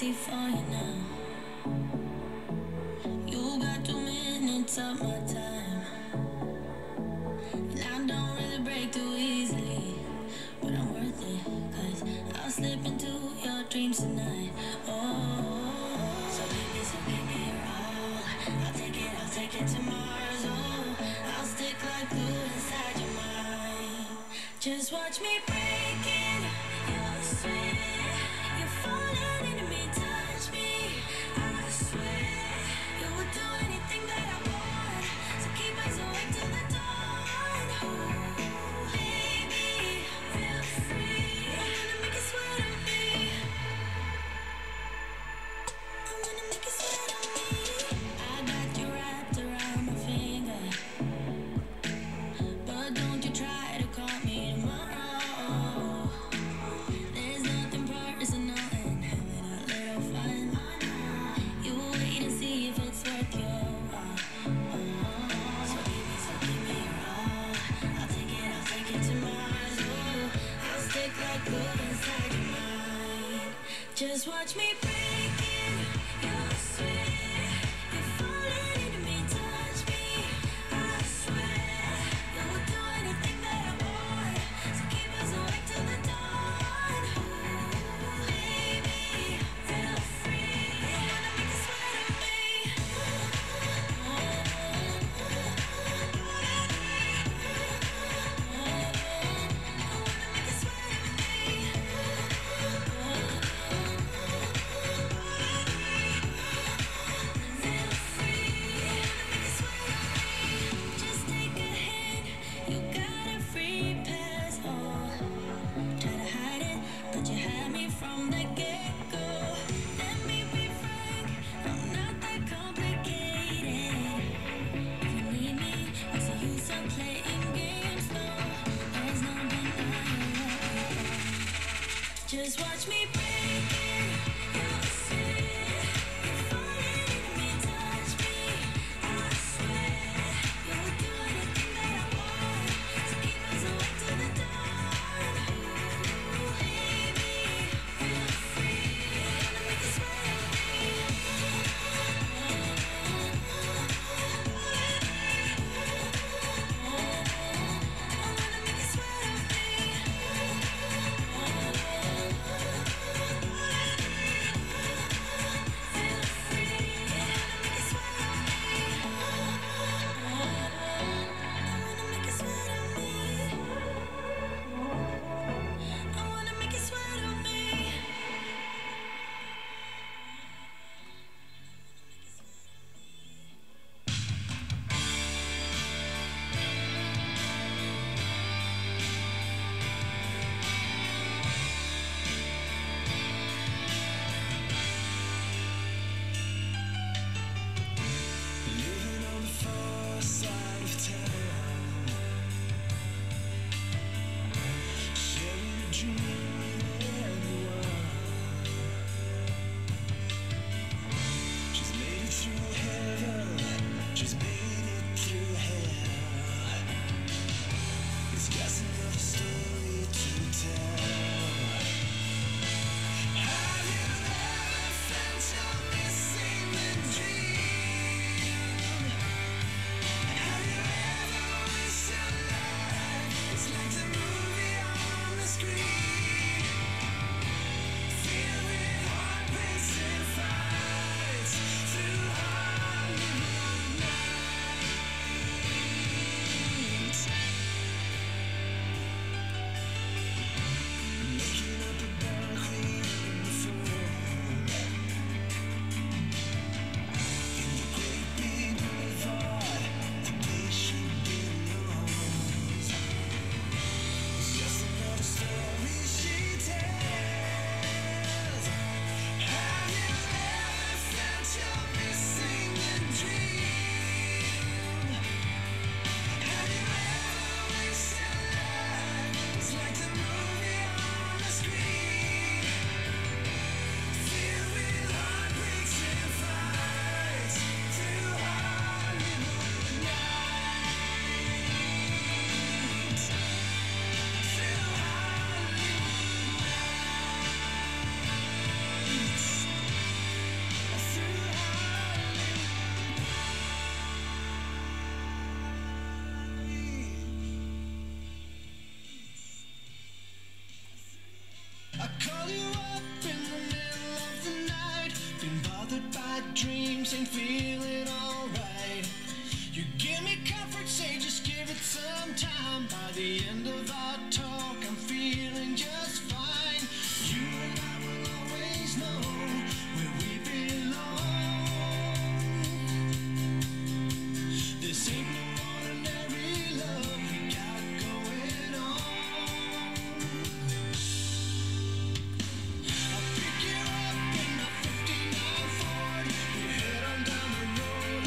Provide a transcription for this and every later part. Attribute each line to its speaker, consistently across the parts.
Speaker 1: crazy for you now. You got 2 minutes of my time, and I don't really break too easily, but I'm worth it, 'cause I'll slip into your dreams tonight. Oh, so give me your all. I'll take it to Mars. Oh, I'll stick like glue inside your mind. Just watch me break in your sweat. You're falling into me, touch me. I swear you would do anything that I want. So keep us awake till the dawn. Ooh, baby, feel free. I'm gonna make you sweat on me. I'm gonna make you sweat on me. I got you wrapped around my finger, but don't you try to call me tomorrow. There's nothing personal in having a little fun. You wait and see if it's worth your while. So give me your all. I'll take it to Mars. Oh, I'll stick like glue inside your mind. Just watch me break in your sweat. You're falling into me, touch me. I swear you would do anything that I want. So keep us awake till the dawn. Ooh, baby, feel free. I'm gonna make you sweat on me. I wanna make you sweat on me.
Speaker 2: dreams ain't feeling alright. You give me comfort, say just give it some time. By the end of our talk, I'm feeling just fine. You and I will always know where we belong. This ain't no ordinary love we got going on. I'll pick you up in my 59 Ford. We head on down the road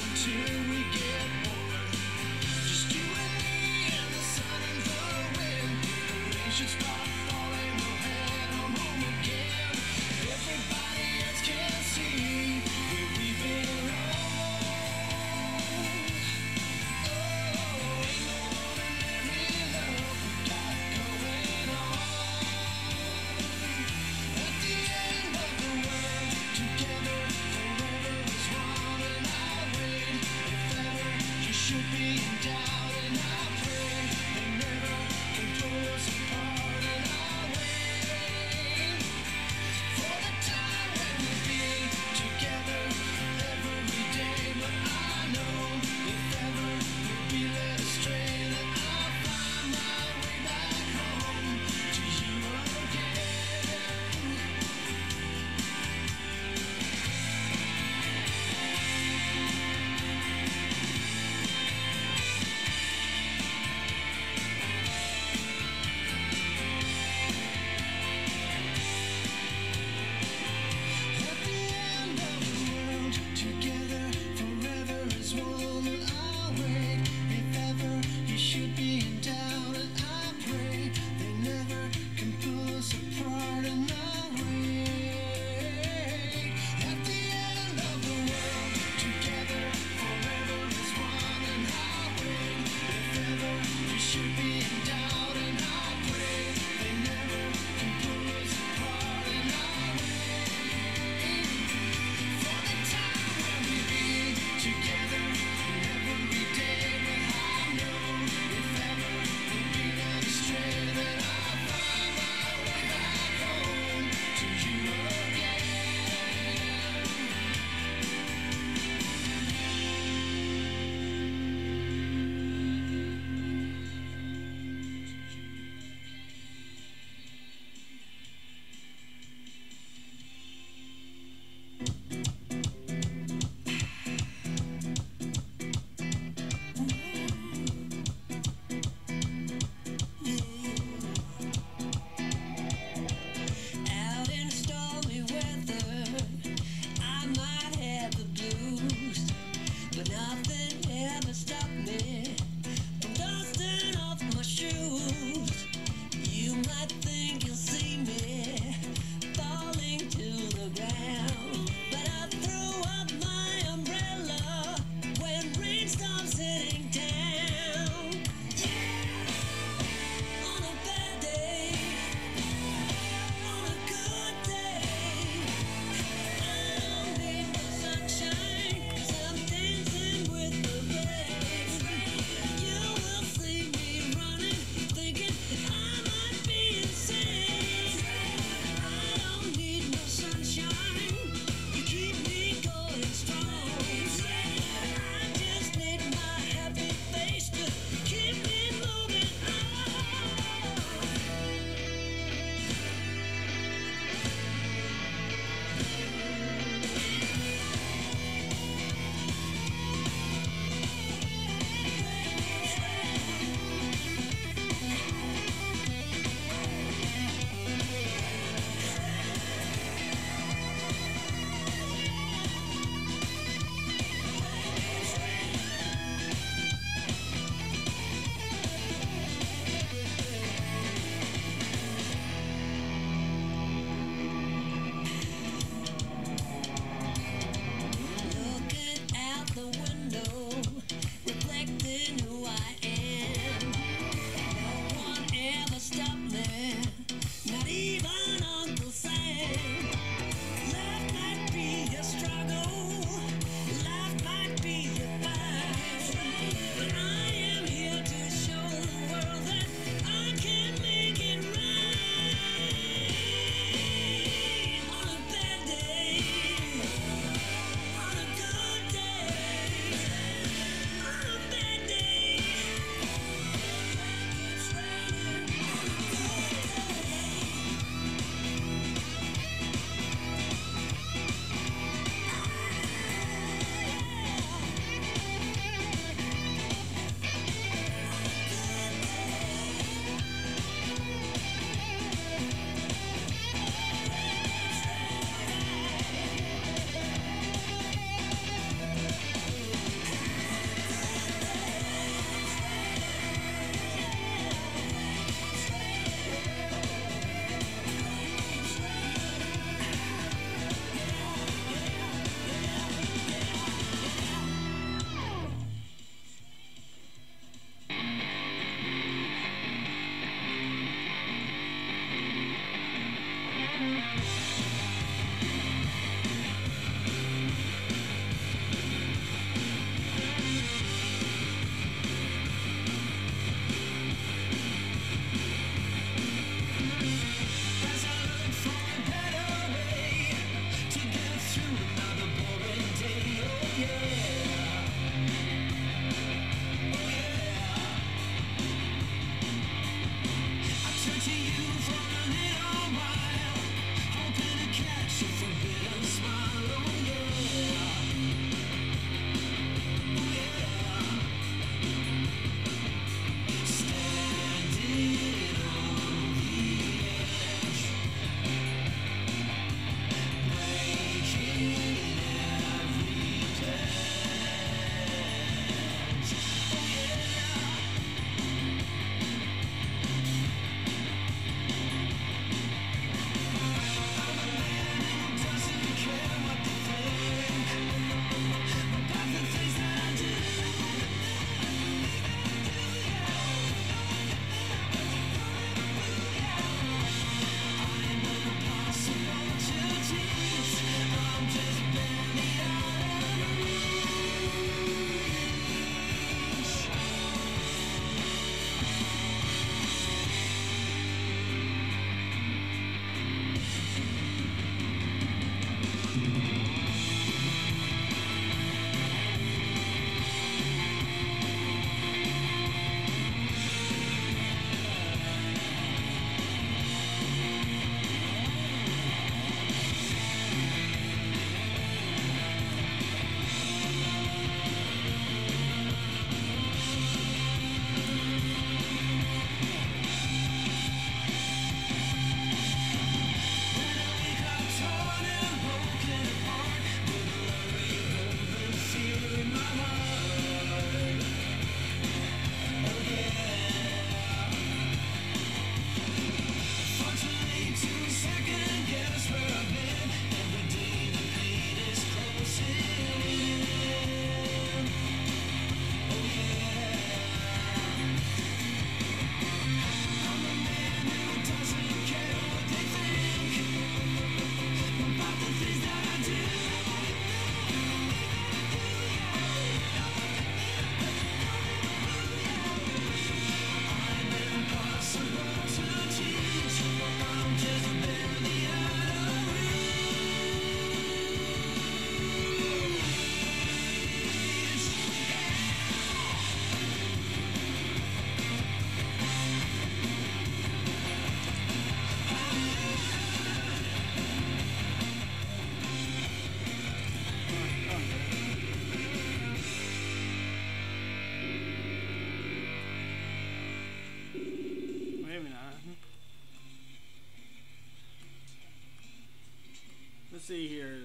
Speaker 3: Let's see here.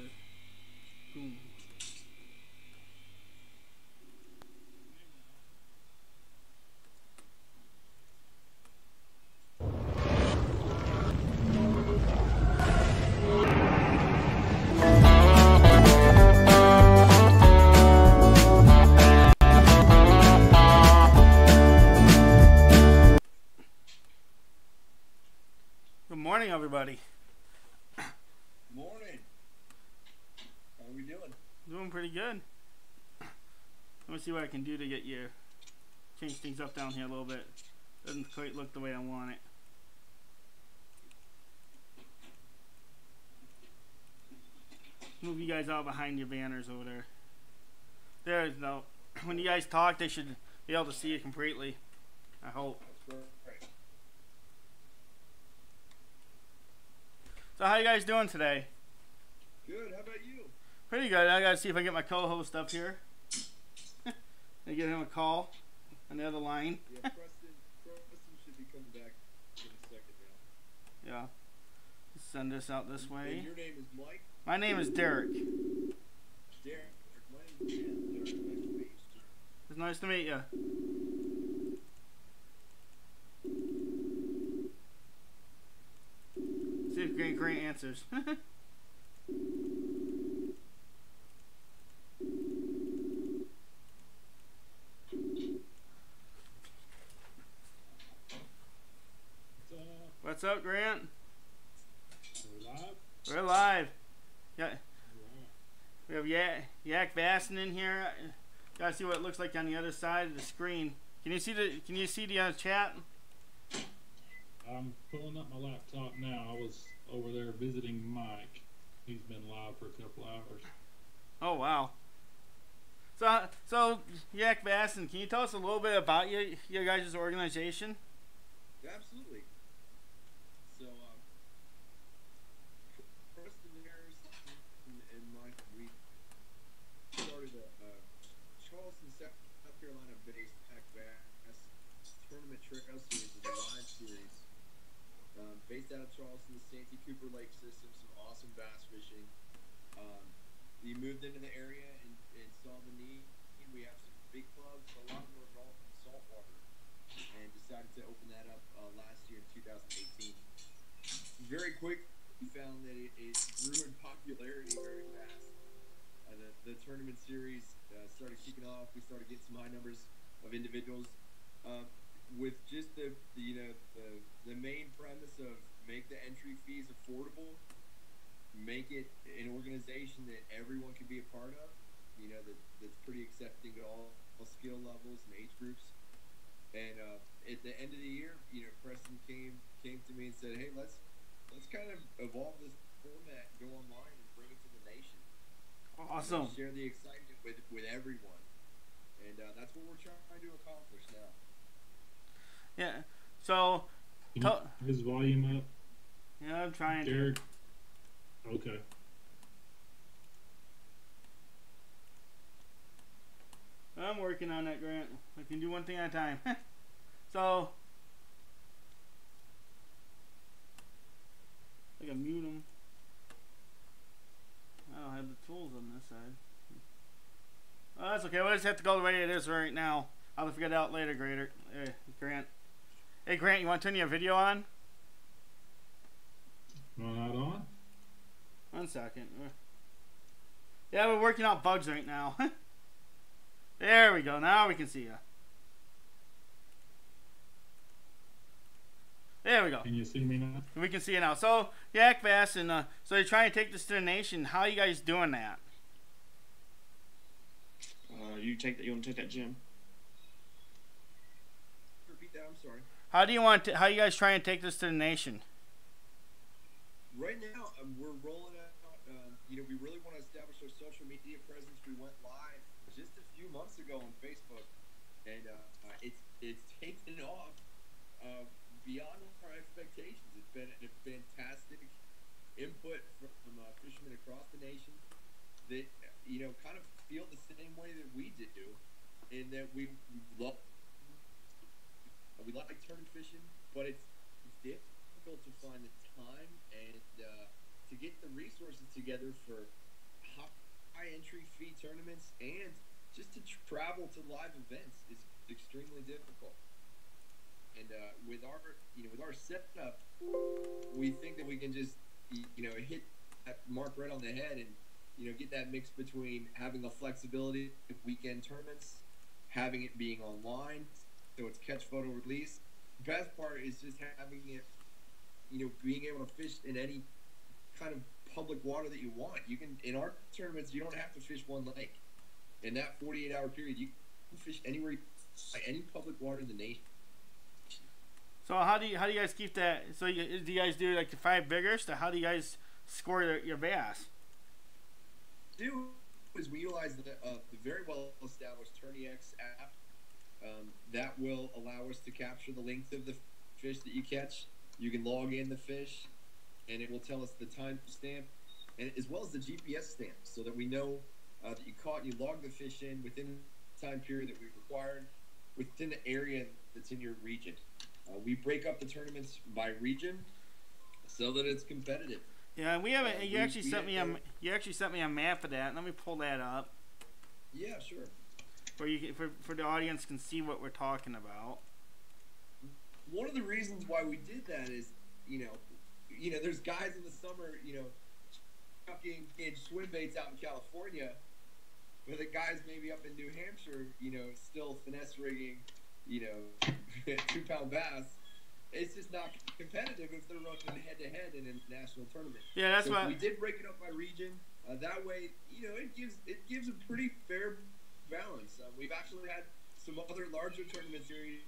Speaker 3: Ooh. Good morning, everybody.
Speaker 4: Morning. How are we doing?
Speaker 3: Doing pretty good. Let me see what I can do to get you change things up down here a little bit. Doesn't quite look the way I want it. Move you guys out behind your banners over there. There's no. When you guys talk, they should be able to see it completely. I hope.
Speaker 4: That's right.
Speaker 3: So how you guys doing today?
Speaker 4: Good. How about you?
Speaker 3: Pretty good. I gotta see if I can get my co-host up here. I give him a call on the other line.
Speaker 4: Yeah, Preston should be coming back in a second now.
Speaker 3: Yeah. Send this out this way.
Speaker 4: And your name is Mike?
Speaker 3: My name is Derek.
Speaker 4: Derek. My name is Jan. Derek, nice to meet you, sir.
Speaker 3: It's nice to meet you. See if Grant answers. What's up, Grant?
Speaker 5: We're live?
Speaker 3: We're live. Yeah. We have Yak Bassin in here. Gotta see what it looks like on the other side of the screen. Can you see the chat?
Speaker 5: I'm pulling up my laptop now. I was over there visiting Mike. He's been live for a couple hours.
Speaker 3: Oh wow. So Yak Bassin, can you tell us a little bit about your guys' organization?
Speaker 4: Yeah, absolutely. So, Preston Harris and Mike, we started a Charleston, South Carolina-based pack bass tournament trail series, the live series, based out of Charleston, the Santee Cooper Lake system, some awesome bass fishing. We moved into the area and saw the need. We have some big clubs, a lot more north and saltwater, and decided to open that up last year in 2018. Very quick, we found that it grew in popularity very fast. The tournament series started kicking off. We started getting some high numbers of individuals with just the main premise of make the entry fees affordable, make it an organization that everyone can be a part of. That's pretty accepting to all skill levels and age groups. And at the end of the year, Preston came to me and said, "Hey, let's kind of evolve this format, go online, and bring it to the nation.
Speaker 3: Awesome.
Speaker 4: Share the excitement with everyone." And that's what we're trying to accomplish now.
Speaker 3: Yeah. So.
Speaker 5: Can you turn his volume up?
Speaker 3: Yeah, I'm trying
Speaker 5: Derek?
Speaker 3: to.
Speaker 5: Okay.
Speaker 3: I'm working on that, Grant. I can do one thing at a time. So. I can mute them. I don't have the tools on this side. Oh, that's okay. We'll just have to go the way it is right now. I'll figure it out later, Grant. Hey, Grant, you want to turn your video on?
Speaker 5: Not on?
Speaker 3: 1 second. Yeah, we're working out bugs right now. There we go. Now we can see you. There we go.
Speaker 5: Can you see me now?
Speaker 3: We can see it now. So, Yak Bass, and so you're trying to take this to the nation. How are you guys doing that?
Speaker 6: You want to take that, Jim?
Speaker 4: Repeat that. I'm sorry.
Speaker 3: How are you guys trying to take this to the nation?
Speaker 4: Right now, we're rolling out. We really want to establish our social media presence. We went live just a few months ago on Facebook, and it's taken off beyond our expectations. It's been a fantastic input from fishermen across the nation that kind of feel the same way that we do, in that we like tournament fishing, but it's difficult to find the time and to get the resources together for high entry fee tournaments and just to travel to live events is extremely difficult. And with our setup, we think that we can just hit that mark right on the head and get that mix between having the flexibility of weekend tournaments, having it being online, so it's catch photo release. The best part is just having it, being able to fish in any kind of public water that you want. You can, in our tournaments, you don't have to fish one lake. In that 48-hour period, you can fish anywhere, any public water in the nation.
Speaker 3: So how do you guys keep that? So do you guys do like the 5 biggers? So how do you guys score your bass?
Speaker 4: Is we utilize the very well established TourneyX app that will allow us to capture the length of the fish that you catch. You can log in the fish, and it will tell us the time stamp, and as well as the GPS stamp, so that we know that you caught and you log the fish in within the time period that we required, within the area that's in your region. We break up the tournaments by region so that it's competitive.
Speaker 3: Yeah, we have a. You actually sent me a map of that. Let me pull that up.
Speaker 4: Yeah, sure.
Speaker 3: For the audience can see what we're talking about.
Speaker 4: One of the reasons why we did that is, there's guys in the summer, chucking in swim baits out in California, but the guys maybe up in New Hampshire, still finesse rigging, 2-pound bass. It's just not competitive if they're running head-to-head in a national tournament.
Speaker 3: Yeah, that's why
Speaker 4: we did break it up by region. That way, it gives a pretty fair balance. We've actually had some other larger tournament series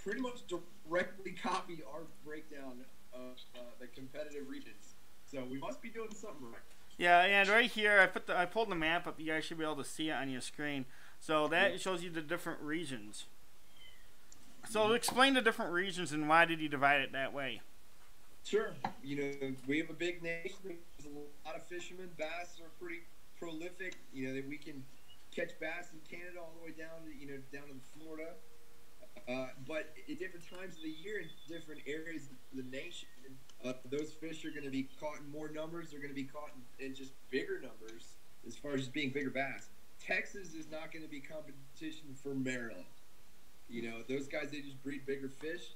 Speaker 4: pretty much directly copy our breakdown of the competitive regions. So we must be doing something right.
Speaker 3: Yeah, and right here I pulled the map up. You guys should be able to see it on your screen. So that shows you the different regions. So explain the different regions and why did you divide it that way?
Speaker 4: Sure. We have a big nation. There's a lot of fishermen. Bass are pretty prolific. That we can catch bass in Canada all the way down to down in Florida. But at different times of the year in different areas of the nation, those fish are going to be caught in more numbers. They're going to be caught in just bigger numbers as far as just being bigger bass. Texas is not going to be competition for Maryland. Those guys, they just breed bigger fish.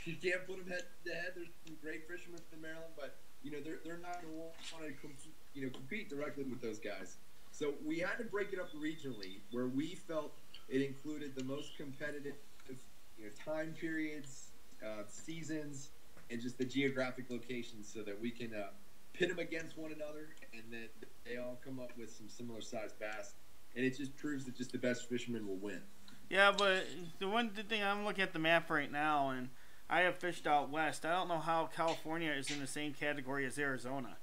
Speaker 4: You can't put them head to head. There's some great fishermen in Maryland, but they're not going to want to compete directly with those guys. So we had to break it up regionally, where we felt it included the most competitive time periods, seasons, and just the geographic locations, so that we can pit them against one another, and then they all come up with some similar sized bass, and it just proves that just the best fishermen will win.
Speaker 3: Yeah, but the thing, I'm looking at the map right now, and I have fished out west. I don't know how California is in the same category as Arizona.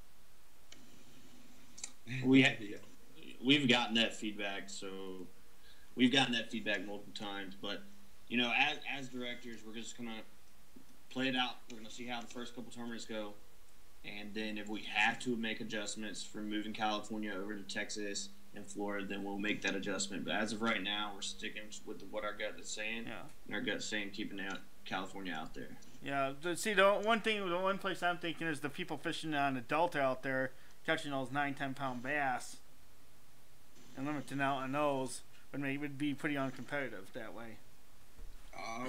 Speaker 6: We've gotten that feedback, so we've gotten that feedback multiple times. But as directors, we're just gonna play it out. We're gonna see how the first couple tournaments go, and then if we have to make adjustments for moving California over to Texas and Florida, then we'll make that adjustment. But as of right now, we're sticking with what our gut is saying.
Speaker 3: Yeah.
Speaker 6: And our gut's saying keeping California out there.
Speaker 3: Yeah. See, the one place I'm thinking is the people fishing on the Delta out there, catching those 9-10 pound bass, and limiting out on those would be pretty uncompetitive that way.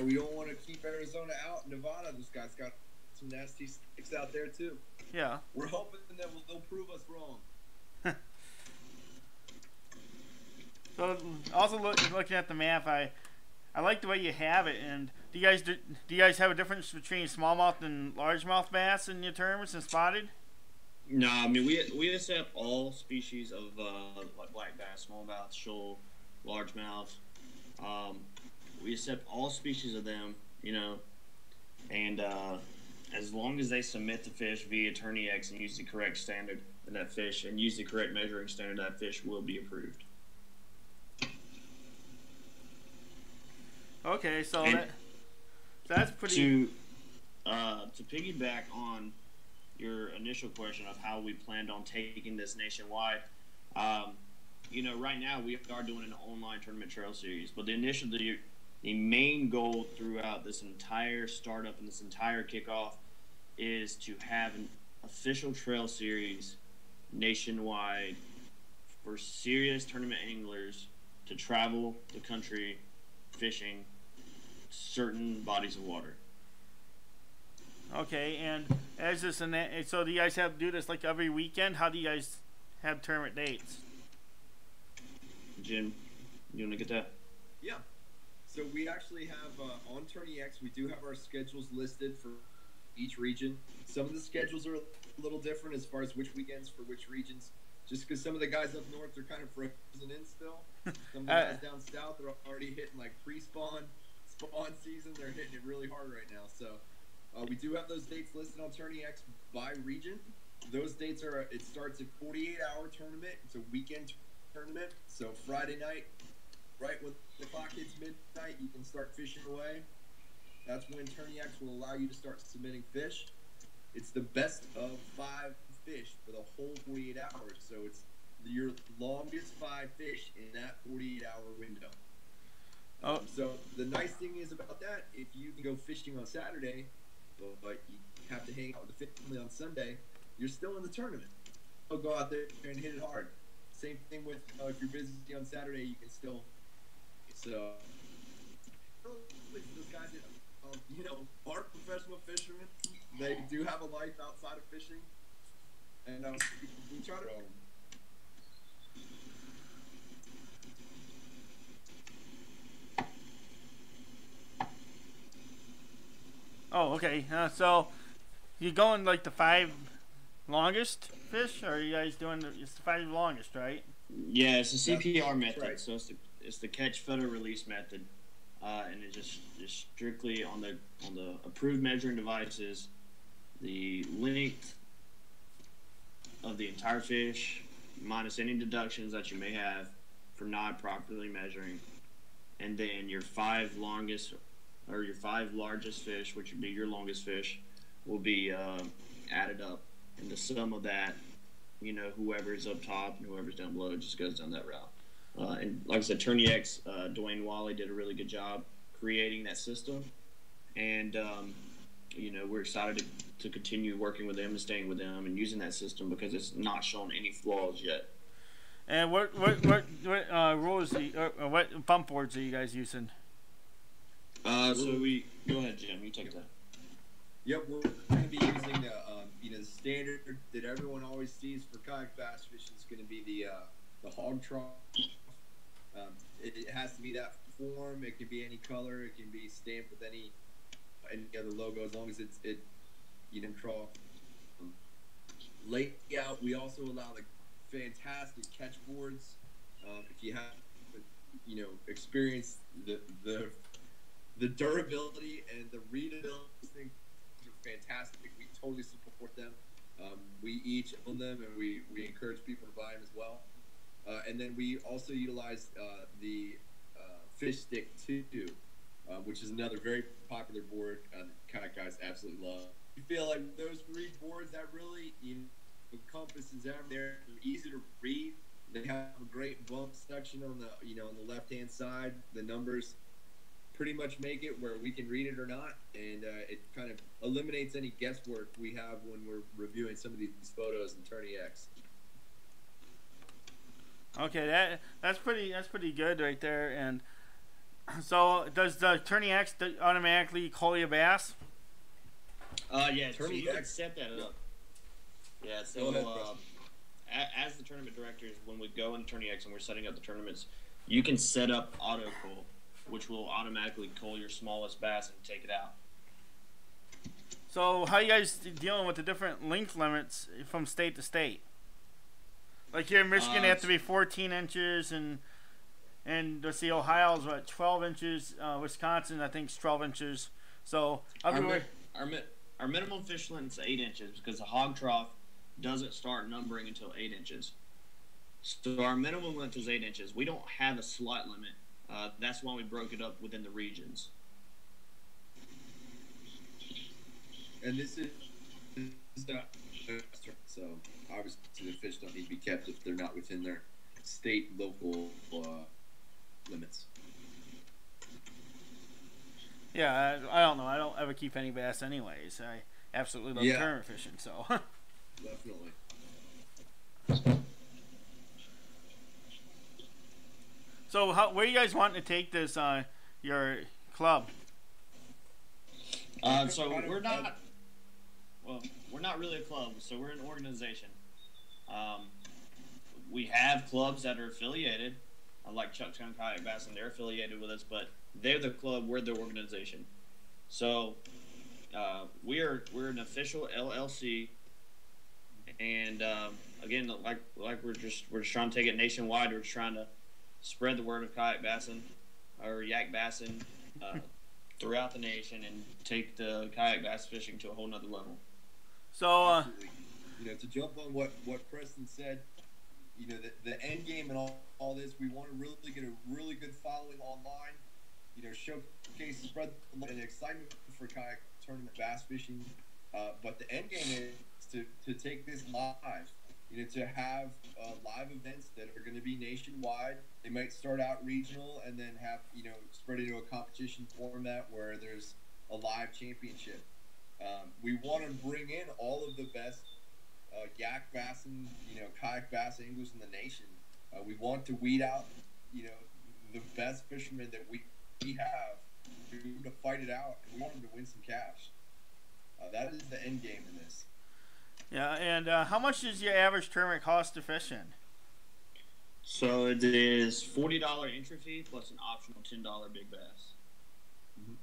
Speaker 4: We don't want to keep Arizona out. Nevada, this guy's got some nasty sticks out there too.
Speaker 3: Yeah.
Speaker 4: We're hoping that they'll prove us wrong.
Speaker 3: So also looking at the map, I like the way you have it. And do you guys have a difference between smallmouth and largemouth bass in your terms and spotted?
Speaker 6: No, I mean we accept all species of like black bass, smallmouth, shoal, largemouth. We accept all species of them, and as long as they submit the fish via TourneyX and use the correct standard in that fish and use the correct measuring standard, that fish will be approved.
Speaker 3: Okay, so that's pretty.
Speaker 6: To piggyback on your initial question of how we planned on taking this nationwide, right now we are doing an online tournament trail series, but the main goal throughout this entire startup and this entire kickoff is to have official trail series nationwide for serious tournament anglers to travel the country fishing certain bodies of water.
Speaker 3: Okay, and as this and that, so do you guys have to do this like every weekend? How do you guys have tournament dates?
Speaker 6: Jim, you want to get that?
Speaker 4: Yeah. So we actually have on Tourney X, we do have our schedules listed for each region. Some of the schedules are a little different as far as which weekends for which regions, just because some of the guys up north are kind of frozen in still. Some of the guys down south are already hitting like spawn season. They're hitting it really hard right now. So we do have those dates listed on Tourney X by region. Those dates are, it starts at 48-hour tournament. It's a weekend tournament. So Friday night, right when the clock hits midnight, you can start fishing away. That's when Tourney X will allow you to start submitting fish. It's the best of 5 fish for the whole 48 hours. So it's your longest 5 fish in that 48-hour window. So the nice thing is about that, if you can go fishing on Saturday, but you have to hang out with the family on Sunday, you're still in the tournament. So go out there and hit it hard. Same thing with if you're busy on Saturday, you can still. So those guys that are professional fishermen, they do have a life outside of fishing, and we try to.
Speaker 3: Oh, okay. So you going like the 5 longest fish, or are you guys doing it's the 5 longest, right?
Speaker 6: Yeah, it's the CPR method.
Speaker 4: right.
Speaker 6: So it's the catch, photo, release method, and it just strictly on the approved measuring devices, the length of the entire fish minus any deductions that you may have for not properly measuring, and then your 5 longest or your 5 largest fish, which would be your longest fish, will be added up, and the sum of that, whoever's up top and whoever's down below just goes down that route. And like I said, Tourney X, Dwayne Wally did a really good job creating that system, and we're excited to continue working with them and staying with them and using that system because it's not shown any flaws yet.
Speaker 3: And what rules what bump boards are you guys using?
Speaker 6: So we go ahead, Jim. You take that.
Speaker 4: Yep, we're going to be using the standard that everyone always sees for kayak bass fishing is going to be the hog trough. It has to be that form. It can be any color. It can be stamped with any other logo as long as it's trough. Layout, we also allow the fantastic catch boards. If you have experienced the durability and the readability, these things are fantastic. We totally support them. We each own them, and we encourage people to buy them as well. And then we also utilize the Fish Stick 2, which is another very popular board that kayak guys absolutely love. You feel like those 3 boards that really encompasses everything. They're easy to read. They have a great bump section on the left-hand side. The numbers pretty much make it where we can read it or not, and it kind of eliminates any guesswork we have when we're reviewing some of these photos in Tourney X.
Speaker 3: Okay, that's pretty good right there. And so does the Tourney X automatically call you bass?
Speaker 6: Yeah, so
Speaker 4: Tourney
Speaker 6: you can
Speaker 4: X.
Speaker 6: set that up. Yeah, so
Speaker 4: Go ahead, Preston.
Speaker 6: as the tournament directors, when we go in Tourney X and we're setting up the tournaments, you can set up auto cull, which will automatically cull your smallest bass and take it out.
Speaker 3: So how you guys dealing with the different length limits from state to state? Like here in Michigan, they have to be 14 inches, and let's see, Ohio's 12 inches. Wisconsin, I think, is 12 inches. So everywhere.
Speaker 6: Our minimum fish length is 8 inches because the hog trough doesn't start numbering until 8 inches. So our minimum length is 8 inches. We don't have a slot limit. That's why we broke it up within the regions.
Speaker 4: And this is so obviously the fish don't need to be kept if they're not within their state local limits.
Speaker 3: Yeah, I don't know. I don't ever keep any bass anyways. I absolutely love tournament fishing. So.
Speaker 4: Definitely.
Speaker 3: So, where you guys want to take this? Your club?
Speaker 6: So we're not. Well, we're not really a club, so we're an organization. Um, we have clubs that are affiliated, like Chucktown Kayak Bass, and they're affiliated with us, but they're the club, we're the organization. So we're an official LLC, and again, like we're just trying to take it nationwide. We're just trying to spread the word of kayak bassing or yak bassing throughout the nation and take the kayak bass fishing to a whole nother level.
Speaker 3: So,
Speaker 4: Absolutely. To jump on what Preston said, the end game and all this, we want to really get a really good following online. Showcase, spread the excitement for kayak tournament bass fishing. But the end game is to take this live. To have live events that are going to be nationwide. They might start out regional and then have, spread into a competition format where there's a live championship. We want to bring in all of the best yak bass and, kayak bass anglers in the nation. We want to weed out, the best fishermen that we have to fight it out. And we want them to win some cash. That is the end game in this.
Speaker 3: yeah, and how much does your average tournament cost to fish in?
Speaker 6: So it is $40 entry fee plus an optional $10 big bass. Mm-hmm.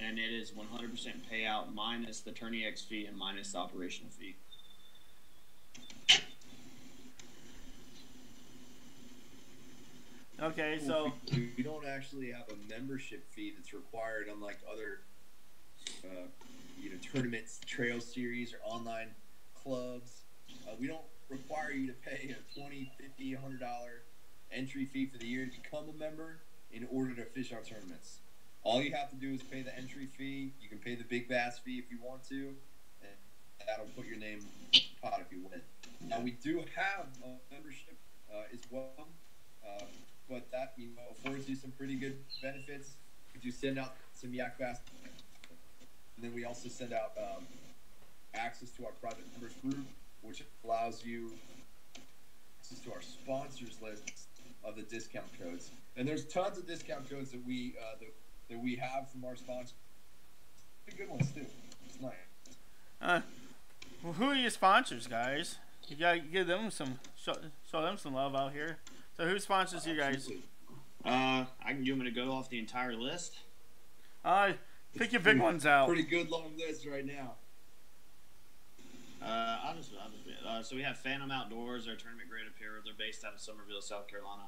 Speaker 6: And it is 100% payout minus the Tourney X fee and minus the operational fee.
Speaker 3: Okay, so
Speaker 4: we don't actually have a membership fee that's required, unlike other tournaments, trail series, or online clubs. We don't require you to pay a $20, $50, $100 entry fee for the year to become a member in order to fish our tournaments. All you have to do is pay the entry fee. You can pay the big bass fee if you want to, and that'll put your name in the pot if you win. Now, we do have a membership as well, but that affords you some pretty good benefits. We do send out some yak bass, and then we also send out access to our private members group, which allows you access to our sponsors list of the discount codes. And there's tons of discount codes that we have from our sponsors. Good ones too. It's nice.
Speaker 3: Well, who are your sponsors, guys? You gotta give them show them some love out here. So who sponsors you guys?
Speaker 6: I can do them to go off the entire list.
Speaker 3: Pick your big ones out.
Speaker 4: Pretty good long list right now.
Speaker 6: I'll just so we have Phantom Outdoors, our tournament grade apparel. They're based out of Summerville, South Carolina.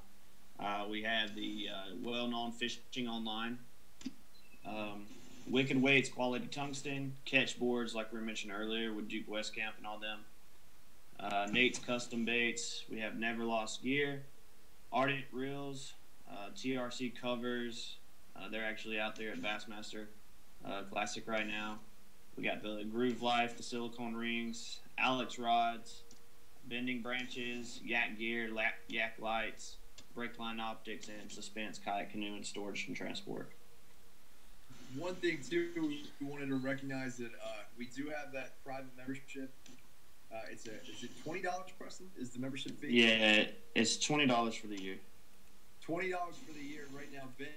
Speaker 6: We have the well-known Fishing Online, Wicked Weights, Quality Tungsten, Catch Boards, like we mentioned earlier with Duke Westcamp and all them. Nate's Custom Baits. We have Never Lost Gear, Ardent Reels, TRC Covers. They're actually out there at Bassmaster Classic right now. We got the Groove Life, the silicone rings, Alex rods, bending branches, yak gear, yak lights, brake line optics, and suspense kayak canoe and storage and transport.
Speaker 4: One thing too, we wanted to recognize that we do have that private membership. Is it $20, Preston? Is the membership fee?
Speaker 6: Yeah, it's $20 for the year.
Speaker 4: $20 for the year right now. Ben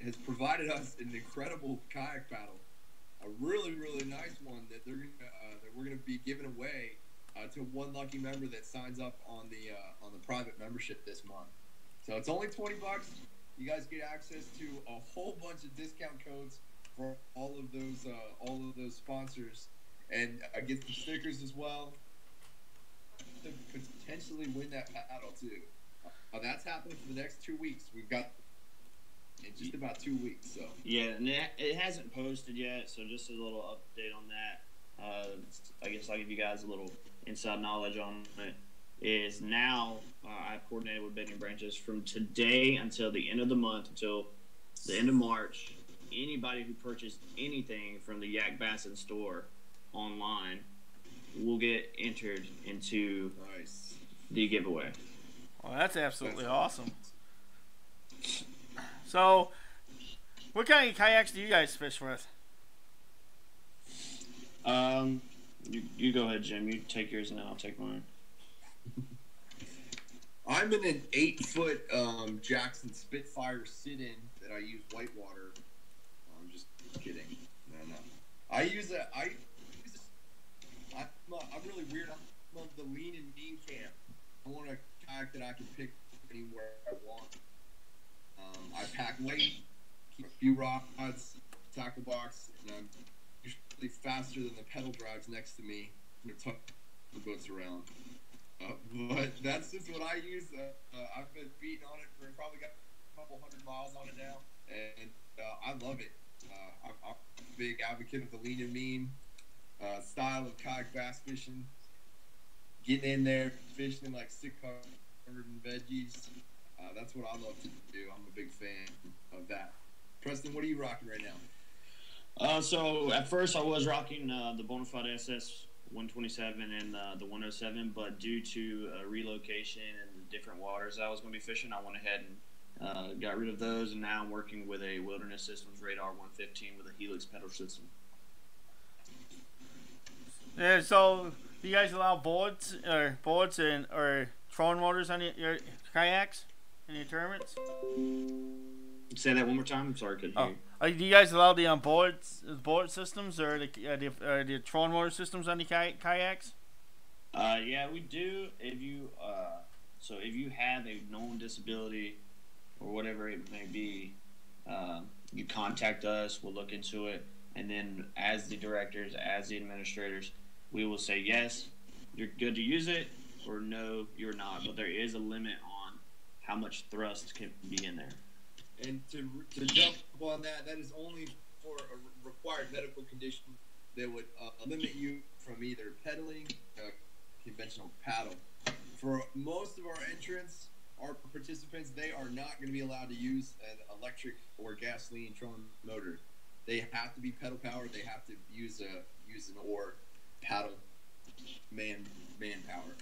Speaker 4: has provided us an incredible kayak paddle, a really nice one that we're gonna be giving away to one lucky member that signs up on the private membership this month. So it's only $20. You guys get access to a whole bunch of discount codes for all of those sponsors, and get some stickers as well to potentially win that paddle too. That's happening for the next 2 weeks. We've got in just about 2 weeks. So
Speaker 6: yeah, and it hasn't posted yet, so just a little update on that. I guess I'll give you guys a little inside knowledge on it. Is now I've coordinated with Bending Branches from today until the end of the month, until the end of March. Anybody who purchased anything from the Yak Bassin store online will get entered into the giveaway.
Speaker 3: Well, that's absolutely awesome. So, what kind of kayaks do you guys fish with?
Speaker 6: You go ahead, Jim. You take yours and then I'll take mine.
Speaker 4: I'm in an 8-foot Jackson Spitfire sit-in that I use whitewater. I'm just kidding. No. I'm really weird. I'm of the lean and mean camp. I want a kayak that I can pick anywhere I want. I pack light, keep a few rods, tackle box, and I'm usually faster than the pedal drives next to me to tuck the boats around. But that's just what I use. I've been beating on it for probably got a couple hundred miles on it now, and I love it. I'm a big advocate of the lean and mean style of kayak bass fishing. Getting in there, fishing like sick covered in veggies. That's what I love to do. I'm a big fan of that. Preston, what are you rocking right now?
Speaker 6: So at first I was rocking the Bonafide SS 127 and the 107, but due to relocation and the different waters I was going to be fishing, I went ahead and got rid of those, and now I'm working with a Wilderness Systems Radar 115 with a Helix pedal system.
Speaker 3: Yeah, so do you guys allow bullets and or trolling motors on your kayaks in your tournaments?
Speaker 6: Say that one more time. I'm sorry, I couldn't hear you.
Speaker 3: Do you guys allow the bullet systems or the trolling motor systems on the kayaks?
Speaker 6: Yeah, we do. If you have a known disability or whatever it may be, you contact us. We'll look into it, and then as the directors, as the administrators, we will say yes, you're good to use it, or no, you're not. But there is a limit on how much thrust can be in there.
Speaker 4: And to jump on that, that is only for a required medical condition that would limit you from either pedaling a conventional paddle. For most of our entrants, our participants, they are not going to be allowed to use an electric or gasoline trolling motor. They have to be pedal powered. They have to use an oar, paddle, manpower.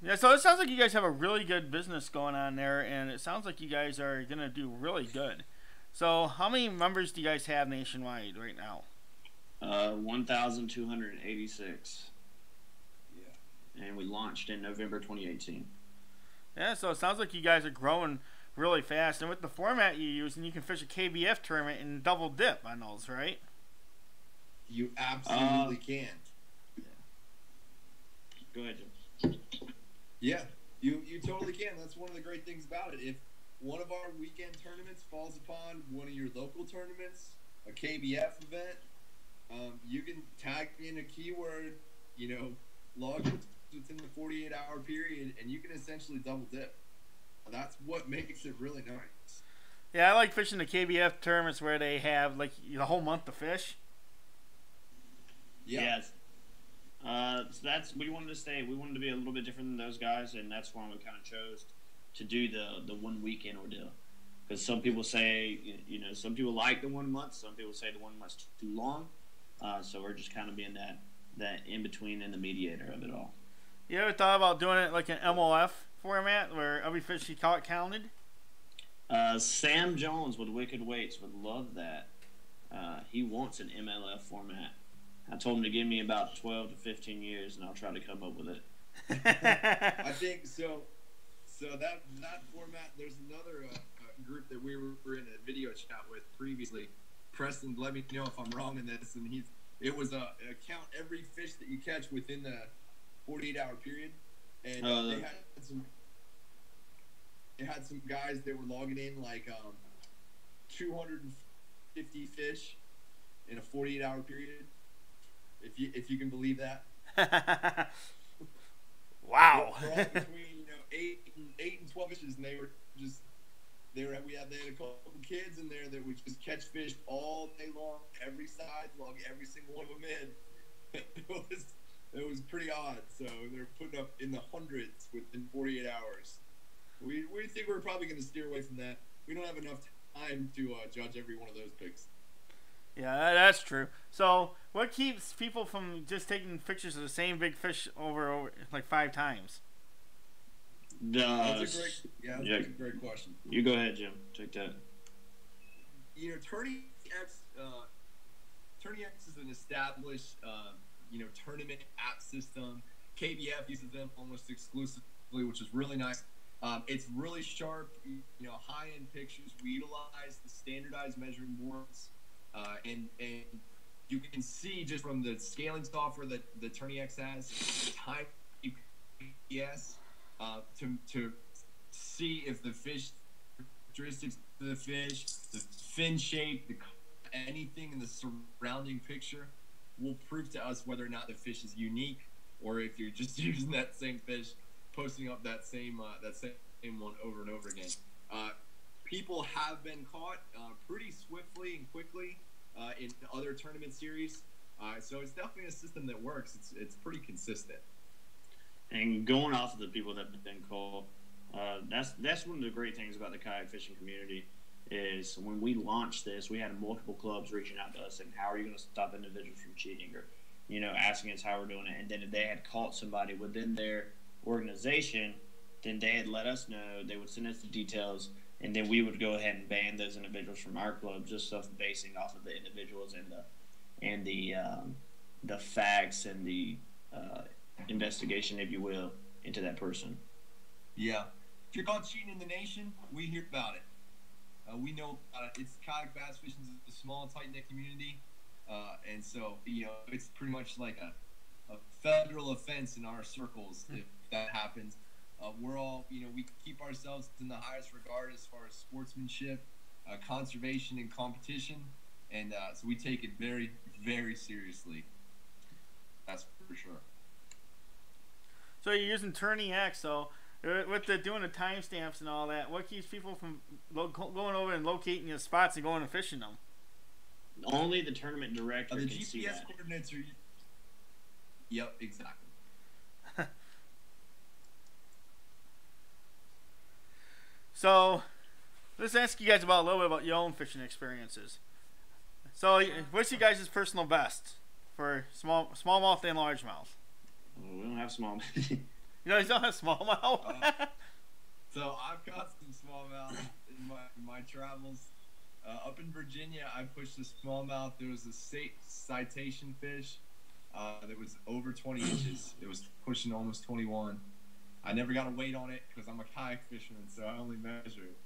Speaker 3: Yeah, so it sounds like you guys have a really good business going on there, and it sounds like you guys are going to do really good. So how many members do you guys have nationwide right now?
Speaker 6: 1,286.
Speaker 4: Yeah.
Speaker 6: And we launched in November 2018.
Speaker 3: Yeah, so it sounds like you guys are growing really fast. And with the format you use, and you can fish a KBF tournament and double dip on those, right?
Speaker 4: You absolutely can.
Speaker 6: Yeah. Go ahead, Jim.
Speaker 4: Yeah, you totally can. That's one of the great things about it. If one of our weekend tournaments falls upon one of your local tournaments, a KBF event, you can tag in a keyword, log within the 48-hour period, and you can essentially double dip. That's what makes it really nice.
Speaker 3: Yeah, I like fishing the KBF tournaments where they have like the whole month to fish.
Speaker 4: Yeah.
Speaker 6: Yes. So we wanted to be a little bit different than those guys, and that's why we kind of chose to do the 1 weekend ordeal. Because some people say, some people like the 1 month, some people say the 1 month's too long. So we're just kind of being that in between and the mediator of it all.
Speaker 3: You ever thought about doing it like an MOF format where every fish you caught counted?
Speaker 6: Sam Jones with Wicked Weights would love that. He wants an MLF format. I told him to give me about 12 to 15 years, and I'll try to come up with it.
Speaker 4: I think so. So that format, there's another group that we were in a video chat with previously. Preston, let me know if I'm wrong in this, and it was a count every fish that you catch within the 48-hour period, and they had some guys that were logging in like 250 fish in a 48-hour period. If you can believe that.
Speaker 3: Wow.
Speaker 4: We're all between 8 and 12 fishes, and they had a couple kids in there that would just catch fish all day long, every side, log every single one of them in. It was pretty odd. So they're putting up in the hundreds within 48 hours. We think we're probably going to steer away from that. We don't have enough time to judge every one of those pigs.
Speaker 3: Yeah, that's true. So, what keeps people from just taking pictures of the same big fish over like 5 times?
Speaker 4: That's a great question.
Speaker 6: You go ahead, Jim. Take that.
Speaker 7: Tourney X is an established, tournament app system. KBF uses them almost exclusively, which is really nice. It's really sharp, high-end pictures. We utilize the standardized measuring boards, and you can see just from the scaling software that the Tourney X has, time GPS, to see if the fish characteristics of the fish, the fin shape, anything in the surrounding picture will prove to us whether or not the fish is unique, or if you're just using that same fish, posting up that same one over and over again. People have been caught pretty swiftly and quickly in other tournament series, so it's definitely a system that works. It's pretty consistent.
Speaker 6: And going off of the people that have been caught, that's one of the great things about the kayak fishing community is when we launched this, we had multiple clubs reaching out to us saying, how are you going to stop individuals from cheating, or asking us how we're doing it. And then if they had caught somebody within their organization, then they had let us know. They would send us the details, and then we would go ahead and ban those individuals from our club, just stuff basing off of the individuals and the facts and the investigation, if you will, into that person.
Speaker 7: Yeah. If you're caught cheating in the nation, we hear about it. We know it's kayak bass fishing is a small, tight-knit community, and so it's pretty much like a federal offense in our circles if that happens. We're all we keep ourselves in the highest regard as far as sportsmanship, conservation, and competition, and so we take it very, very seriously. That's for sure.
Speaker 3: So you're using Tourney X, so. With doing the timestamps and all that, what keeps people from going over and locating the spots and going and fishing them?
Speaker 6: Only the tournament director
Speaker 7: the
Speaker 6: can
Speaker 7: GPS
Speaker 6: see that.
Speaker 7: Coordinates are. Yep, exactly.
Speaker 3: So, let's ask you guys about a little bit about your own fishing experiences. So, what's your guys' personal best for smallmouth and largemouth?
Speaker 6: We don't have smallmouth.
Speaker 3: You guys don't have smallmouth?
Speaker 7: So I've caught some smallmouth in my travels. Up in Virginia, I pushed a smallmouth. There was a citation fish that was over 20 inches. It was pushing almost 21. I never got a weight on it because I'm a kayak fisherman, so I only measure it.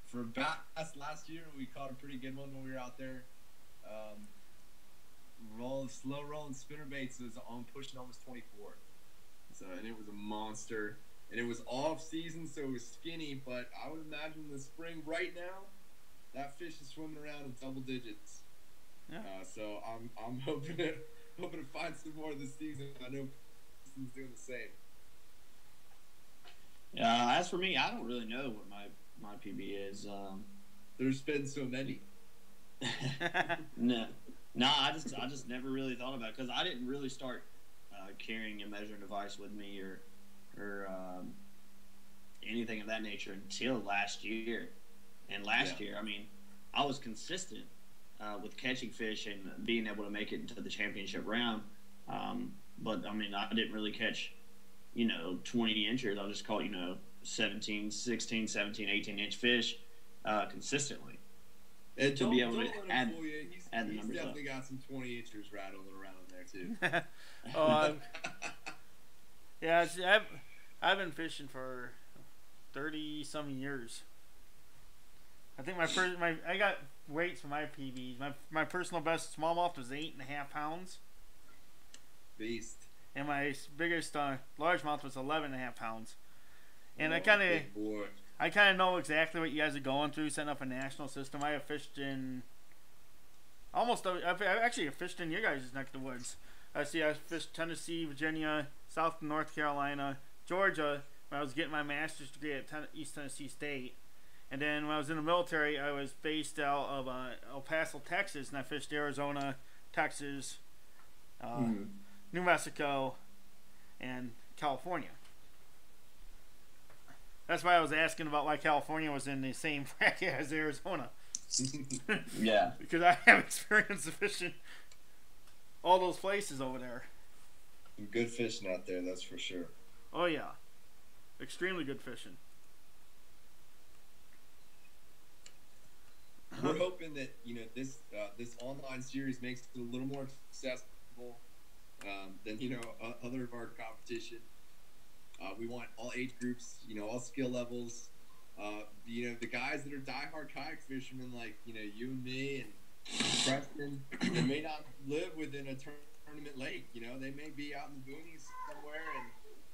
Speaker 7: For bass last year, we caught a pretty good one when we were out there. Slow rolling spinnerbaits was on pushing almost 24. So, and it was a monster, and it was off season, so it was skinny. But I would imagine in the spring, right now, that fish is swimming around in double digits. Yeah. So I'm hoping to find some more this season. I know Houston's doing the same.
Speaker 6: As for me, I don't really know what my PB is.
Speaker 7: There's been so many.
Speaker 6: No, I just never really thought about it because I didn't really start carrying a measuring device with me or anything of that nature until last year. And last year, I mean, I was consistent with catching fish and being able to make it into the championship round. But I mean, I didn't really catch, 20 inches. I just caught, 17, 16, 17, 18 inch fish consistently.
Speaker 7: And
Speaker 6: to be able to add the numbers
Speaker 7: He's definitely
Speaker 6: up.
Speaker 7: got some 20 inchers rattling around in there too.
Speaker 3: Yeah, I've been fishing for 30 some years. I think I got weights for my PBs. My personal best smallmouth was 8.5 pounds.
Speaker 7: Beast.
Speaker 3: And my biggest largemouth was 11.5 pounds. And I kind of know exactly what you guys are going through, setting up a national system. I have fished in I've actually fished in your guys' neck of the woods. I fished Tennessee, Virginia, South and North Carolina, Georgia when I was getting my master's degree at East Tennessee State. And then when I was in the military, I was based out of El Paso, Texas, and I fished Arizona, Texas, New Mexico, and California. That's why I was asking about why California was in the same bracket as Arizona.
Speaker 6: Yeah.
Speaker 3: Because I have experience of fishing all those places over there.
Speaker 7: Good fishing out there, that's for sure.
Speaker 3: Oh, yeah. Extremely good fishing.
Speaker 7: we're hoping that this this online series makes it a little more accessible than other of our competition. We want all age groups, all skill levels. The guys that are diehard kayak fishermen like you and me and Preston, they may not live within a tournament lake. They may be out in the boonies somewhere,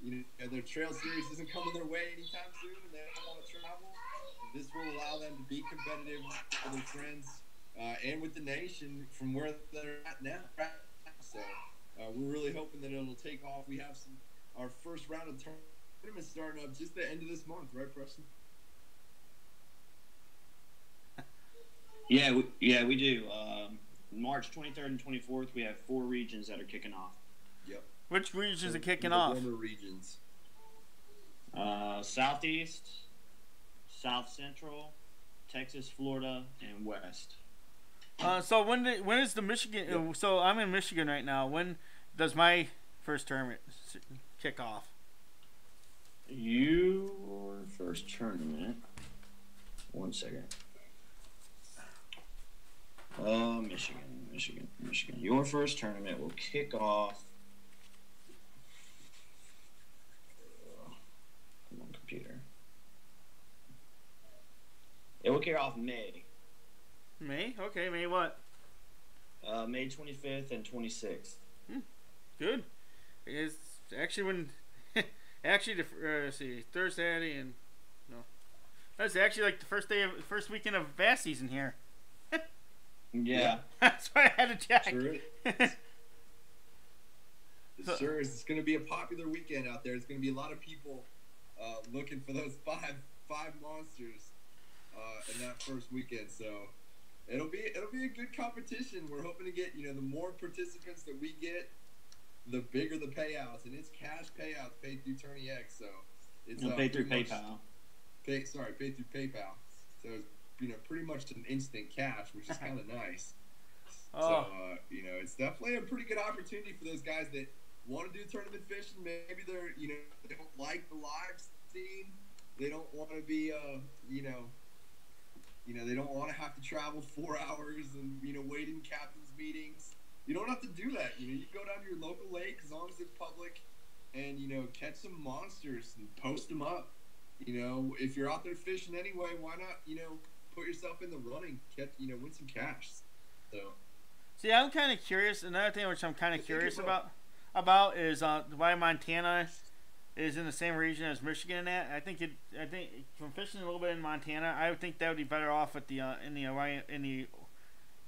Speaker 7: and their trail series isn't coming their way anytime soon, and they don't want to travel. This will allow them to be competitive with their friends and with the nation from where they're at now. So we're really hoping that it'll take off. We have our first round of tournaments starting up just the end of this month, right, Preston?
Speaker 6: Yeah, we do. March 23rd and 24th, we have 4 regions that are kicking off.
Speaker 7: Yep.
Speaker 3: Which regions are kicking off?
Speaker 7: Warmer regions.
Speaker 6: Southeast, South Central, Texas, Florida, and West.
Speaker 3: So when is the Michigan?
Speaker 7: Yep.
Speaker 3: So I'm in Michigan right now. When does my first tournament kick off?
Speaker 6: Your first tournament. 1 second. Michigan. Your first tournament will kick off. Come on, computer. It will kick off May.
Speaker 3: May? Okay, May what?
Speaker 6: May 25th and 26th.
Speaker 3: Good. It's actually when, let's see, Thursday and no, that's actually like the first weekend of bass season here.
Speaker 6: Yeah.
Speaker 3: That's why I had to check.
Speaker 7: Sure is. Sure is. It's going to be a popular weekend out there. It's going to be a lot of people looking for those five monsters in that first weekend. So it'll be a good competition. We're hoping to get the more participants that we get, the bigger the payouts, and it's cash payouts paid through TourneyX. So it's
Speaker 6: paid through PayPal.
Speaker 7: Paid through PayPal. So it's pretty much an instant cash, which is kind of nice.
Speaker 3: Oh.
Speaker 7: So, it's definitely a pretty good opportunity for those guys that want to do tournament fishing. Maybe they don't like the live scene. They don't want to be, they don't want to have to travel 4 hours and, wait in captain's meetings. You don't have to do that. You go down to your local lake as long as it's public and, catch some monsters and post them up. If you're out there fishing anyway, why not, put yourself in the running, win some cash. So,
Speaker 3: see, I'm kind of curious. Another thing which I'm kind of curious about is why Montana is in the same region as Michigan. I think from fishing a little bit in Montana, I would think that would be better off at the in the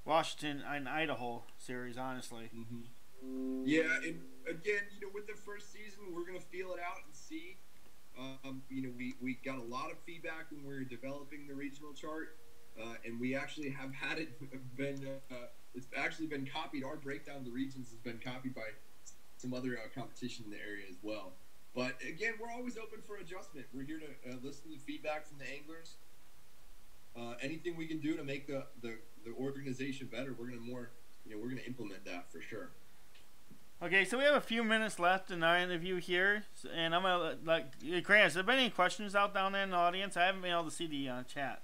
Speaker 3: Washington and Idaho series, honestly.
Speaker 7: Mm-hmm. Yeah, and again, with the first season, we're gonna feel it out and see. We got a lot of feedback when we were developing the regional chart, and we actually have had it it's actually been copied. Our breakdown of the regions has been copied by some other competition in the area as well. But again, we're always open for adjustment. We're here to listen to feedback from the anglers. Anything we can do to make the organization better, we're gonna implement that for sure.
Speaker 3: Okay, so we have a few minutes left in our interview here, and I'm gonna Grant, has there been any questions out down there in the audience? I haven't been able to see the chat.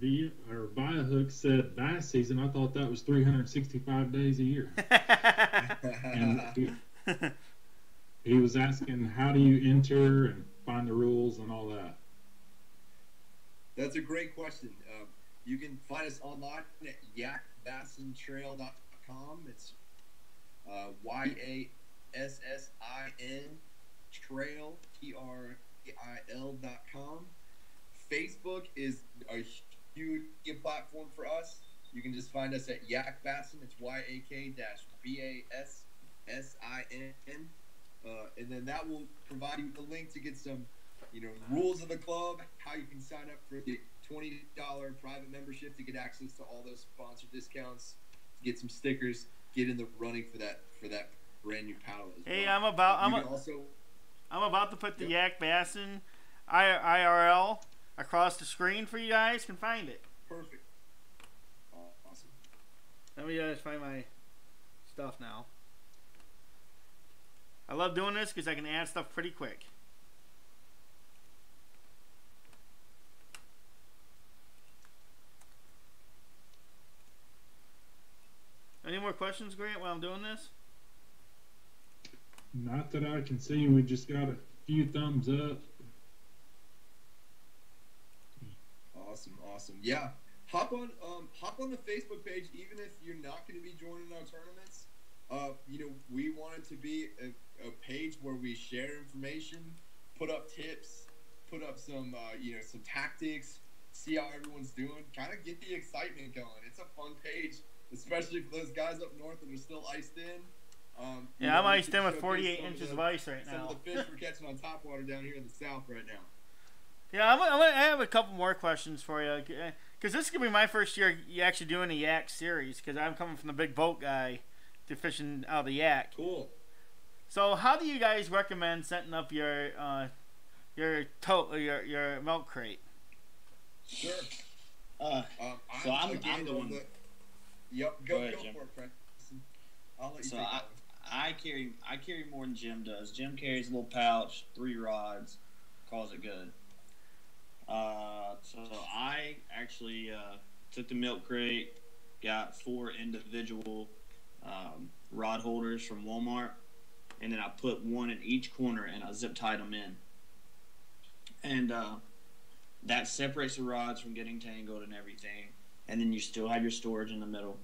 Speaker 5: Via Hook said bass season. I thought that was 365 days a year. And he was asking, how do you enter and find the rules and all that?
Speaker 7: That's a great question. You can find us online at yakbassintrail.com. It's YASSIN trail TRAIL.com. Facebook is a huge platform for us. You can just find us at Yak Bassin. It's YAK-BASSIN. And then that will provide you with a link to get some, rules of the club, how you can sign up for the $20 private membership to get access to all those sponsor discounts, get some stickers, get in the running for that brand new paddle as well.
Speaker 3: Hey, I'm about to put the Yak Bassin IRL across the screen for you guys. Can find it.
Speaker 7: Perfect. Awesome.
Speaker 3: Let me find my stuff now. I love doing this because I can add stuff pretty quick. questions, Grant, while I'm doing this?
Speaker 5: Not that I can see. We just got a few thumbs up.
Speaker 7: Awesome. Yeah. Hop on the Facebook page, even if you're not going to be joining our tournaments. We want it to be a page where we share information, put up tips, put up some tactics, see how everyone's doing, kind of get the excitement going. It's a fun page, especially for those guys up north that are still iced in.
Speaker 3: I'm iced in with 48 inches of ice right now.
Speaker 7: Some of the fish we're catching on topwater down here in the south right now.
Speaker 3: Yeah, I have a couple more questions for you, because this is gonna be my first year actually doing a yak series, because I'm coming from the big boat guy to fishing out of the yak.
Speaker 7: Cool.
Speaker 3: So how do you guys recommend setting up your milk crate?
Speaker 7: Sure.
Speaker 6: So I'm the one.
Speaker 7: Yep. Go
Speaker 6: ahead,
Speaker 7: for
Speaker 6: Jim.
Speaker 7: it, Preston. I'll let you
Speaker 6: So
Speaker 7: take that one.
Speaker 6: I carry more than Jim does. Jim carries a little pouch, 3 rods, calls it good. So I actually took the milk crate, got 4 individual rod holders from Walmart, and then I put one in each corner and I zip tied them in. And that separates the rods from getting tangled and everything. And then you still have your storage in the middle.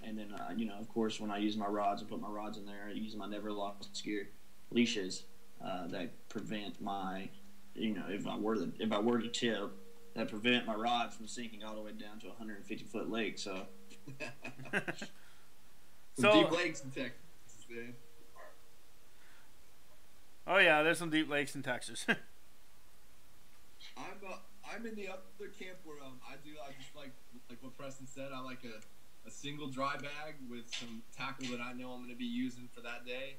Speaker 6: And then, of course, when I use my rods, I put my rods in there. I use my Never Lost Gear leashes that prevent my, if I were to tip, that prevent my rod from sinking all the way down to a 150-foot lake. So,
Speaker 7: Deep lakes in Texas, man.
Speaker 3: Oh yeah, there's some deep lakes in Texas.
Speaker 7: I'm in the other camp where I just like what Preston said. I like a single dry bag with some tackle that I know I'm going to be using for that day.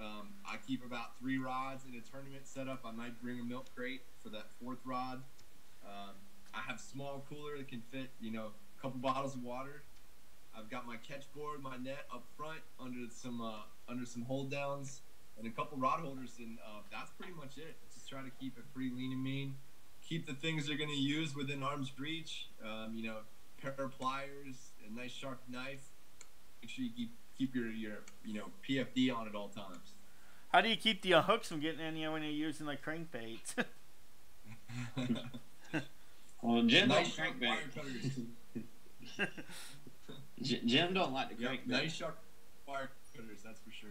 Speaker 7: I keep about 3 rods in a tournament setup. I might bring a milk crate for that 4th rod. I have small cooler that can fit a couple bottles of water. I've got my catch board, my net up front under some hold downs, and a couple rod holders, and that's pretty much it. Just try to keep it pretty lean and mean. Keep the things they're going to use within arm's reach. Pair of pliers, a nice sharp knife. Make sure you keep your PFD on at all times.
Speaker 3: How do you keep the hooks from getting any when you're using like crankbaits?
Speaker 6: well, Jim
Speaker 7: Nice
Speaker 6: don't
Speaker 7: sharp
Speaker 6: crankbait.
Speaker 7: wire cutters.
Speaker 6: Jim don't like the
Speaker 7: Yep,
Speaker 6: crankbait.
Speaker 7: nice sharp wire cutters, that's for sure.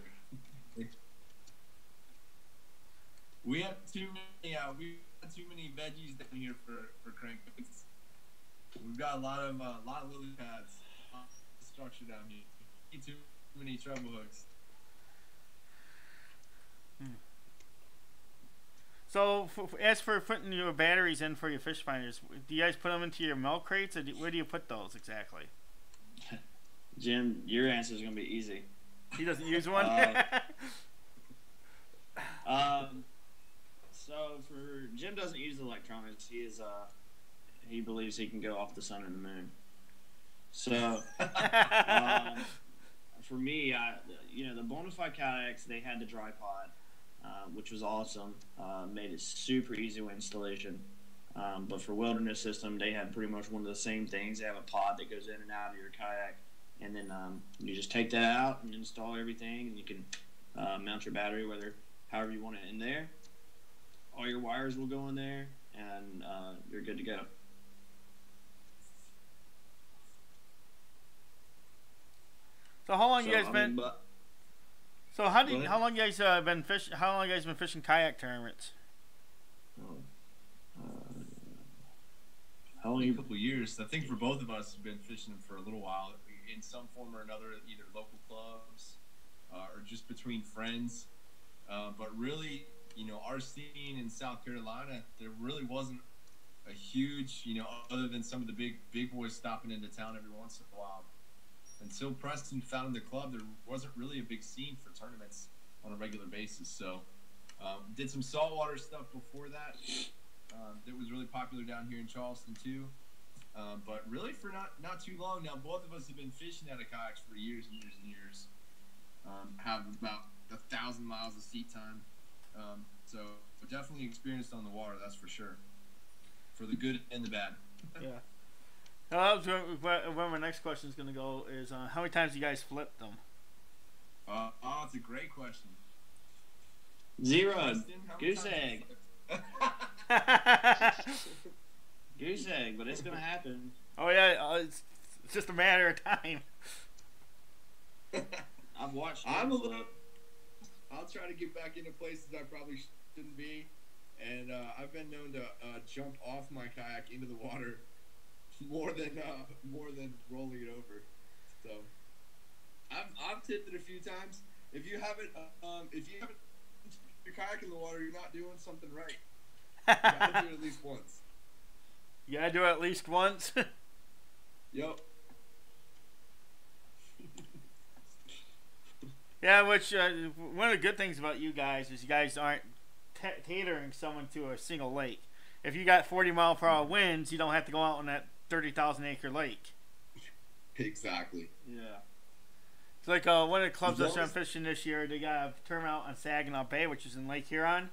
Speaker 7: We have too many veggies down here for crankbaits. We've got a lot of lily pads structure down here. Too many treble hooks.
Speaker 3: So, as for putting your batteries in for your fish finders, do you guys put them into your milk crates, or where do you put those exactly?
Speaker 6: Jim, your answer is going to be easy.
Speaker 3: He doesn't use one?
Speaker 6: So for Jim doesn't use electronics. He believes he can go off the sun and the moon. So for me, the Bonafide kayaks, they had the dry pod, which was awesome. Made it super easy with installation. But for wilderness system, they had pretty much one of the same things. They have a pod that goes in and out of your kayak, and then you just take that out and install everything, and you can mount your battery however you want it in there. All your wires will go in there, and you're good to go.
Speaker 3: So how long you guys been? So how long you guys been fishing? How long you guys been fishing kayak tournaments?
Speaker 6: How long?
Speaker 7: A couple of years. I think for both of us, have been fishing for a little while in some form or another, either local clubs or just between friends. But really, our scene in South Carolina, there really wasn't a huge, other than some of the big boys stopping into town every once in a while. Until Preston founded the club, there wasn't really a big scene for tournaments on a regular basis. So, did some saltwater stuff before that. That was really popular down here in Charleston too. But really, for not too long now, both of us have been fishing out of kayaks for years and years and years. Have about 1,000 miles of seat time. So definitely experienced on the water, that's for sure. For the good and the bad.
Speaker 3: Yeah. Where my next question is going to go is how many times you guys flipped them?
Speaker 7: It's a great question.
Speaker 6: 0.
Speaker 7: Preston, how many
Speaker 6: Goose
Speaker 7: times
Speaker 6: egg.
Speaker 7: you
Speaker 6: Goose egg, but it's gonna happen.
Speaker 3: Oh yeah, it's just a matter of time.
Speaker 7: flipped?
Speaker 6: I've watched.
Speaker 7: I'm a
Speaker 6: them
Speaker 7: little.
Speaker 6: flip.
Speaker 7: I'll try to get back into places I probably shouldn't be, and I've been known to jump off my kayak into the water more than rolling it over. So I've tipped it a few times. If you haven't your kayak in the water, you're not doing something right. You gotta do it at least once.
Speaker 3: You gotta do it at least once.
Speaker 7: Yep.
Speaker 3: Yeah, which one of the good things about you guys is you guys aren't catering someone to a single lake. If you got 40-mile-per-hour winds, you don't have to go out on that 30,000-acre lake.
Speaker 7: Exactly.
Speaker 6: Yeah.
Speaker 3: It's like one of the clubs
Speaker 7: As long
Speaker 3: I'm fishing this year. They got a tournament out on Saginaw Bay, which is in Lake Huron.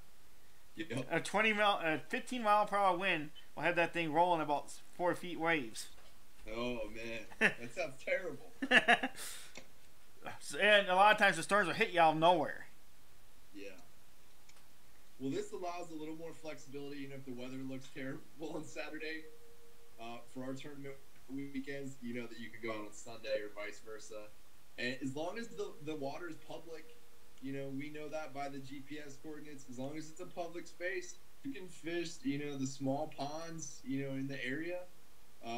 Speaker 7: Yep.
Speaker 3: A 15-mile-per-hour wind will have that thing rolling about 4 feet waves.
Speaker 7: Oh man, that sounds terrible.
Speaker 3: And a lot of times the storms will hit you out of nowhere.
Speaker 7: Yeah. Well, this allows a little more flexibility, you know, if the weather looks terrible on Saturday, for our tournament weekends, you know, that you can go out on Sunday or vice versa. And as long as the water is public, you know, we know that by the GPS coordinates. As long as it's a public space, you can fish, you know, the small ponds, you know, in the area,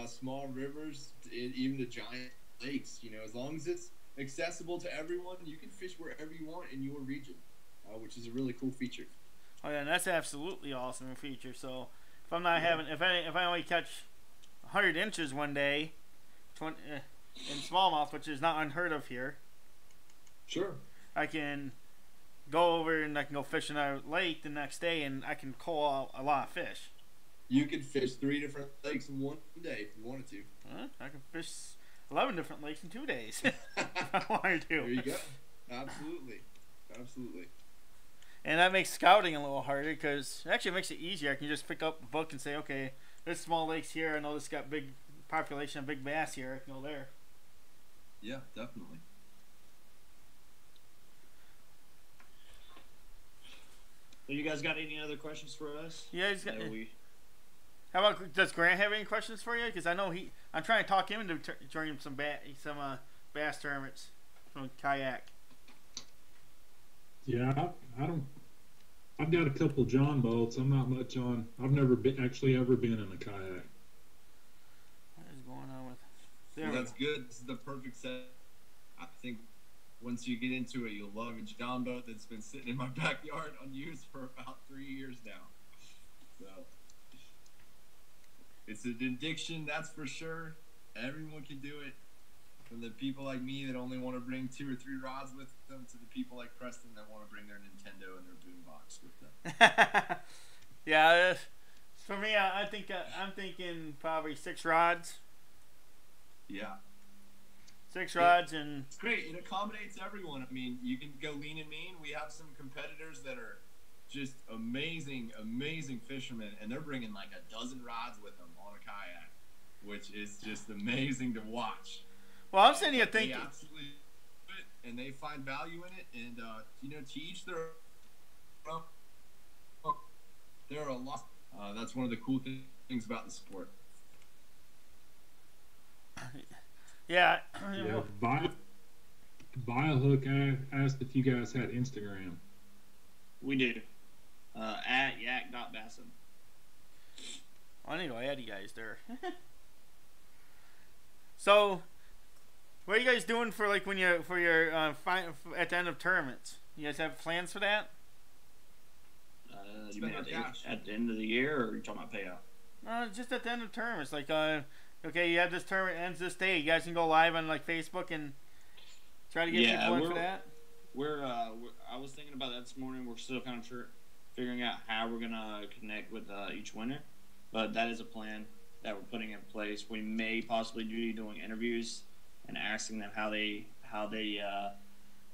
Speaker 7: small rivers, even the giant lakes. You know, as long as it's accessible to everyone, you can fish wherever you want in your region, which is a really cool feature.
Speaker 3: Oh yeah, and that's absolutely awesome feature. So if I'm not having, if I only catch 100 inches one day, in smallmouth, which is not unheard of here,
Speaker 7: Sure.
Speaker 3: I can go over and I can go fish in a lake the next day, and I can call out a lot of fish.
Speaker 7: You could fish 3 different lakes in one day if you wanted to.
Speaker 3: I can fish 11 different lakes in 2 days if I wanted to.
Speaker 7: There you go. Absolutely. Absolutely.
Speaker 3: And that makes scouting a little harder because actually it makes it easier. I can just pick up a book and say, okay, there's small lakes here. I know this got big population of big bass here. I can go there.
Speaker 7: Yeah, definitely.
Speaker 6: So you guys got any other questions for us?
Speaker 3: Yeah, he's got.
Speaker 6: That we-
Speaker 3: How about, does Grant have any questions for you? Because I know I'm trying to talk him into joining some bass tournaments from kayak.
Speaker 5: Yeah, I don't. I've got a couple John boats. I'm not much on. I've never been ever been in a kayak.
Speaker 3: What is going on with?
Speaker 7: Well, that's good. This is the perfect set. I think once you get into it, you'll love a John boat that's been sitting in my backyard unused for about 3 years now. So it's an addiction, that's for sure. Everyone can do it. From the people like me that only want to bring 2 or 3 rods with them, to the people like Preston that want to bring their Nintendo and their boombox with them.
Speaker 3: Yeah, for me, I'm thinking probably 6 rods.
Speaker 7: Yeah.
Speaker 3: 6 rods and
Speaker 7: It's great. It accommodates everyone. I mean, you can go lean and mean. We have some competitors that are just amazing, amazing fishermen, and they're bringing like a dozen rods with them on a kayak, which is just amazing to watch.
Speaker 3: well, I'm sitting here
Speaker 7: They
Speaker 3: thinking.
Speaker 7: absolutely do it, and they find value in it, and you know, to each their own. There are a lot. That's one of the cool things about the sport.
Speaker 3: Yeah.
Speaker 5: Yeah, Hook asked if you guys had Instagram.
Speaker 6: We do. At yak.bassin.
Speaker 3: I need to add you guys there. So, what are you guys doing for like when you for your at the end of tournaments? You guys have plans for that?
Speaker 6: You
Speaker 7: Spend
Speaker 6: mean
Speaker 7: our cash.
Speaker 6: at the end of the year, or are you talking about payout?
Speaker 3: Just at the end of tournaments. Like, okay, you have this tournament ends this day. You guys can go live on like Facebook and try to get people in for that.
Speaker 6: I was thinking about that this morning. We're still kind of figuring out how we're gonna connect with each winner, but that is a plan that we're putting in place. We may possibly be doing interviews and asking them how they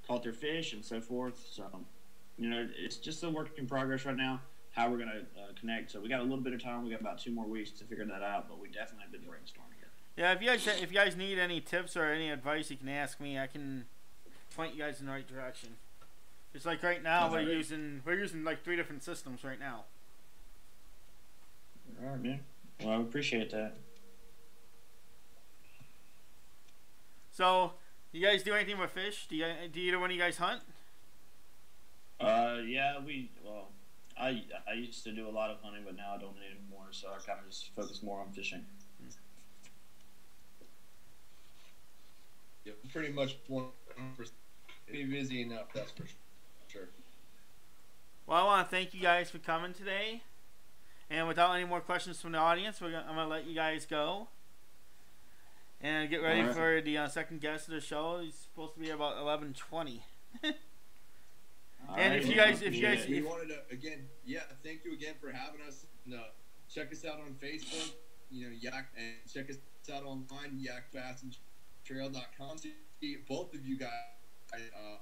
Speaker 6: caught their fish and so forth. So, you know, it's just a work in progress right now. How we're gonna connect. So we got a little bit of time. We got about 2 more weeks to figure that out, but we definitely have been brainstorming it.
Speaker 3: Yeah, if you guys need any tips or any advice, you can ask me. I can point you guys in the right direction. It's like right now we're using like 3 different systems right now.
Speaker 6: All right, man. Well, I appreciate that.
Speaker 3: So, you guys do anything with fish? Do either one of you guys hunt?
Speaker 6: Yeah, I used to do a lot of hunting, but now I don't anymore. So I kind of just focus more on fishing.
Speaker 7: Yeah, pretty much 100%. Be busy enough, that's for sure.
Speaker 3: Well, I want to thank you guys for coming today. And without any more questions from the audience, I'm going to let you guys go. And get ready for the second guest of the show. He's supposed to be about 11:20. And if you guys,
Speaker 7: we wanted to again, thank you again for having us. And, check us out on Facebook, Yak, and check us out online, yakbassandtrail.com. See both of you guys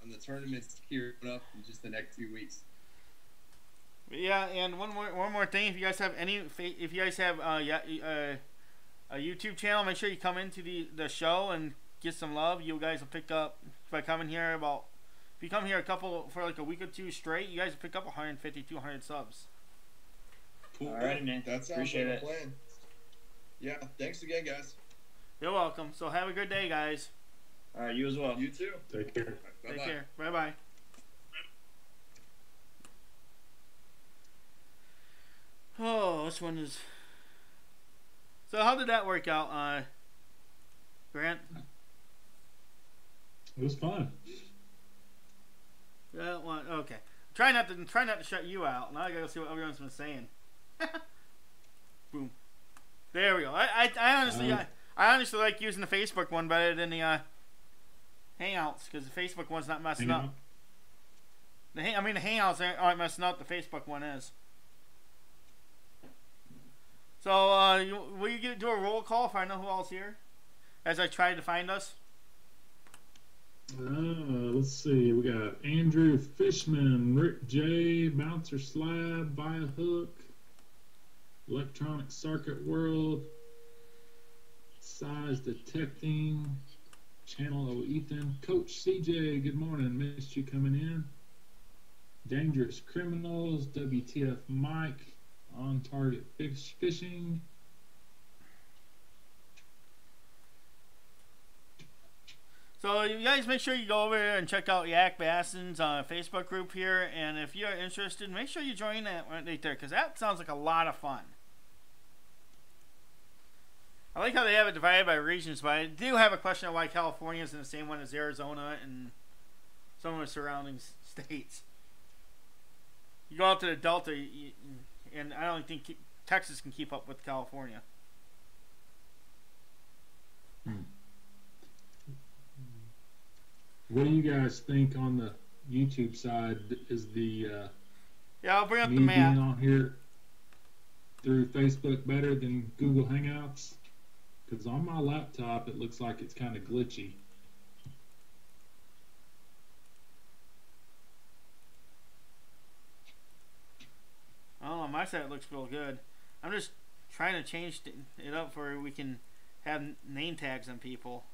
Speaker 7: on the tournaments here up in just the next few weeks.
Speaker 3: Yeah, and one more thing. If you guys have a YouTube channel, make sure you come into the show and get some love. You guys will pick up by coming here if you come here for like a week or 2 straight, you guys will pick up 150, 200 subs.
Speaker 7: Cool.
Speaker 6: All right, man.
Speaker 7: That sounds
Speaker 6: Appreciate
Speaker 7: like a
Speaker 6: it.
Speaker 7: plan. Yeah, thanks again, guys.
Speaker 3: You're welcome. So have a good day, guys.
Speaker 6: All right, you as well.
Speaker 7: You too.
Speaker 5: Take care.
Speaker 7: Bye-bye.
Speaker 3: Take care. Bye-bye. Oh, this one is... So how did that work out, Grant?
Speaker 5: It was fun.
Speaker 3: Yeah, well, okay. Try not to shut you out. Now I gotta see what everyone's been saying. Boom. There we go. I honestly like using the Facebook one better than the Hangouts, because the Facebook one's not messing up. The Hangouts aren't messing up. The Facebook one is. So, will you do a roll call if I know who all's here? As I try to find us.
Speaker 5: Let's see. We got Andrew Fishman, Rick J, Bouncer Slab, Buy a Hook, Electronic Circuit World, Size Detecting, Channel O Ethan, Coach CJ. Good morning. Missed you coming in. Dangerous Criminals, WTF Mike, On Target Fishing.
Speaker 3: So you guys make sure you go over there and check out Yak Bassin's Facebook group here, and if you're interested, make sure you join that right there, because that sounds like a lot of fun. I like how they have it divided by regions, but I do have a question of why California is in the same one as Arizona and some of the surrounding states. You go out to the Delta, and I don't think Texas can keep up with California.
Speaker 5: What do you guys think on the YouTube side? Is the
Speaker 3: I'll bring up
Speaker 5: me
Speaker 3: the map.
Speaker 5: being on here through Facebook better than Google Hangouts? Because on my laptop it looks like it's kind of glitchy.
Speaker 3: Oh, on my side it looks real good. I'm just trying to change it up where we can have name tags on people.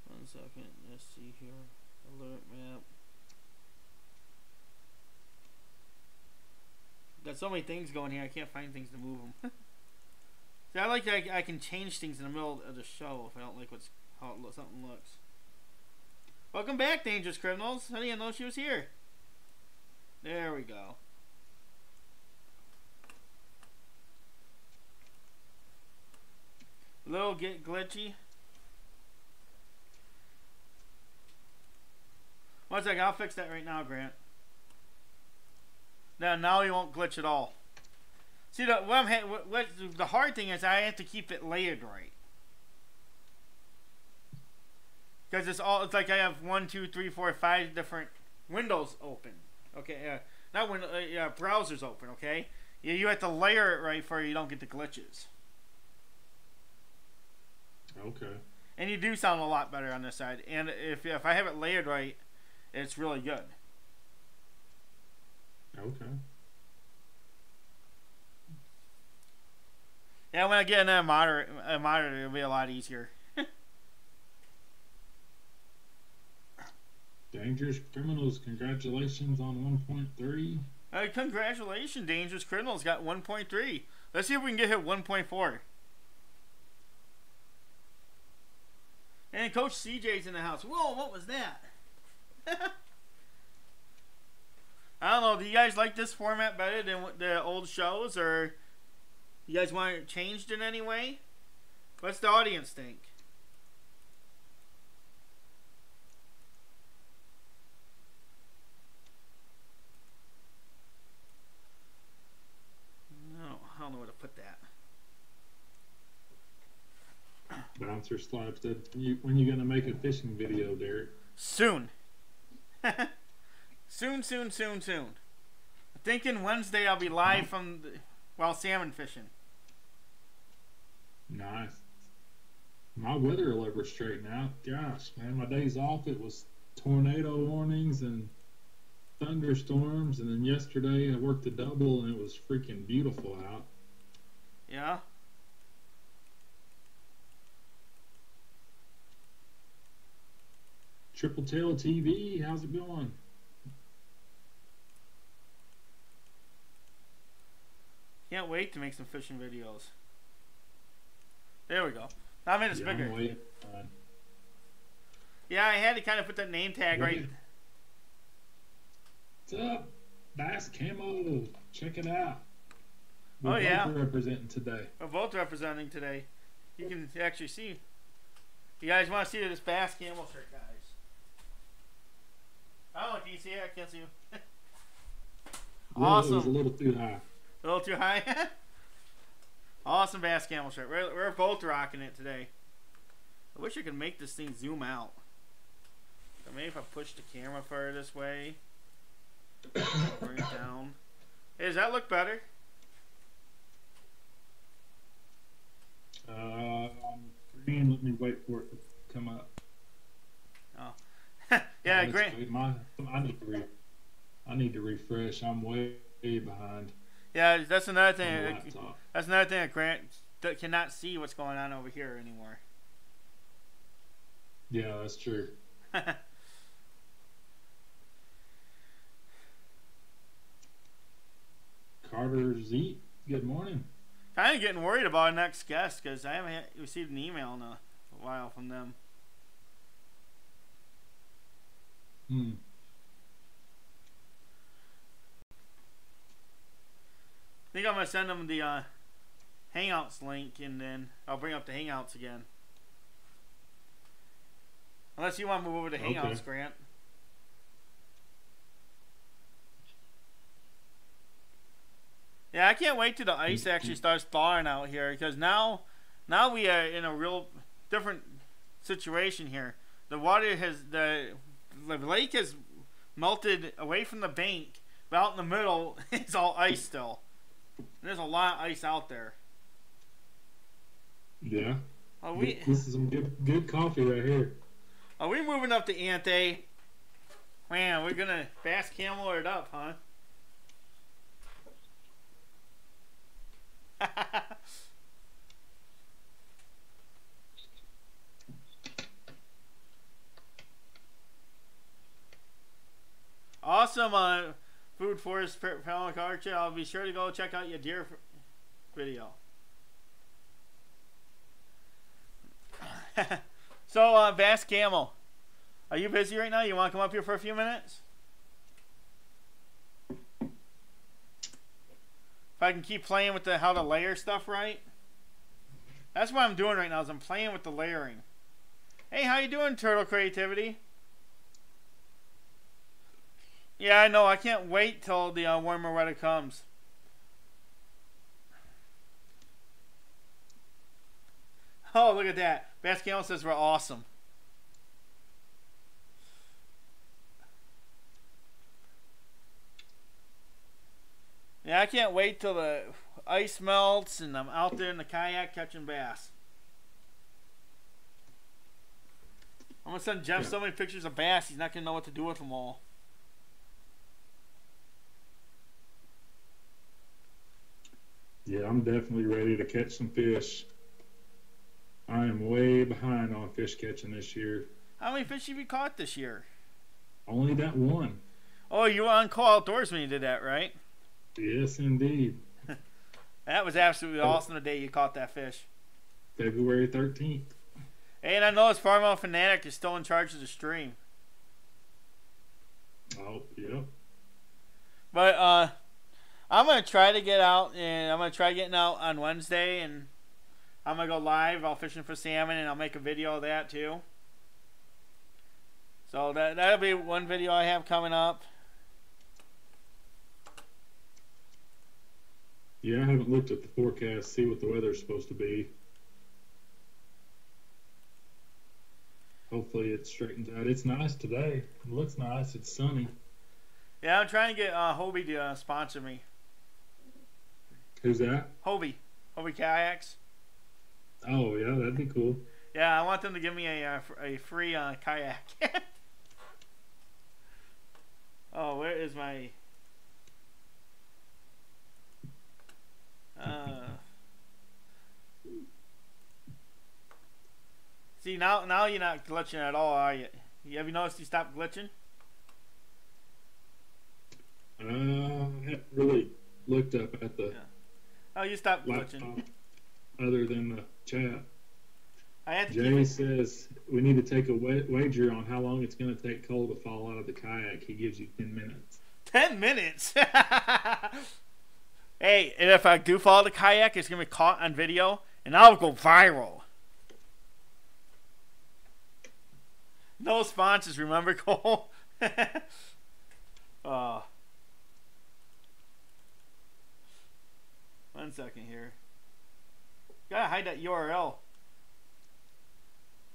Speaker 3: One second, let's see here. Alert map. Got so many things going here, I can't find things to move them. See, I like that I can change things in the middle of the show if I don't like how something looks. Welcome back, Dangerous Criminals. I didn't even know she was here. There we go. A little glitchy. One second, I'll fix that right now, Grant. Now you won't glitch at all. See, the hard thing is I have to keep it layered right. Because it's like I have 1, 2, 3, 4, 5 different windows open. Okay, not window, browsers open. Okay, you have to layer it right for you don't get the glitches.
Speaker 5: Okay.
Speaker 3: And you do sound a lot better on this side. And if I have it layered right, It's really good.
Speaker 5: Okay.
Speaker 3: Yeah, when I get in a monitor, it'll be a lot easier.
Speaker 5: Dangerous Criminals, congratulations on 1.3.
Speaker 3: Congratulations, Dangerous Criminals got 1.3. Let's see if we can get hit 1.4. And Coach CJ's in the house. Whoa, what was that? I don't know. Do you guys like this format better than the old shows, or you guys want it changed in any way? What's the audience think? No, I don't know where to put that.
Speaker 5: Bouncer Slab said, when you gonna make a fishing video, Derek?
Speaker 3: Soon. Soon. I'm thinking Wednesday I'll be live from while salmon fishing.
Speaker 5: Nice. My weather will ever straighten out. Gosh, man, my days off, it was tornado warnings and thunderstorms, and then yesterday I worked a double and it was freaking beautiful out.
Speaker 3: Yeah.
Speaker 5: Triple Tail TV, how's it going?
Speaker 3: Can't wait to make some fishing videos. There we go. I mean, it's bigger.
Speaker 5: I'm waiting.
Speaker 3: Yeah, I had to kind of put that name tag right.
Speaker 5: What's up? Bass Camo. Check it out.
Speaker 3: Oh, yeah.
Speaker 5: We're representing today.
Speaker 3: We're both representing today. You can actually see. You guys want to see this Bass Camel shirt, guys? Oh, can you see it? I can't see you. Awesome.
Speaker 5: It was a little too high.
Speaker 3: A little too high? Awesome Bass Camel shirt. We're both rocking it today. I wish I could make this thing zoom out. So maybe if I push the camera further this way, bring it down. Hey, does that look better?
Speaker 5: Green, let me wait for it to come up.
Speaker 3: Oh. Yeah, great.
Speaker 5: I need to refresh. I'm way behind.
Speaker 3: Yeah, that's another thing. That's another thing that Grant cannot see what's going on over here anymore.
Speaker 5: Yeah, that's true. Carter Zeet, good morning.
Speaker 3: Kind of getting worried about our next guest because I haven't received an email in a while from them. I think I'm going to send them the Hangouts link, and then I'll bring up the Hangouts again. Unless you want to move over to Hangouts, okay. Grant. Yeah, I can't wait till the ice actually starts thawing out here, because now we are in a real different situation here. The water the lake has melted away from the bank, but out in the middle it's all ice still. And there's a lot of ice out there.
Speaker 5: Yeah. This is some good coffee right here.
Speaker 3: Are we moving up to Ante? Man, we're gonna Bass Camel it up, huh? Awesome Food Forest Panel Archer. I'll be sure to go check out your deer video. So, Bass Camel, are you busy right now? You want to come up here for a few minutes? If I can keep playing with how to layer stuff right. That's what I'm doing right now, is I'm playing with the layering. Hey, how you doing, Turtle Creativity? Yeah, I know. I can't wait till the warmer weather comes. Oh, look at that. Bass Camel says we're awesome. Yeah, I can't wait till the ice melts and I'm out there in the kayak catching bass. I'm gonna send Jeff
Speaker 5: Yeah.
Speaker 3: so many pictures of bass, he's not gonna know what to do with them all.
Speaker 5: Yeah, I'm definitely ready to catch some fish. I am way behind on fish catching this year.
Speaker 3: How many fish have you caught this year?
Speaker 5: Only that one.
Speaker 3: Oh, you were on Kohl Outdoors when you did that, right?
Speaker 5: Yes, indeed.
Speaker 3: That was absolutely awesome the day you caught that fish.
Speaker 5: February 13th.
Speaker 3: Hey, and I know Farmville Fanatic is still in charge of the stream.
Speaker 5: Oh, yeah.
Speaker 3: But I'm gonna try to get out, and I'm gonna try getting out on Wednesday, and I'm gonna go live while fishing for salmon, and I'll make a video of that too. So that'll be one video I have coming up.
Speaker 5: Yeah, I haven't looked at the forecast, see what the weather's supposed to be. Hopefully it straightens out. It's nice today. It looks nice. It's sunny.
Speaker 3: Yeah, I'm trying to get Hobie to sponsor me.
Speaker 5: Who's that?
Speaker 3: Hobie Kayaks.
Speaker 5: Oh, yeah, that'd be cool.
Speaker 3: Yeah, I want them to give me a free kayak. Oh, where is my... See, now you're not glitching at all, are you? Have you noticed you stopped glitching?
Speaker 5: I haven't really looked up at the
Speaker 3: Yeah. Oh, you stopped glitching.
Speaker 5: laptop other than the chat.
Speaker 3: I had to
Speaker 5: Jay
Speaker 3: keep it.
Speaker 5: says we need to take a wager on how long it's going to take Cole to fall out of the kayak. He gives you 10 minutes.
Speaker 3: 10 minutes. Hey, and if I do fall the kayak, it's gonna be caught on video, and I'll go viral. No sponsors, remember, Cole? One second here. Gotta hide that URL.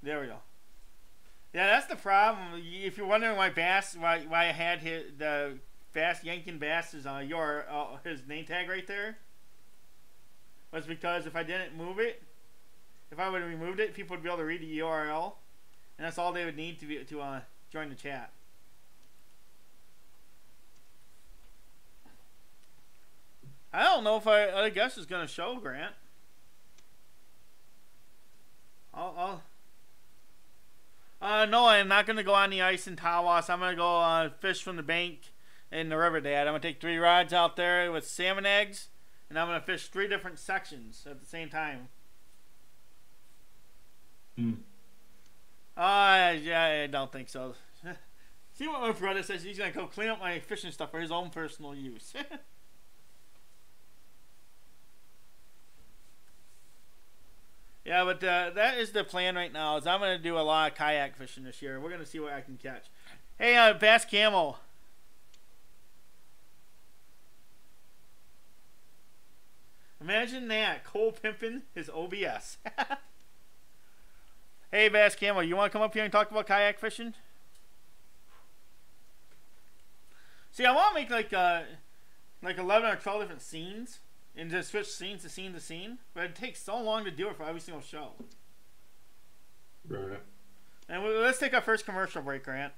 Speaker 3: There we go. Yeah, that's the problem. If you're wondering why I had the Yankin Bass's his name tag right there, was because if I didn't move it, if I would have removed it, people would be able to read the URL, and that's all they would need to join the chat. I don't know if I guess it's gonna show, Grant. No, I'm not gonna go on the ice in Tawas. I'm gonna go fish from the bank in the river, Dad. I'm gonna take 3 rods out there with salmon eggs, and I'm gonna fish 3 different sections at the same time. Yeah, I don't think so. See what my brother says? He's gonna go clean up my fishing stuff for his own personal use. Yeah, but that is the plan right now. Is I'm gonna do a lot of kayak fishing this year. We're gonna see what I can catch. Hey, Bass Camel. Imagine that, Cole pimping his OBS. Hey, Bass Camel, you want to come up here and talk about kayak fishing? See, I want to make like 11 or 12 different scenes and just switch scene to scene to scene, but it takes so long to do it for every single show.
Speaker 5: Right.
Speaker 3: And let's take our first commercial break, Grant.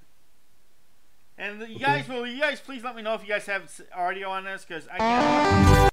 Speaker 3: And you guys, will you guys please let me know if you guys have audio on this, because I can't.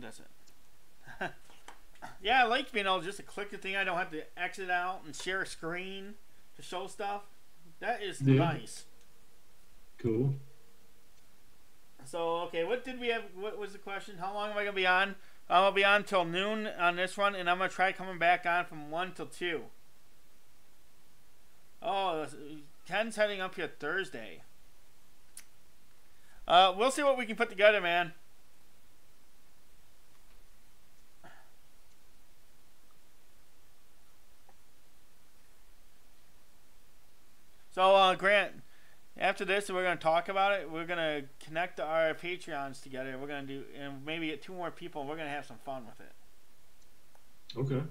Speaker 3: does it? Yeah, I like being able just to click the thing. I don't have to exit out and share a screen to show stuff. That is nice.
Speaker 5: Cool.
Speaker 3: So, okay, what did we have? What was the question? How long am I going to be on? I'm going to be on till noon on this one, and I'm going to try coming back on from 1 till 2. Oh, Ken's heading up here Thursday. We'll see what we can put together, man. So, Grant, after this, we're going to talk about it. We're going to connect our Patreons together. We're going to do, and maybe get 2 more people. We're going to have some fun with it.
Speaker 5: Okay.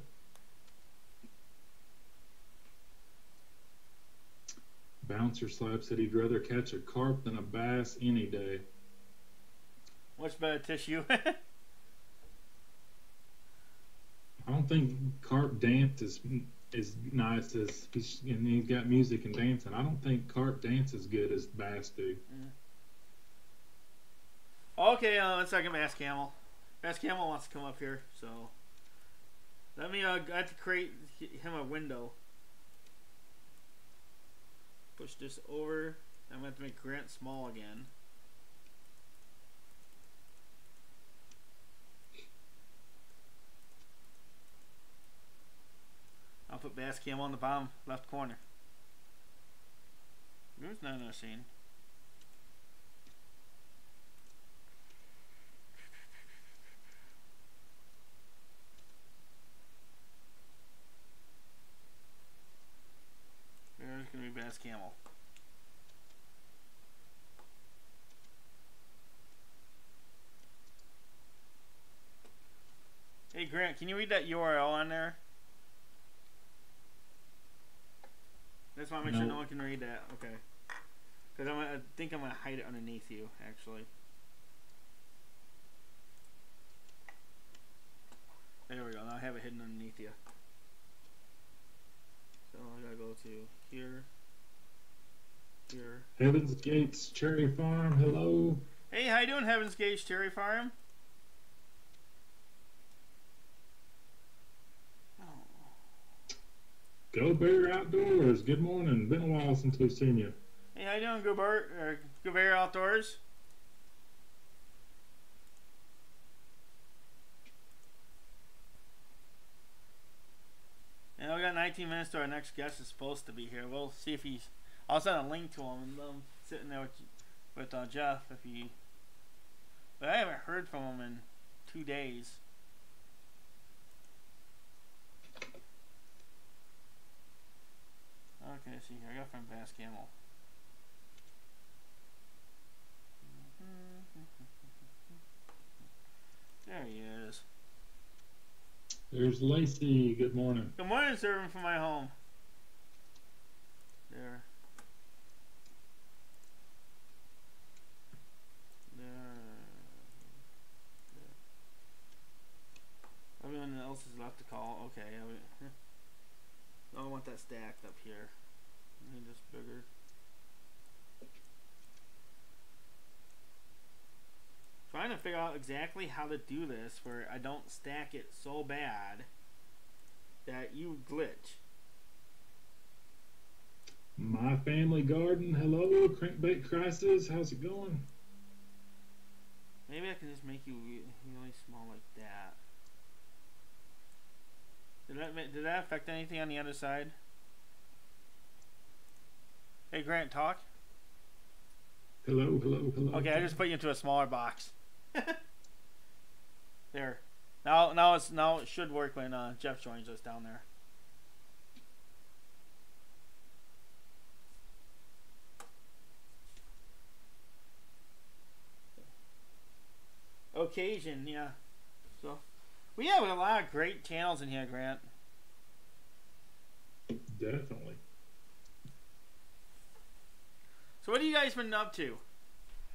Speaker 5: Bouncer Slab said he'd rather catch a carp than a bass any day.
Speaker 3: What's better, tissue?
Speaker 5: I don't think carp dance is nice as and he's got music and dancing. I don't think carp dance as good as bass do.
Speaker 3: Okay, let's second Bass Camel. Bass Camel wants to come up here, so let me. I have to create him a window. Push this over. I'm gonna have to make Grant small again. I'll put Bass Cam on the bottom left corner. There's none in the scene. There's gonna be Bass Camel. Hey Grant, can you read that URL on there? I just want to make sure no one can read that. Okay. Because I think I'm going to hide it underneath you, actually. There we go. Now I have it hidden underneath you. So I got to go to here. Here.
Speaker 5: Heaven's Gates Cherry Farm, hello.
Speaker 3: Hey, how you doing, Heaven's Gates Cherry Farm?
Speaker 5: Go Bear Outdoors. Good morning. Been a while since we've seen you.
Speaker 3: Hey, how you doing, Go Bear Outdoors? And we got 19 minutes to our next guest is supposed to be here. We'll see if he's. I'll send a link to him and let him sitting there with Jeff if he. But I haven't heard from him in 2 days. Okay, see here. I got from Bass Camel. There he is.
Speaker 5: There's Lacey. Good morning.
Speaker 3: Good morning, serving from my home. There. Everyone else is left to call. Okay. I don't want that stacked up here. I need this bigger. Trying to figure out exactly how to do this where I don't stack it so bad that you glitch.
Speaker 5: My Family Garden, hello. Crankbait Crisis, how's it going?
Speaker 3: Maybe I can just make you really small like that. Did that affect anything on the other side? Hey Grant, talk.
Speaker 5: Hello.
Speaker 3: Okay, I just put you into a smaller box. There. Now it should work when Jeff joins us down there. Occasion, yeah. So we have a lot of great channels in here, Grant.
Speaker 5: Definitely.
Speaker 3: So what have you guys been up to?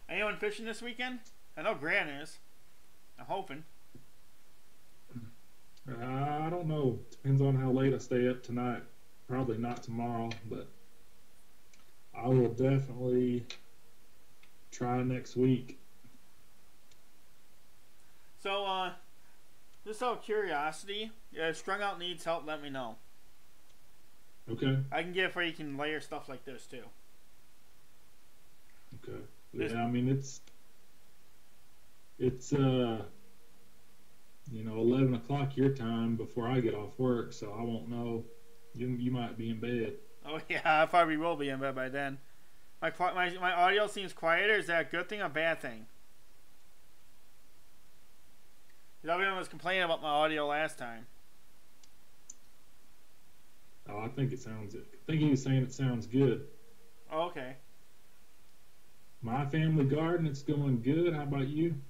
Speaker 3: Anyone fishing this weekend? I know Grant is. I'm hoping.
Speaker 5: I don't know. Depends on how late I stay up tonight. Probably not tomorrow, but I will definitely try next week.
Speaker 3: So Just out of curiosity, if Strung Out needs help, let me know.
Speaker 5: Okay.
Speaker 3: I can get it where you can layer stuff like this too.
Speaker 5: Okay.
Speaker 3: This-
Speaker 5: Yeah, I mean it's 11 o'clock your time before I get off work, so I won't know. You might be in bed.
Speaker 3: Oh yeah, I probably will be in bed by then. My audio seems quieter. Is that a good thing or a bad thing? 'Cause everyone was complaining about my audio last time.
Speaker 5: Oh, I think he was saying it sounds good.
Speaker 3: Oh, okay.
Speaker 5: My Family Garden, it's going good. How about you?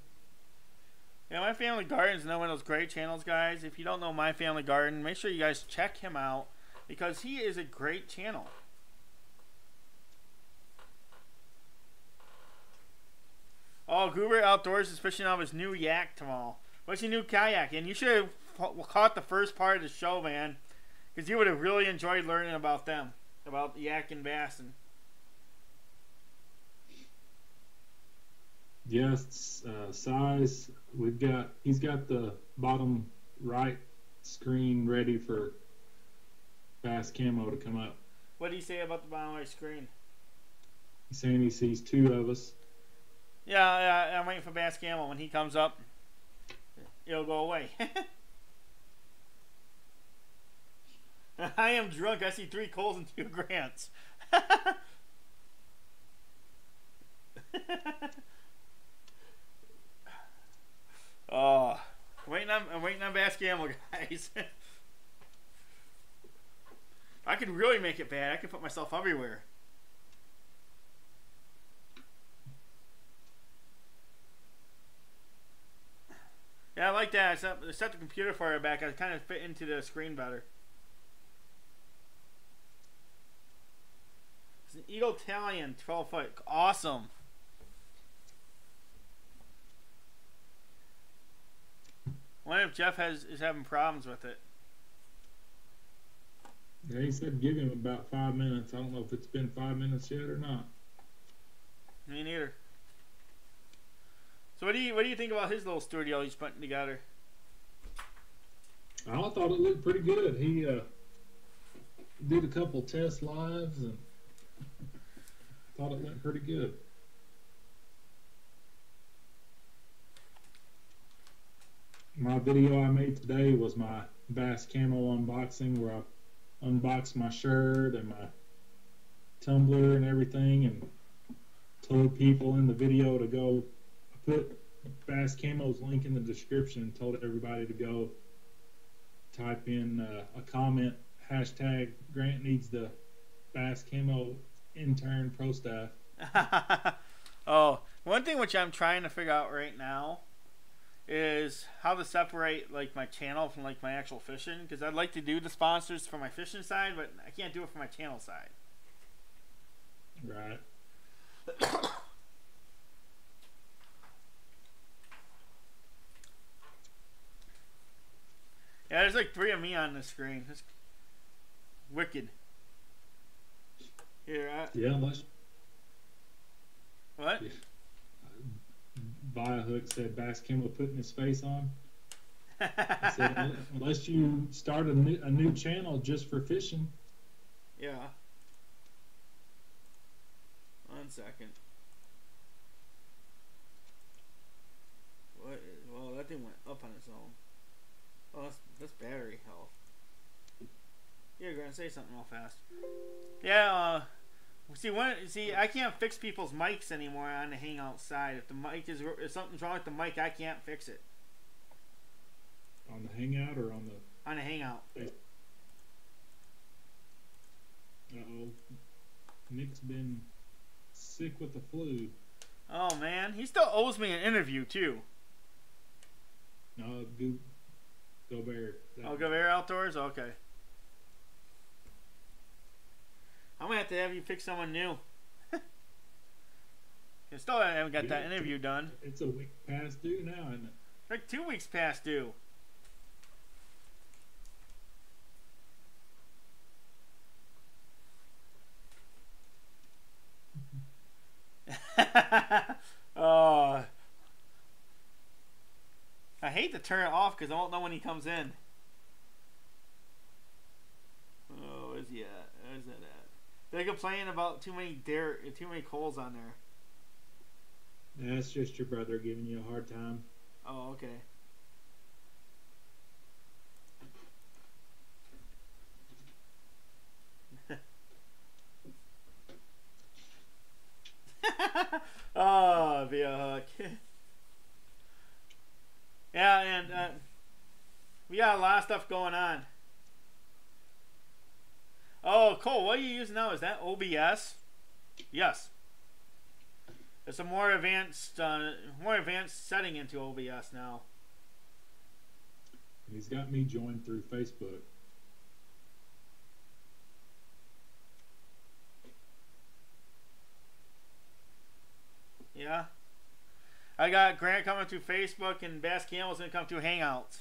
Speaker 3: Yeah, My Family Garden is one of those great channels, guys. If you don't know My Family Garden, make sure you guys check him out because he is a great channel. Oh, Kohl Outdoors is fishing off his new yak tomorrow. What's your new kayak? And you should have caught the first part of the show, man, because you would have really enjoyed learning about them, about yak and bass. And
Speaker 5: Yes, size. He's got the bottom right screen ready for Bass Camo to come up.
Speaker 3: what do you say about the bottom right screen?
Speaker 5: He's saying he sees two of us.
Speaker 3: Yeah, I'm waiting for Bass Camo. When he comes up, it'll go away. I am drunk. I see 3 Kohls and 2 Grants. Oh, I'm waiting on Bass Camo, guys. I could really make it bad. I could put myself everywhere. Yeah, I like that. I set the computer farther back. I kind of fit into the screen better. It's an Eagle Italian 12-foot. Awesome. Wonder if Jeff is having problems with it.
Speaker 5: Yeah, he said give him about 5 minutes. I don't know if it's been 5 minutes yet or not.
Speaker 3: Me neither. So what do you think about his little studio he's putting together?
Speaker 5: I thought it looked pretty good. He did a couple test lives and thought it went pretty good. My video I made today was my Bass Camo unboxing, where I unboxed my shirt and my tumbler and everything, and told people in the video to go. I put Bass Camo's link in the description and told everybody to go type in a comment, hashtag Grant needs the Bass Camo intern pro staff.
Speaker 3: Oh, one thing which I'm trying to figure out right now is how to separate like my channel from like my actual fishing, because I'd like to do the sponsors for my fishing side, but I can't do it for my channel side.
Speaker 5: Right.
Speaker 3: Yeah, there's like 3 of me on the screen. It's wicked. Here,
Speaker 5: Yeah, unless
Speaker 3: what?
Speaker 5: Biohook said Bass Camo putting his face on. I said, unless you start a new channel just for fishing.
Speaker 3: Yeah. 1 second. What? Well, that thing went up on its own. Oh, that's battery health. You're gonna say something real fast. Yeah. See, I can't fix people's mics anymore on the Hangout side. If something's wrong with the mic, I can't fix it.
Speaker 5: On the Hangout or on the...
Speaker 3: On the Hangout.
Speaker 5: Uh-oh. Nick's been sick with the flu.
Speaker 3: Oh, man. He still owes me an interview, too.
Speaker 5: No, Go Bear.
Speaker 3: Oh, Kohl Outdoors? Okay. I'm going to have you pick someone new. I still haven't got that interview done.
Speaker 5: It's a week past due now, isn't it?
Speaker 3: Like 2 weeks past due. Oh. I hate to turn it off because I won't know when he comes in. Oh, where's he at? Where's that at? They're complaining about too many Kohls on there.
Speaker 5: That's just your brother giving you a hard time.
Speaker 3: Oh, okay. Oh, via hook. Yeah, and we got a lot of stuff going on. Oh, Cole, what are you using now? Is that OBS? Yes. It's a more advanced setting into OBS now.
Speaker 5: He's got me joined through Facebook.
Speaker 3: Yeah. I got Grant coming through Facebook, and Bass Campbell's going to come through Hangouts.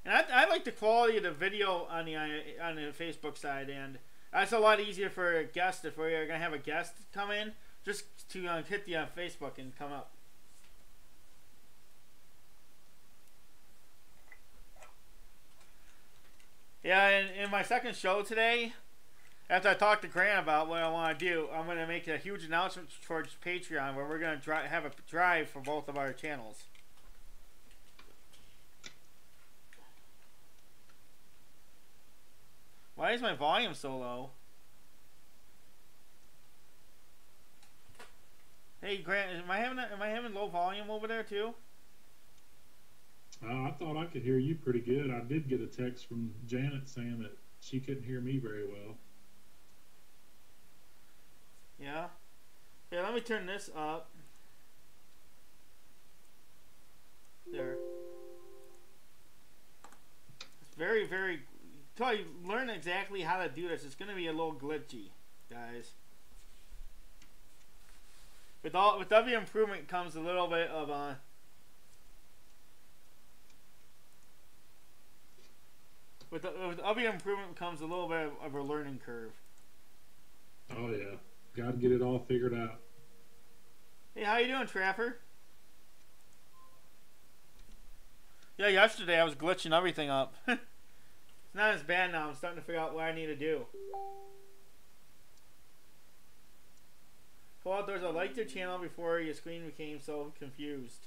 Speaker 3: And I like the quality of the video on the Facebook side, and that's a lot easier for a guest if we're going to have a guest come in, just to hit the Facebook and come up. Yeah, and in my second show today, after I talked to Grant about what I want to do, I'm going to make a huge announcement towards Patreon where we're going to have a drive for both of our channels. Why is my volume so low? Hey Grant, am I having low volume over there too?
Speaker 5: I thought I could hear you pretty good. I did get a text from Janet saying that she couldn't hear me very well.
Speaker 3: Yeah. Yeah, let me turn this up. There. It's very, very... Until you learn exactly how to do this, it's going to be a little glitchy, guys. With every improvement comes a little bit of with every improvement comes a little bit of a learning curve.
Speaker 5: Oh yeah, got to get it all figured out.
Speaker 3: Hey, how you doing, Trapper? Yeah, yesterday I was glitching everything up. It's not as bad now. I'm starting to figure out what I need to do. Kohl Outdoors, I liked your channel before your screen became so confused.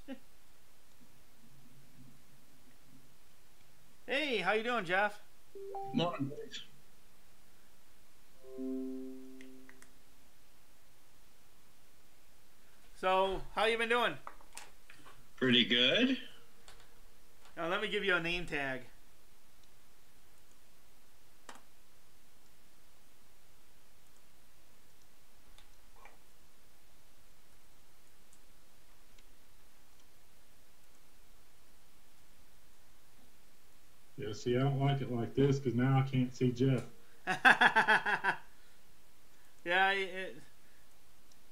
Speaker 3: Hey, how you doing, Jeff?
Speaker 8: Morning, boys.
Speaker 3: So, how you been doing?
Speaker 8: Pretty good.
Speaker 3: Now, let me give you a name tag.
Speaker 5: Yeah, see, I don't like it like this because now I can't see Jeff.
Speaker 3: Yeah, it's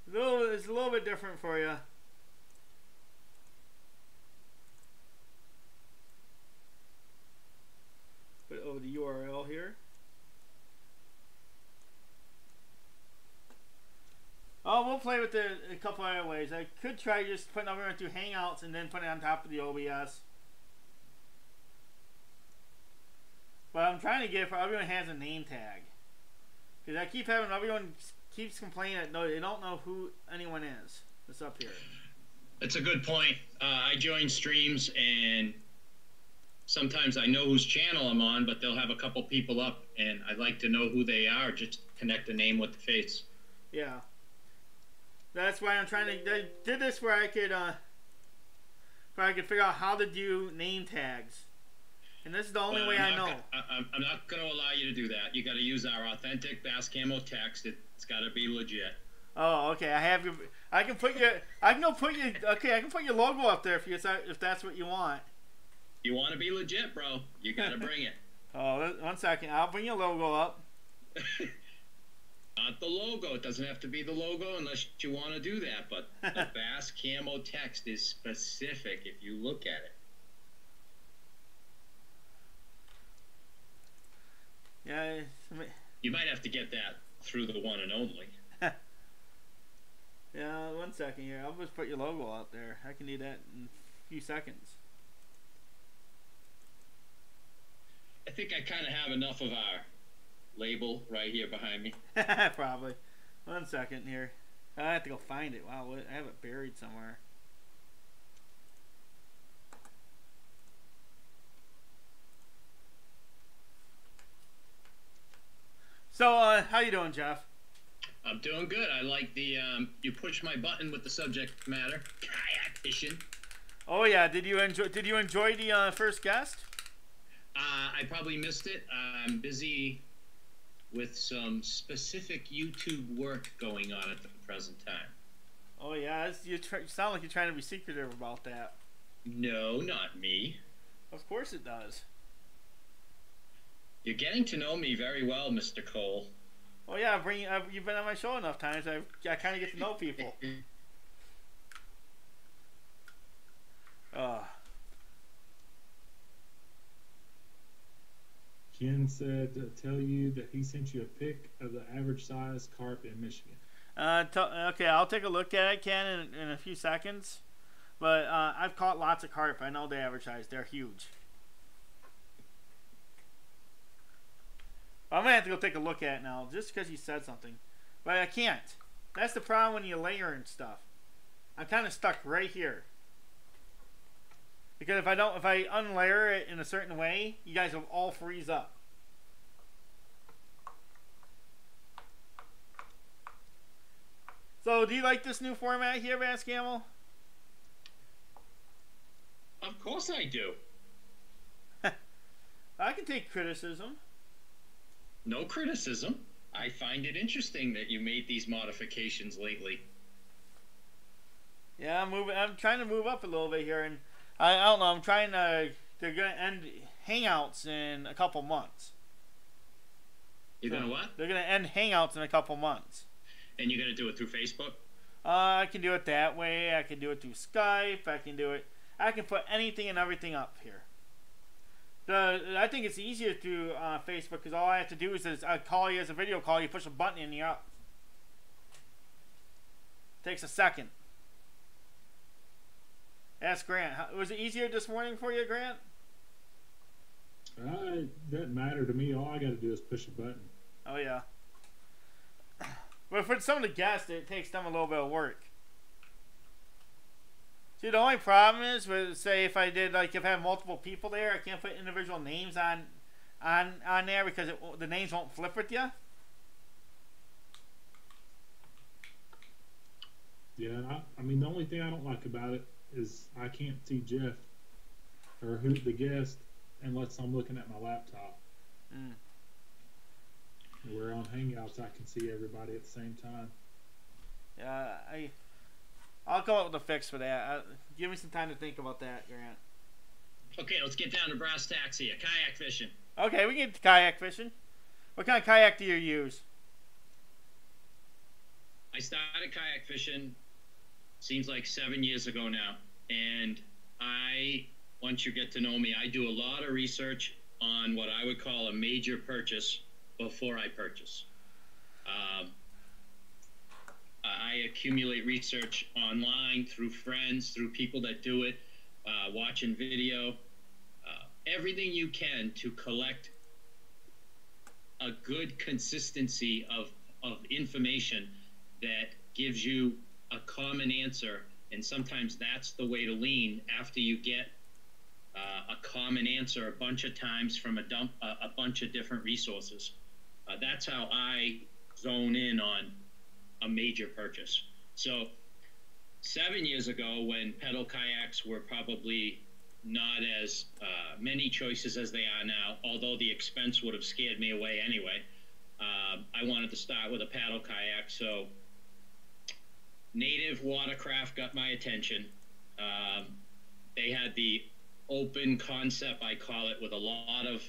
Speaker 3: a little bit different for you. Put over the URL here. Oh, we'll play with a couple other ways. I could try just putting everyone through Hangouts and then putting it on top of the OBS. But I'm trying to get it for everyone has a name tag. Because I keep having everyone keeps complaining that they don't know who anyone is that's up here.
Speaker 8: That's a good point. I join streams and sometimes I know whose channel I'm on, but they'll have a couple people up and I'd like to know who they are, just connect the name with the face.
Speaker 3: Yeah. That's why I'm trying to... I did this where I could figure out how to do name tags. And this is the only way I know.
Speaker 8: I'm not going to allow you to do that. You got to use our authentic Bass Camo text. It's got to be legit.
Speaker 3: Oh, okay. I can put your logo up there if that's what you want.
Speaker 8: You want to be legit, bro? You got to bring it.
Speaker 3: Oh, 1 second. I'll bring your logo up.
Speaker 8: Not the logo. It doesn't have to be the logo unless you want to do that. But the Bass Camo text is specific if you look at it.
Speaker 3: Yeah.
Speaker 8: You might have to get that through the one and only.
Speaker 3: Yeah, 1 second here. I'll just put your logo out there. I can do that in few seconds.
Speaker 8: I think I kind of have enough of our label right here behind me.
Speaker 3: Probably. 1 second here. I have to go find it. Wow, I have it buried somewhere. So, how you doing, Jeff?
Speaker 8: I'm doing good. I like the you push my button with the subject matter, kayak fishing.
Speaker 3: Oh yeah, did you enjoy the first guest?
Speaker 8: I probably missed it. I'm busy with some specific YouTube work going on at the present time.
Speaker 3: Oh yeah, you sound like you're trying to be secretive about that.
Speaker 8: No, not me.
Speaker 3: Of course it does.
Speaker 8: You're getting to know me very well, Mr. Kohl.
Speaker 3: Oh yeah, you've been on my show enough times. I kind of get to know people.
Speaker 5: Ken said to tell you that he sent you a pic of the average size carp in Michigan.
Speaker 3: Okay, I'll take a look at it, Ken, in a few seconds. But I've caught lots of carp. I know the average size. They're huge. I'm going to have to go take a look at it now, just because you said something. But I can't. That's the problem when you layer and stuff. I'm kind of stuck right here. Because if I unlayer it in a certain way, you guys will all freeze up. So, do you like this new format here, Bass Camel?
Speaker 8: Of course I do.
Speaker 3: I can take criticism.
Speaker 8: No criticism. I find it interesting that you made these modifications lately.
Speaker 3: Yeah, I'm trying to move up a little bit here, and I don't know. I'm trying to. They're gonna end Hangouts in a couple months.
Speaker 8: You're gonna what?
Speaker 3: They're gonna end Hangouts in a couple months.
Speaker 8: And you're gonna do it through Facebook?
Speaker 3: I can do it that way. I can do it through Skype. I can put anything and everything up here. I think it's easier through Facebook because all I have to do is I call you as a video call. You push a button and you're up. Takes a second. Ask Grant. Was it easier this morning for you, Grant?
Speaker 5: It doesn't matter to me. All I got to do is push a button.
Speaker 3: Oh yeah. But for some of the guests, it takes them a little bit of work. See, the only problem is with, say, if I have multiple people there, I can't put individual names on there because the names won't flip with you.
Speaker 5: Yeah, I mean, the only thing I don't like about it is I can't see Jeff or who the guest unless I'm looking at my laptop.
Speaker 3: Mm.
Speaker 5: Where on Hangouts, I can see everybody at the same time.
Speaker 3: Yeah, I'll come up with a fix for that. Give me some time to think about that, Grant.
Speaker 8: Okay, let's get down to brass tacks here. Kayak fishing.
Speaker 3: Okay, we can get to kayak fishing. What kind of kayak do you use?
Speaker 8: I started kayak fishing, seems like 7 years ago now. And once you get to know me, I do a lot of research on what I would call a major purchase before I purchase. I accumulate research online through friends, through people that do it, watching video, everything you can to collect a good consistency of information that gives you a common answer. And sometimes that's the way to lean after you get a common answer a bunch of times from a bunch of different resources. That's how I zone in on a major purchase. So 7 years ago, when pedal kayaks were probably not as many choices as they are now, although the expense would have scared me away anyway, I wanted to start with a paddle kayak. So Native Watercraft got my attention. They had the open concept, I call it, with a lot of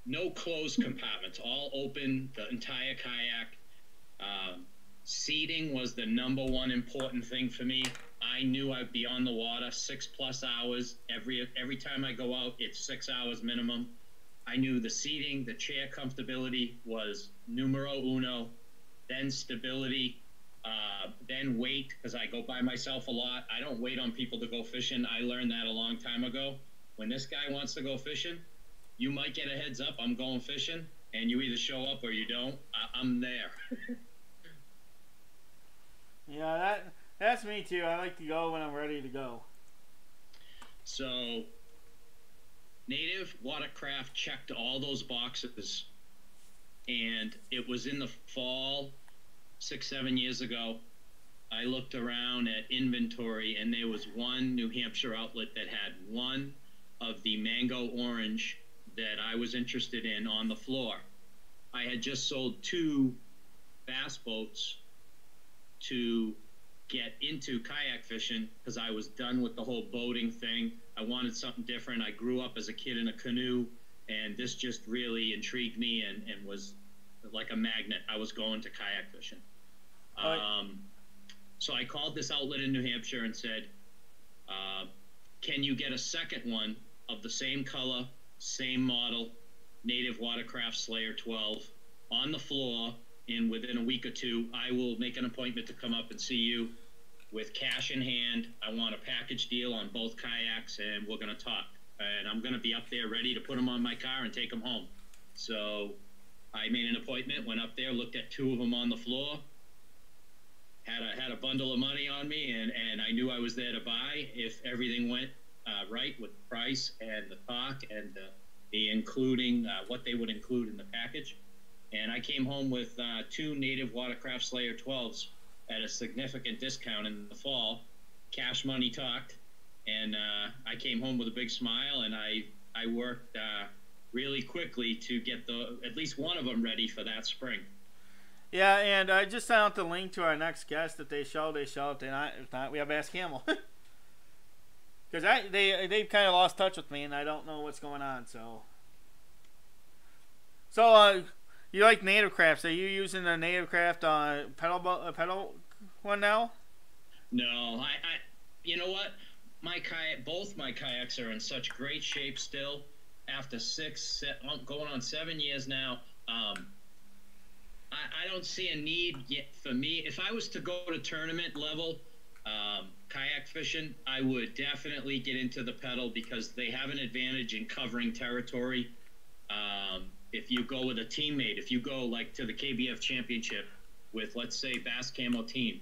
Speaker 8: no closed compartments, all open, the entire kayak. Seating was the number one important thing for me. I knew I'd be on the water 6+ hours. Every time I go out, it's 6 hours minimum. I knew the seating, the chair comfortability was numero uno, then stability, Then wait, because I go by myself a lot. I don't wait on people to go fishing. I learned that a long time ago. When this guy wants to go fishing, you might get a heads up, I'm going fishing, and you either show up or you don't. I'm there.
Speaker 3: Yeah, that's me too. I like to go when I'm ready to go.
Speaker 8: So, Native Watercraft checked all those boxes, and it was in the fall, 6-7 years ago. I looked around at inventory, and there was one New Hampshire outlet that had one of the mango orange that I was interested in on the floor. I had just sold 2 bass boats to get into kayak fishing because I was done with the whole boating thing. I wanted something different. I grew up as a kid in a canoe, and this just really intrigued me and was like a magnet. I was going to kayak fishing. So I called this outlet in New Hampshire and said, can you get a second one of the same color, same model, Native Watercraft Slayer 12 on the floor, and within a week or 2, I will make an appointment to come up and see you with cash in hand. I want a package deal on both kayaks, and we're going to talk. And I'm going to be up there ready to put them on my car and take them home. So I made an appointment, went up there, looked at 2 of them on the floor, had a bundle of money on me, and I knew I was there to buy if everything went right with the price and the talk and the including what they would include in the package. And I came home with 2 Native Watercraft Slayer 12s at a significant discount in the fall. Cash money talked, and I came home with a big smile, and I worked really quickly to get at least one of them ready for that spring.
Speaker 3: Yeah, and I just sent out the link to our next guest. If they show, they show. If not, we have Ask Camel. Because they've kind of lost touch with me, and I don't know what's going on. So you like Native Crafts? Are you using the Native Craft pedal one now?
Speaker 8: No, I you know what? Both my kayaks are in such great shape still. After going on 7 years now, I don't see a need yet for me. If I was to go to tournament level kayak fishing, I would definitely get into the pedal because they have an advantage in covering territory. If you go with a teammate, if you go like to the KBF championship with, let's say, Bass Camo team,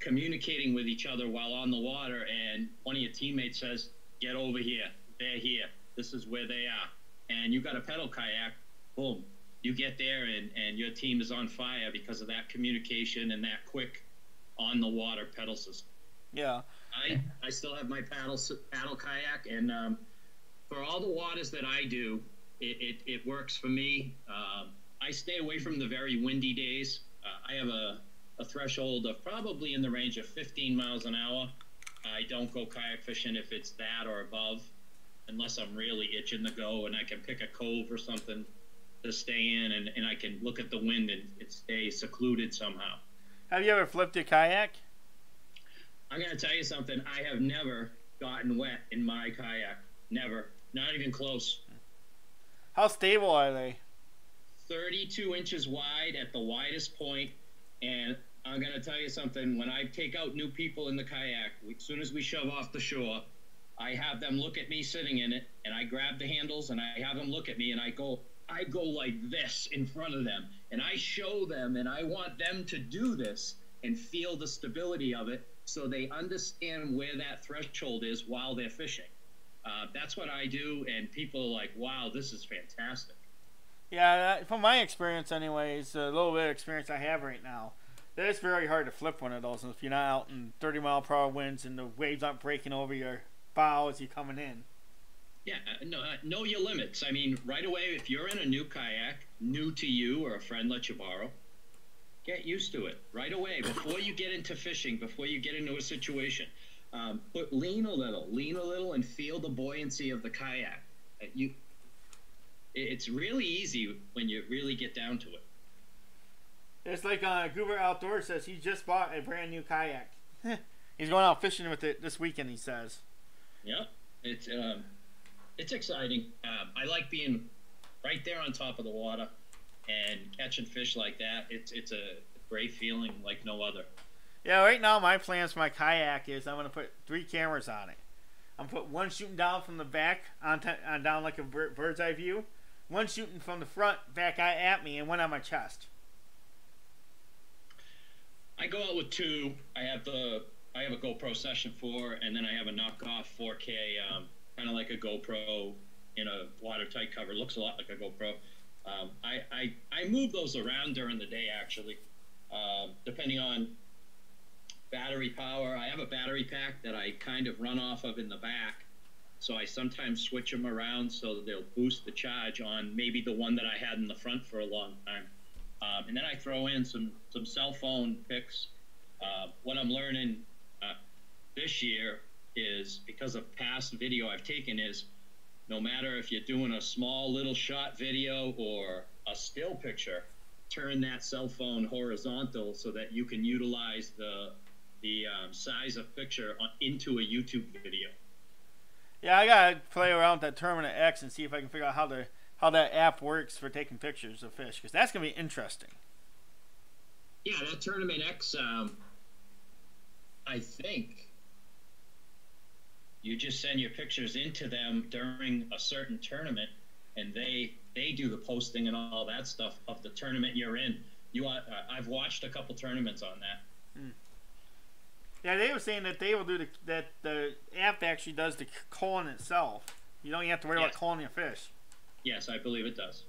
Speaker 8: communicating with each other while on the water, and one of your teammates says, get over here, they're here, this is where they are, and you got a pedal kayak, boom, you get there and your team is on fire because of that communication and that quick on the water pedal system.
Speaker 3: Yeah.
Speaker 8: I still have my paddle kayak, and for all the waters that I do, it works for me. I stay away from the very windy days. I have a threshold of probably in the range of 15 miles an hour. I don't go kayak fishing if it's that or above, unless I'm really itching to go and I can pick a cove or something to stay in, and I can look at the wind and stay secluded somehow.
Speaker 3: Have you ever flipped your kayak?
Speaker 8: I'm going to tell you something. I have never gotten wet in my kayak. Never. Not even close.
Speaker 3: How stable are they?
Speaker 8: 32 inches wide at the widest point, and I'm going to tell you something. When I take out new people in the kayak, as soon as we shove off the shore, I have them look at me sitting in it, and I grab the handles, and I have them look at me, and I go like this in front of them, and I show them, and I want them to do this and feel the stability of it so they understand where that threshold is while they're fishing. That's what I do, and people are like, wow, this is fantastic.
Speaker 3: Yeah, from my experience anyways, a little bit of experience I have right now, that it's very hard to flip one of those if you're not out in 30-mile-per-hour winds and the waves aren't breaking over your bow as you're coming in.
Speaker 8: Yeah, know your limits. I mean, right away, if you're in a new kayak, new to you or a friend lets you borrow, get used to it right away before you get into fishing, before you get into a situation. Lean a little and feel the buoyancy of the kayak. It's really easy when you really get down to it.
Speaker 3: It's like Kohl Outdoors says he just bought a brand new kayak. He's going out fishing with it this weekend, he says.
Speaker 8: Yeah, it's exciting. I like being right there on top of the water and catching fish like that. It's great feeling like no other.
Speaker 3: Yeah, right now my plans for my kayak is I'm going to put 3 cameras on it. I'm going to put one shooting down from the back on down like a bird's eye view, one shooting from the front back eye at me, and one on my chest.
Speaker 8: I go out with 2. I have a GoPro Session 4, and then I have a knockoff 4K, kind of like a GoPro in a watertight cover. Looks a lot like a GoPro. I move those around during the day, actually, depending on battery power. I have a battery pack that I kind of run off of in the back, so I sometimes switch them around so that they'll boost the charge on maybe the one that I had in the front for a long time. And then I throw in some cell phone pics. What I'm learning this year is, because of past video I've taken, is no matter if you're doing a small little shot video or a still picture, turn that cell phone horizontal so that you can utilize the size of picture into a YouTube video.
Speaker 3: Yeah, I gotta play around with that Terminal X and see if I can figure out how that app works for taking pictures of fish, because that's gonna be interesting.
Speaker 8: Yeah, that Tournament X, I think you just send your pictures into them during a certain tournament, and they do the posting and all that stuff of the tournament you're in. I've watched a couple tournaments on that.
Speaker 3: Yeah, they were saying that they will do that the app actually does the culling itself. You don't even have to worry about culling your fish.
Speaker 8: Yes, I believe it does.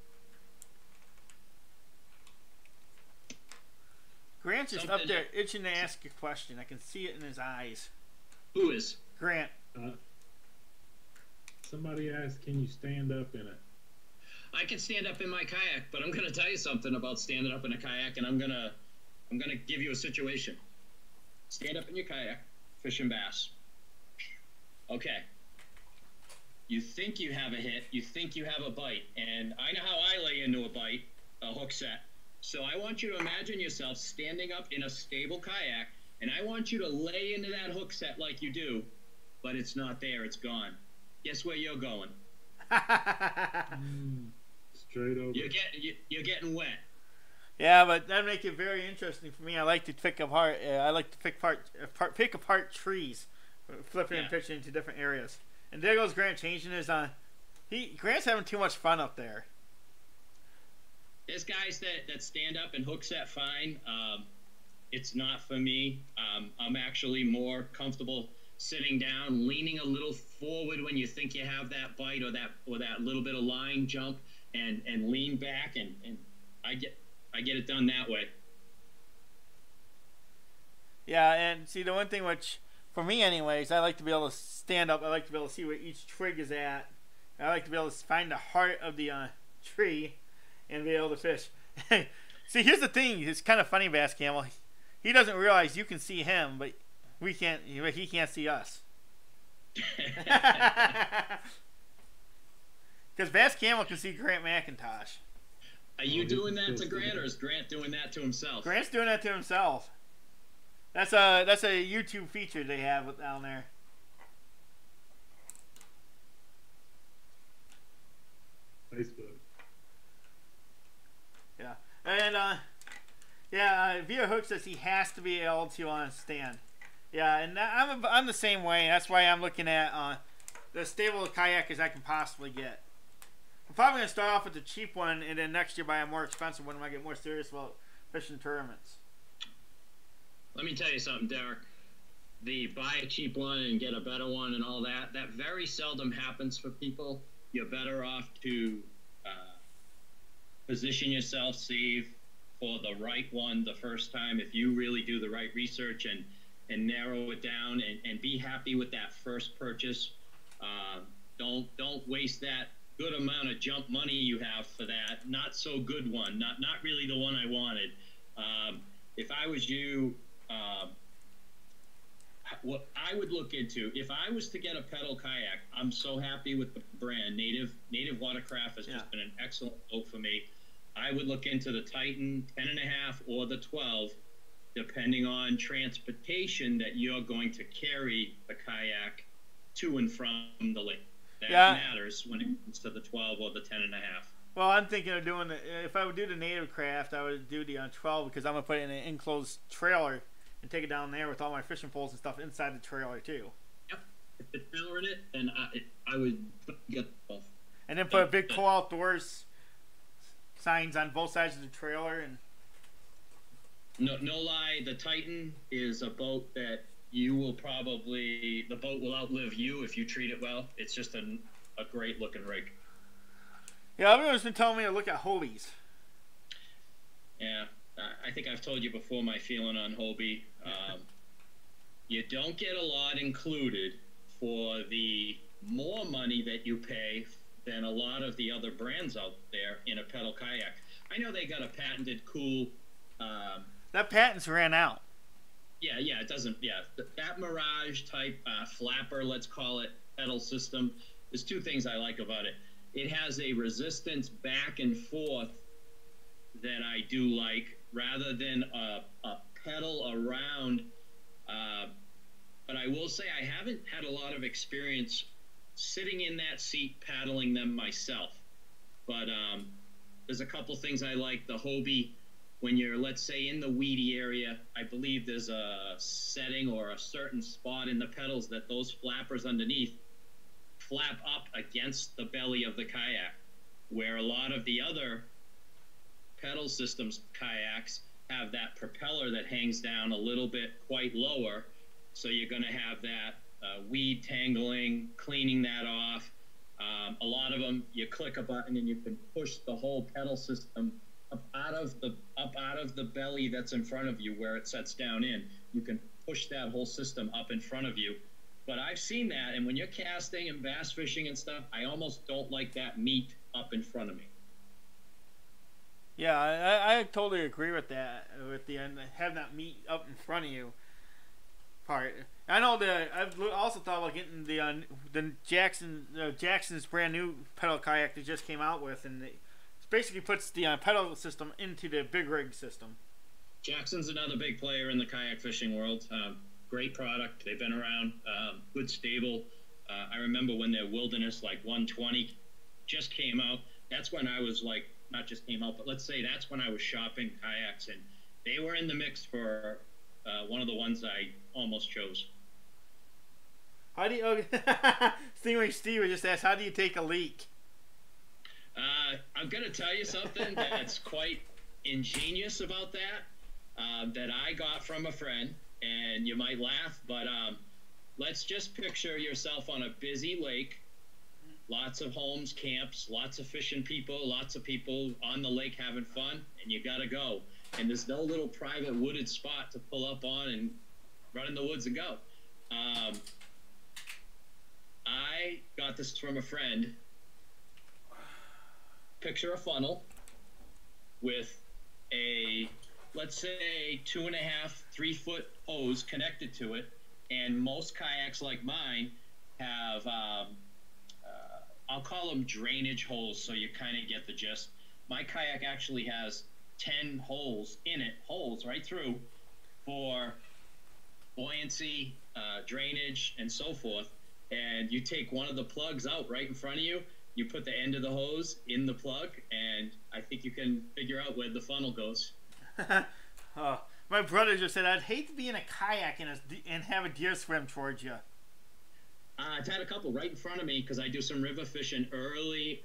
Speaker 3: Grant's just up there itching to ask a question. I can see it in his eyes.
Speaker 8: Who is?
Speaker 3: Grant.
Speaker 5: Somebody asked, can you stand up in it?
Speaker 8: I can stand up in my kayak, but I'm going to tell you something about standing up in a kayak, and I'm gonna give you a situation. Stand up in your kayak, fishing bass. Okay. You think you have a hit, you think you have a bite, and I know how I lay into a bite, a hook set. So I want you to imagine yourself standing up in a stable kayak, and I want you to lay into that hook set like you do, but it's not there, it's gone. Guess where you're going?
Speaker 5: Straight over.
Speaker 8: You're getting wet.
Speaker 3: Yeah, but that make it very interesting for me. I like to pick apart. I like to pick apart trees, flipping and pitching into different areas. And there goes Grant changing his. Grant's having too much fun up there.
Speaker 8: There's guys that stand up and hook set fine. It's not for me. I'm actually more comfortable sitting down, leaning a little forward when you think you have that bite or that little bit of line jump, and lean back, and I get it done that way.
Speaker 3: Yeah, and see, the one thing which, for me anyways, I like to be able to stand up. I like to be able to see where each twig is at. I like to be able to find the heart of the tree and be able to fish. See, here's the thing. It's kind of funny, Bass Camel. He doesn't realize you can see him, but we can't. He can't see us. Because Bass Camel can see Grant McIntosh.
Speaker 8: Are you doing that to Grant, or is Grant doing that to himself?
Speaker 3: Grant's doing that to himself. That's a YouTube feature they have down there.
Speaker 5: Facebook.
Speaker 3: Yeah, and Via Hook says he has to be able to stand. Yeah, and I'm the same way. That's why I'm looking at the stable kayak as I can possibly get. I'm probably going to start off with the cheap one, and then next year buy a more expensive one when I get more serious about fishing tournaments.
Speaker 8: Let me tell you something, Derek. The buy a cheap one and get a better one and all that very seldom happens for people. You're better off to position yourself, save for the right one the first time if you really do the right research and narrow it down and be happy with that first purchase. Don't waste that good amount of jump money you have for that not so good one, not really the one I wanted. If I was you, what I would look into, if I was to get a pedal kayak, I'm so happy with the brand. Native Watercraft has just been an excellent boat for me. I would look into the Titan 10.5 or the 12, depending on transportation that you're going to carry the kayak to and from the lake. That matters when it comes to the 12 or the 10.5.
Speaker 3: Well, I'm thinking of doing if I would do the native craft, I would do the 12 because I'm gonna put it in an enclosed trailer and take it down there with all my fishing poles and stuff inside the trailer too.
Speaker 8: Yep. If it's trailer in it, then I would get both.
Speaker 3: And then put a big Kohl Outdoors signs on both sides of the trailer and.
Speaker 8: No lie, the Titan is a boat that the boat will outlive you if you treat it well. It's just a great looking rig.
Speaker 3: Yeah, everyone's been telling me to look at Hobies.
Speaker 8: Yeah, I think I've told you before my feeling on Hobie. You don't get a lot included for the more money that you pay than a lot of the other brands out there in a pedal kayak. I know they got a patented cool...
Speaker 3: that patent's ran out.
Speaker 8: Yeah, it doesn't... Yeah, that Mirage type flapper, let's call it, pedal system, there's two things I like about it. It has a resistance back and forth that I do like, rather than a pedal around. But I will say I haven't had a lot of experience sitting in that seat paddling them myself. But there's a couple things I like. The Hobie, when you're, let's say, in the weedy area, I believe there's a setting or a certain spot in the pedals that those flappers underneath flap up against the belly of the kayak, where a lot of the other pedal systems kayaks have that propeller that hangs down a little bit quite lower, so you're going to have that weed tangling, cleaning that off. A lot of them, you click a button and you can push the whole pedal system up out of the belly that's in front of you where it sets down in. You can push that whole system up in front of you. But I've seen that, and when you're casting and bass fishing and stuff, I almost don't like that meat up in front of me.
Speaker 3: Yeah, I totally agree with that. With the having that meat up in front of you part. I know that I've also thought about getting the Jackson's brand new pedal kayak they just came out with, and it basically puts the pedal system into the big rig system.
Speaker 8: Jackson's another big player in the kayak fishing world. Great product. They've been around. Good stable. I remember when their Wilderness 120 just came out. That's when I was not just came out, but let's say that's when I was shopping kayaks, and they were in the mix for one of the ones I almost chose.
Speaker 3: How do you? Steve just asked, how do you take a leak?
Speaker 8: I'm gonna tell you something that's quite ingenious about that. That I got from a friend. And you might laugh, but let's just picture yourself on a busy lake, lots of homes, camps, lots of fishing people, lots of people on the lake having fun, and you got to go. And there's no little private wooded spot to pull up on and run in the woods and go. I got this from a friend. Picture a funnel with a, let's say, 2.5, 3 foot hose connected to it, and most kayaks like mine have I'll call them drainage holes, so you kind of get the gist. My kayak actually has 10 holes in it, holes right through, for buoyancy, drainage, and so forth. And you take one of the plugs out right in front of you, you put the end of the hose in the plug, and I think you can figure out where the funnel goes.
Speaker 3: Oh, my brother just said, I'd hate to be in a kayak and have a deer swim towards you.
Speaker 8: I've had a couple right in front of me because I do some river fishing early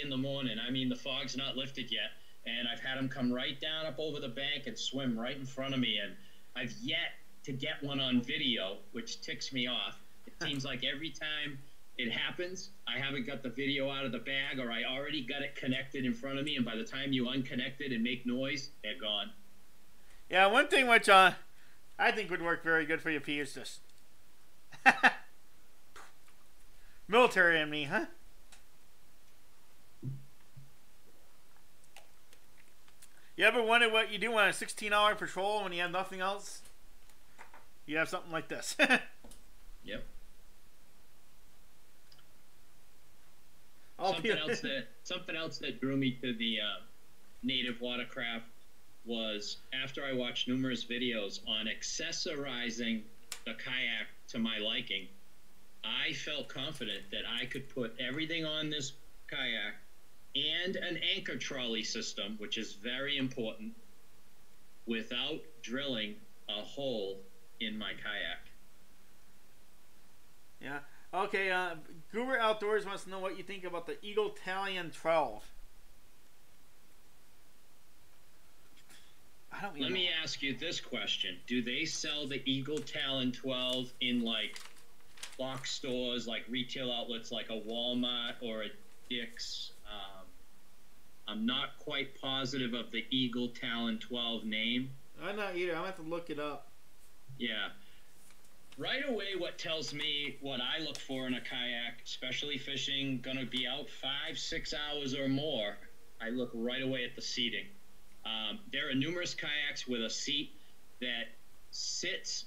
Speaker 8: in the morning. I mean, the fog's not lifted yet, and I've had them come right down up over the bank and swim right in front of me, and I've yet to get one on video, which ticks me off. It seems like every time it happens, I haven't got the video out of the bag, or I already got it connected in front of me, and by the time you unconnect it and make noise, they're gone.
Speaker 3: Yeah, one thing which I think would work very good for you, P, is just military in me, huh? You ever wondered what you do on a 16-hour patrol when you have nothing else? You have something like this.
Speaker 8: Yep. Something else that drew me to the native watercraft was after I watched numerous videos on accessorizing the kayak to my liking, I felt confident that I could put everything on this kayak and an anchor trolley system, which is very important, without drilling a hole in my kayak.
Speaker 3: Yeah. Okay, Kohl Outdoors wants to know what you think about the Eagle Talon 12. I don't even
Speaker 8: Let
Speaker 3: know.
Speaker 8: me ask you this question. Do they sell the Eagle Talon 12 in like box stores, like retail outlets like a Walmart or a Dick's? I'm not quite positive of the Eagle Talon 12 name.
Speaker 3: I'm not either. I'm going to have to look it up.
Speaker 8: Yeah. Right away, what tells me what I look for in a kayak, especially fishing, going to be out 5-6 hours or more, I look right away at the seating. There are numerous kayaks with a seat that sits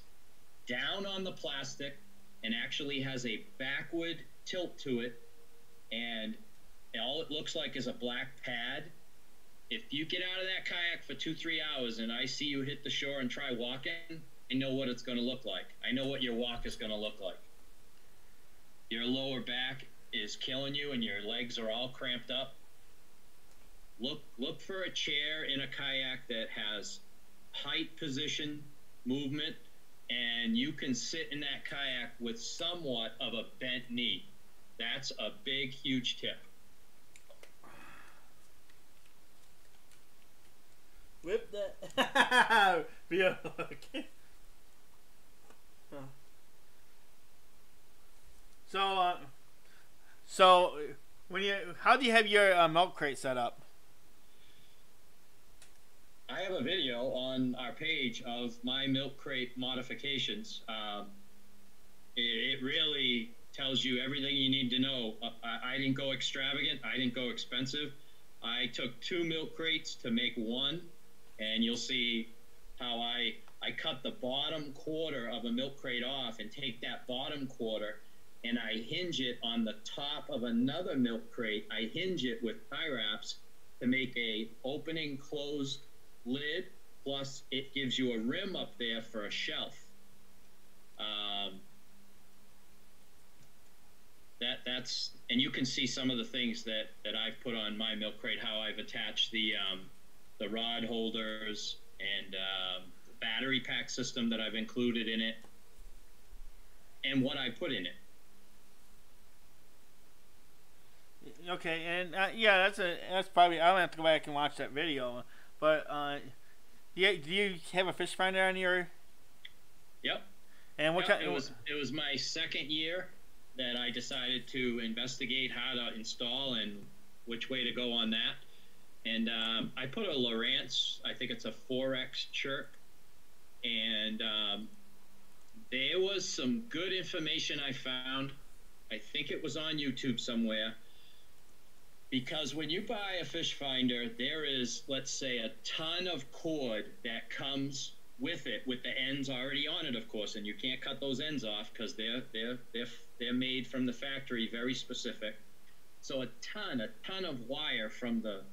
Speaker 8: down on the plastic and actually has a backward tilt to it, and all it looks like is a black pad. If you get out of that kayak for 2-3 hours and I see you hit the shore and try walking, I know what it's going to look like. I know what your walk is going to look like. Your lower back is killing you and your legs are all cramped up. Look for a chair in a kayak that has height, position, movement, and you can sit in that kayak with somewhat of a bent knee. That's a big, huge tip.
Speaker 3: Whip that. Yeah. Okay. So how do you have your milk crate set up?
Speaker 8: I have a video on our page of my milk crate modifications. It really tells you everything you need to know. I didn't go extravagant. I didn't go expensive. I took 2 milk crates to make one, and you'll see how I cut the bottom quarter of a milk crate off and take that bottom quarter and I hinge it on the top of another milk crate. I hinge it with tie wraps to make a opening closed lid, plus it gives you a rim up there for a shelf. That's and you can see some of the things that I've put on my milk crate, how I've attached the rod holders and the battery pack system that I've included in it, and what I put in it.
Speaker 3: Okay, and yeah, that's probably, I'm gonna have to go back and watch that video. But do you have a fish finder on your?
Speaker 8: Yep.
Speaker 3: And what kind?
Speaker 8: It was my second year that I decided to investigate how to install and which way to go on that. And I put a Lowrance, I think it's a 4X chirp, and there was some good information I found. I think it was on YouTube somewhere. Because when you buy a fish finder, there is, let's say, a ton of cord that comes with it, with the ends already on it, of course, and you can't cut those ends off because they're made from the factory, very specific. So a ton of wire from the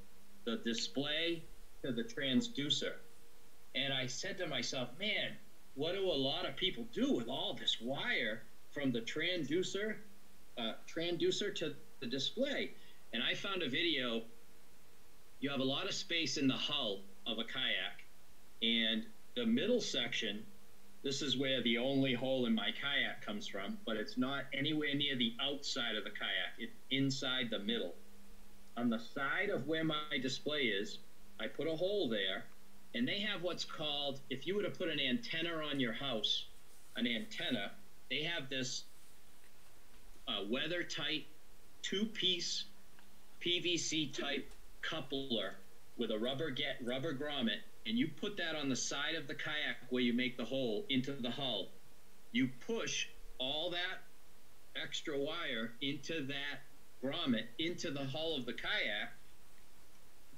Speaker 8: display to the transducer. And I said to myself, man, what do a lot of people do with all this wire from the transducer to the display? And I found a video. You have a lot of space in the hull of a kayak, and the middle section, this is where the only hole in my kayak comes from, but it's not anywhere near the outside of the kayak. It's inside the middle. On the side of where my display is, I put a hole there, and they have what's called, if you were to put an antenna on your house, an antenna, they have this weather-tight 2-piece PVC type coupler with a rubber grommet, and you put that on the side of the kayak where you make the hole into the hull. You push all that extra wire into that grommet, into the hull of the kayak,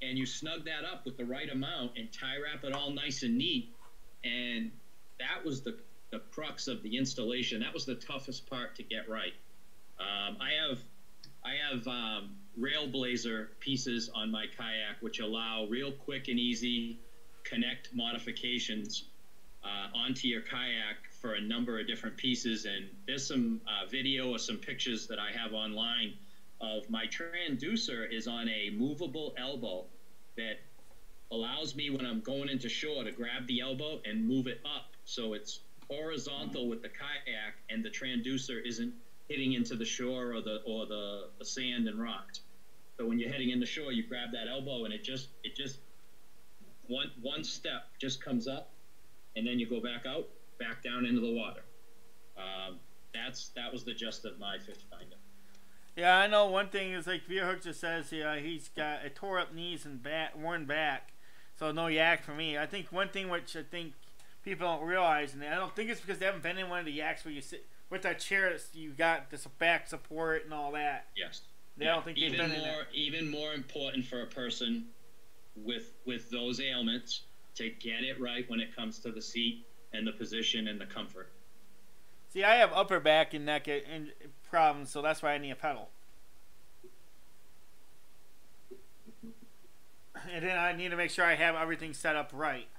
Speaker 8: and you snug that up with the right amount and tie wrap it all nice and neat. And that was the crux of the installation. That was the toughest part to get right. I have Railblazer pieces on my kayak which allow real quick and easy connect modifications onto your kayak for a number of different pieces. And there's some video or some pictures that I have online of my transducer is on a movable elbow that allows me when I'm going into shore to grab the elbow and move it up so it's horizontal with the kayak and the transducer isn't hitting into the shore or the sand and rocks. So when you're heading into shore, you grab that elbow and it just one step just comes up, and then you go back out, back down into the water. That was the gist of my fish finder.
Speaker 3: Yeah, I know one thing is like Via Hook just says he's got a tore up knees and worn back, so no yak for me. I think one thing which I think people don't realize, and I don't think it's because they haven't been in one of the yaks where you sit with that chair, you got this back support and all that.
Speaker 8: Yes.
Speaker 3: I don't think they've been in it.
Speaker 8: Even more important for a person with those ailments to get it right when it comes to the seat and the position and the comfort.
Speaker 3: See, I have upper back and neck and problems, so that's why I need a pedal. And then I need to make sure I have everything set up right.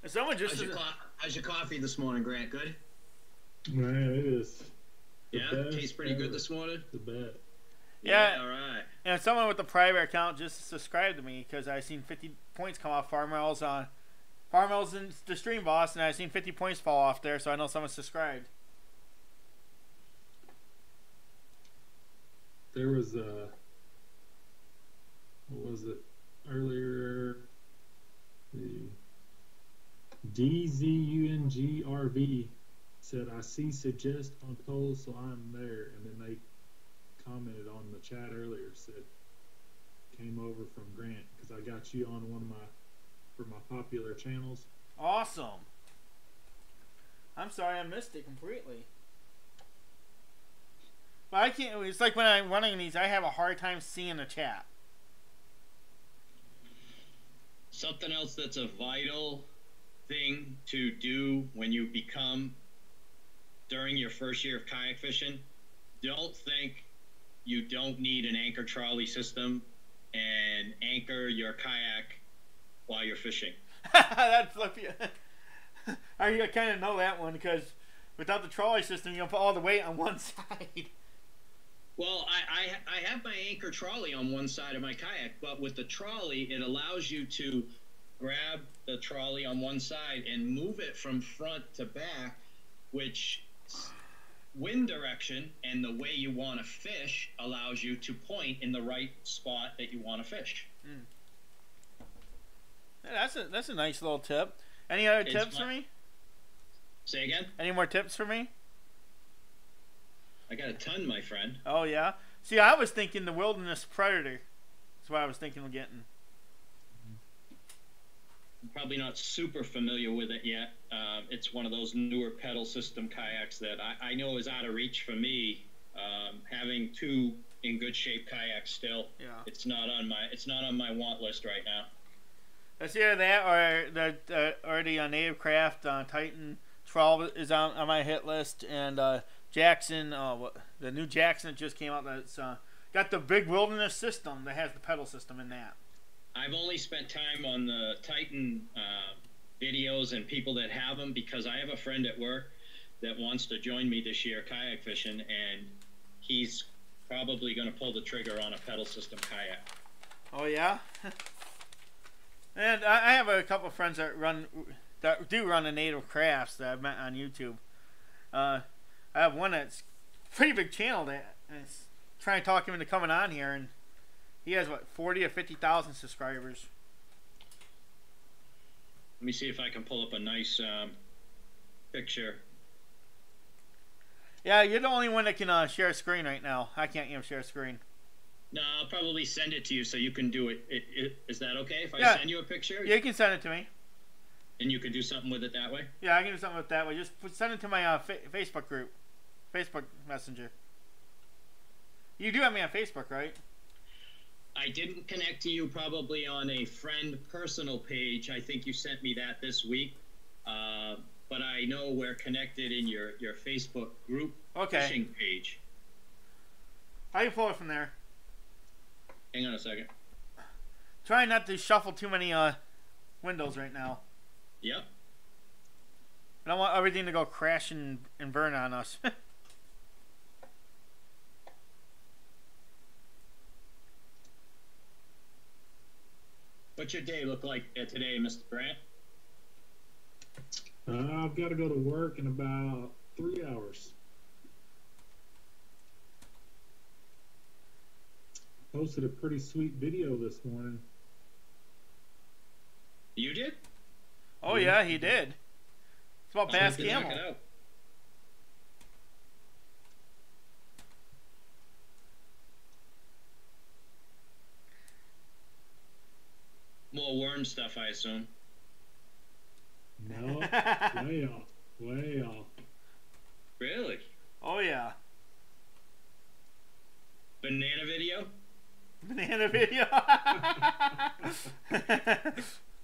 Speaker 3: And someone just
Speaker 8: how's your coffee this morning, Grant? Good?
Speaker 5: Man, it is.
Speaker 8: Yeah, tastes pretty good this morning.
Speaker 5: The best.
Speaker 3: Yeah,
Speaker 8: all right.
Speaker 3: And someone with the private account just subscribed to me because I seen 50 points come off Farmers on Farmers and the Stream Boss, and I seen 50 points fall off there, so I know someone subscribed.
Speaker 5: There was what was it earlier? The DZUNGRV said, "I see suggest on Kohl, so I'm there." And then they commented on the chat earlier, said, "Came over from Grant because I got you on one of my popular channels."
Speaker 3: Awesome. I'm sorry I missed it completely. But I can't. It's like when I'm running these, I have a hard time seeing the chat.
Speaker 8: Something else that's a vital thing to do when you become during your first year of kayak fishing, don't think you don't need an anchor trolley system and anchor your kayak while you're fishing.
Speaker 3: That's I kind of know that one because without the trolley system, you're gonna put all the weight on one side.
Speaker 8: Well, I have my anchor trolley on one side of my kayak, but with the trolley, it allows you to grab the trolley on one side and move it from front to back, which wind direction and the way you want to fish allows you to point in the right spot that you want to fish.
Speaker 3: Yeah, that's a nice little tip. Any other tips for me?
Speaker 8: Say again?
Speaker 3: Any more tips for me?
Speaker 8: I got a ton, my friend.
Speaker 3: Oh, yeah? See, I was thinking the Wilderness Predator. That's what I was thinking of getting.
Speaker 8: I'm probably not super familiar with it yet. It's one of those newer pedal system kayaks that I know is out of reach for me. Having two in good shape kayaks still.
Speaker 3: Yeah.
Speaker 8: It's not on my want list right now.
Speaker 3: It's either that or the Native Craft Titan 12 is on my hit list, and Jackson, the new Jackson that just came out, that's got the big Wilderness system that has the pedal system in that.
Speaker 8: I've only spent time on the Titan videos and people that have them because I have a friend at work that wants to join me this year kayak fishing, and he's probably going to pull the trigger on a pedal system kayak.
Speaker 3: Oh, yeah? And I have a couple of friends that do run the Native Crafts that I've met on YouTube. I have one that's pretty big channel that is trying to talk him into coming on here, and he has what 40 or 50,000 subscribers.
Speaker 8: Let me see if I can pull up a nice picture.
Speaker 3: Yeah, you're the only one that can share a screen right now. I can't even share a screen.
Speaker 8: No, I'll probably send it to you so you can do it. Is that okay if I send you a picture?
Speaker 3: Yeah, you can send it to me.
Speaker 8: And you can do something with it that way?
Speaker 3: Yeah, I can do something with it that way. Just send it to my Facebook group. Facebook Messenger. You do have me on Facebook, right?
Speaker 8: I didn't connect to you probably on a friend personal page. I think you sent me that this week. But I know we're connected in your Facebook group fishing page.
Speaker 3: How you pull it from there?
Speaker 8: Hang on a second.
Speaker 3: Try not to shuffle too many windows right now.
Speaker 8: Yep.
Speaker 3: And don't want everything to go crash and burn on us.
Speaker 8: What's your day look like today, Mr. Grant?
Speaker 5: I've got to go to work in about 3 hours. Posted a pretty sweet video this morning.
Speaker 8: You did?
Speaker 3: Oh yeah, he did. It's about Bass
Speaker 8: Check it
Speaker 3: Camel.
Speaker 8: out. More worm stuff, I assume.
Speaker 5: No, way off. Way off.
Speaker 8: Really?
Speaker 3: Oh yeah.
Speaker 8: Banana video?
Speaker 3: Banana video.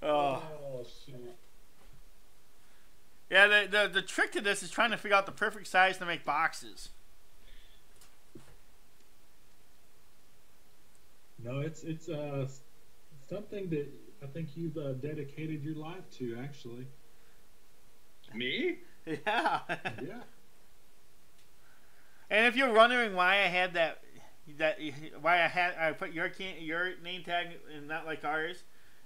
Speaker 3: Oh.
Speaker 5: Oh, shit.
Speaker 3: Yeah, the trick to this is trying to figure out the perfect size to make boxes.
Speaker 5: No, it's something that I think you've dedicated your life to, actually.
Speaker 8: Me?
Speaker 3: Yeah.
Speaker 5: Yeah.
Speaker 3: And if you're wondering why I had why I put your name tag and not like ours,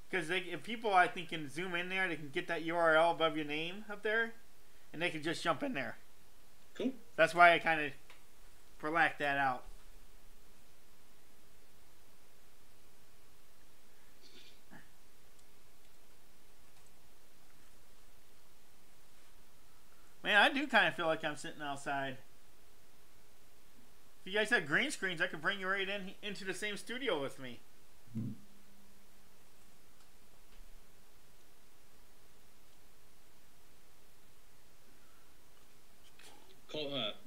Speaker 3: because if people I think can zoom in there, they can get that URL above your name up there, and they can just jump in there.
Speaker 8: Cool.
Speaker 3: That's why I kind of blacked that out. Man, I do kind of feel like I'm sitting outside. If you guys had green screens, I could bring you right into the same studio with me.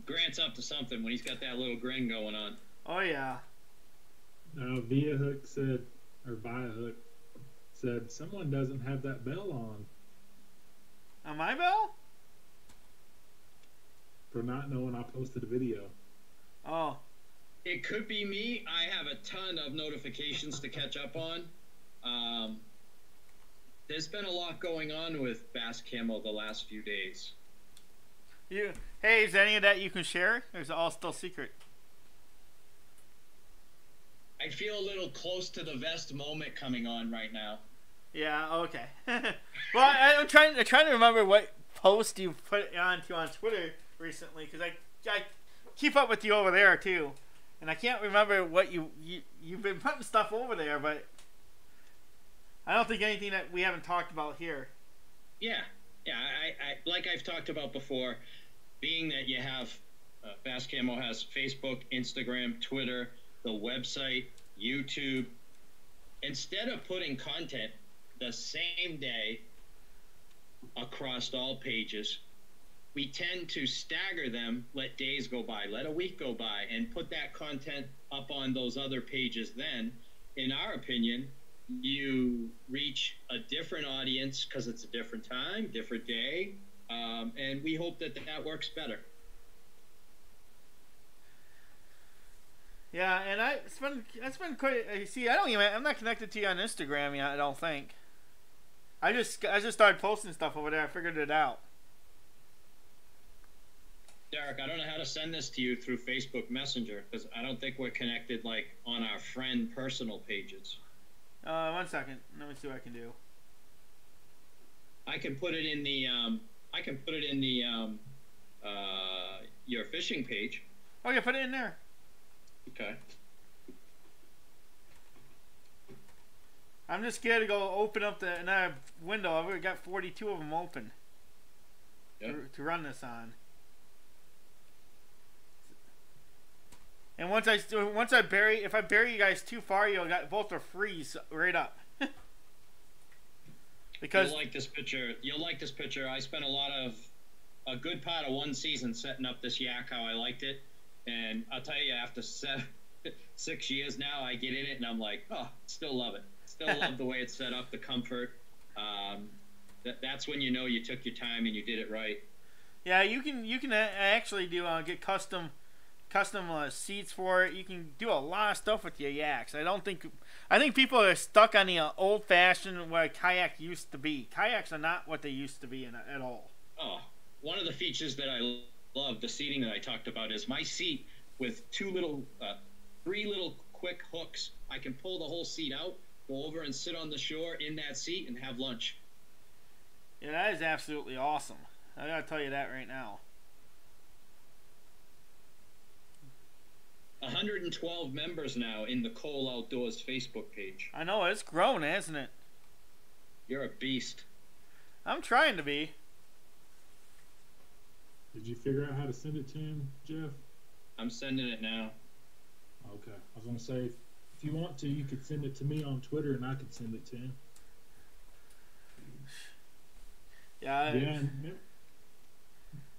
Speaker 8: Grant's up to something when he's got that little grin going on.
Speaker 3: Oh yeah.
Speaker 5: Via Hook said, or Via Hook said, someone doesn't have that bell on.
Speaker 3: On my bell?
Speaker 5: For not knowing I posted a video.
Speaker 3: Oh.
Speaker 8: It could be me. I have a ton of notifications to catch up on. There's been a lot going on with Bass Camo the last few days.
Speaker 3: Hey, is there any of that you can share? Or is it all still secret?
Speaker 8: I feel a little close to the vest moment coming on right now.
Speaker 3: Yeah, okay. Well, I'm trying to remember what post you put on Twitter recently, because I keep up with you over there too, and I can't remember what you've been putting stuff over there, but I don't think anything that we haven't talked about here.
Speaker 8: Yeah. I like I've talked about before, being that you have Bass Camo has Facebook, Instagram, Twitter, the website, YouTube. Instead of putting content the same day across all pages, we tend to stagger them, let days go by, let a week go by, and put that content up on those other pages. Then, in our opinion, you reach a different audience because it's a different time, different day, and we hope that works better.
Speaker 3: Yeah, and it's been quite. See, I'm not connected to you on Instagram yet. I don't think. I just started posting stuff over there. I figured it out.
Speaker 8: Derek, I don't know how to send this to you through Facebook Messenger because I don't think we're connected like on our friend personal pages.
Speaker 3: 1 second. Let me see what I can do.
Speaker 8: I can put it in the your fishing page.
Speaker 3: Oh yeah, put it in there.
Speaker 8: Okay.
Speaker 3: I'm just scared to go open up another window. I've already got 42 of them open.
Speaker 8: Yep.
Speaker 3: To run this on. And once I bury, if I bury you guys too far, you'll got both will freeze right up. Because
Speaker 8: you'll like this picture. You'll like this picture. I spent a good part of one season setting up this yak how I liked it, and I'll tell you, after 6 years now, I get in it and I'm like, oh, still love it. Still love the way it's set up, the comfort. That's when you know you took your time and you did it right.
Speaker 3: Yeah, you can actually do get custom seats for it. You can do a lot of stuff with your yaks. I think people are stuck on the old-fashioned what a kayak used to be. Kayaks are not what they used to be at all.
Speaker 8: Oh, one of the features that I love, the seating that I talked about, is my seat with three little quick hooks. I can pull the whole seat out, go over and sit on the shore in that seat and have lunch.
Speaker 3: Yeah, that is absolutely awesome. I gotta tell you that right now.
Speaker 8: 112 members now in the Kohl Outdoors Facebook page.
Speaker 3: I know, it's grown, hasn't it?
Speaker 8: You're a beast.
Speaker 3: I'm trying to be.
Speaker 5: Did you figure out how to send it to him, Jeff?
Speaker 8: I'm sending it now.
Speaker 5: Okay. I was going to say, if you want to, you could send it to me on Twitter and I could send it to him.
Speaker 3: Yeah.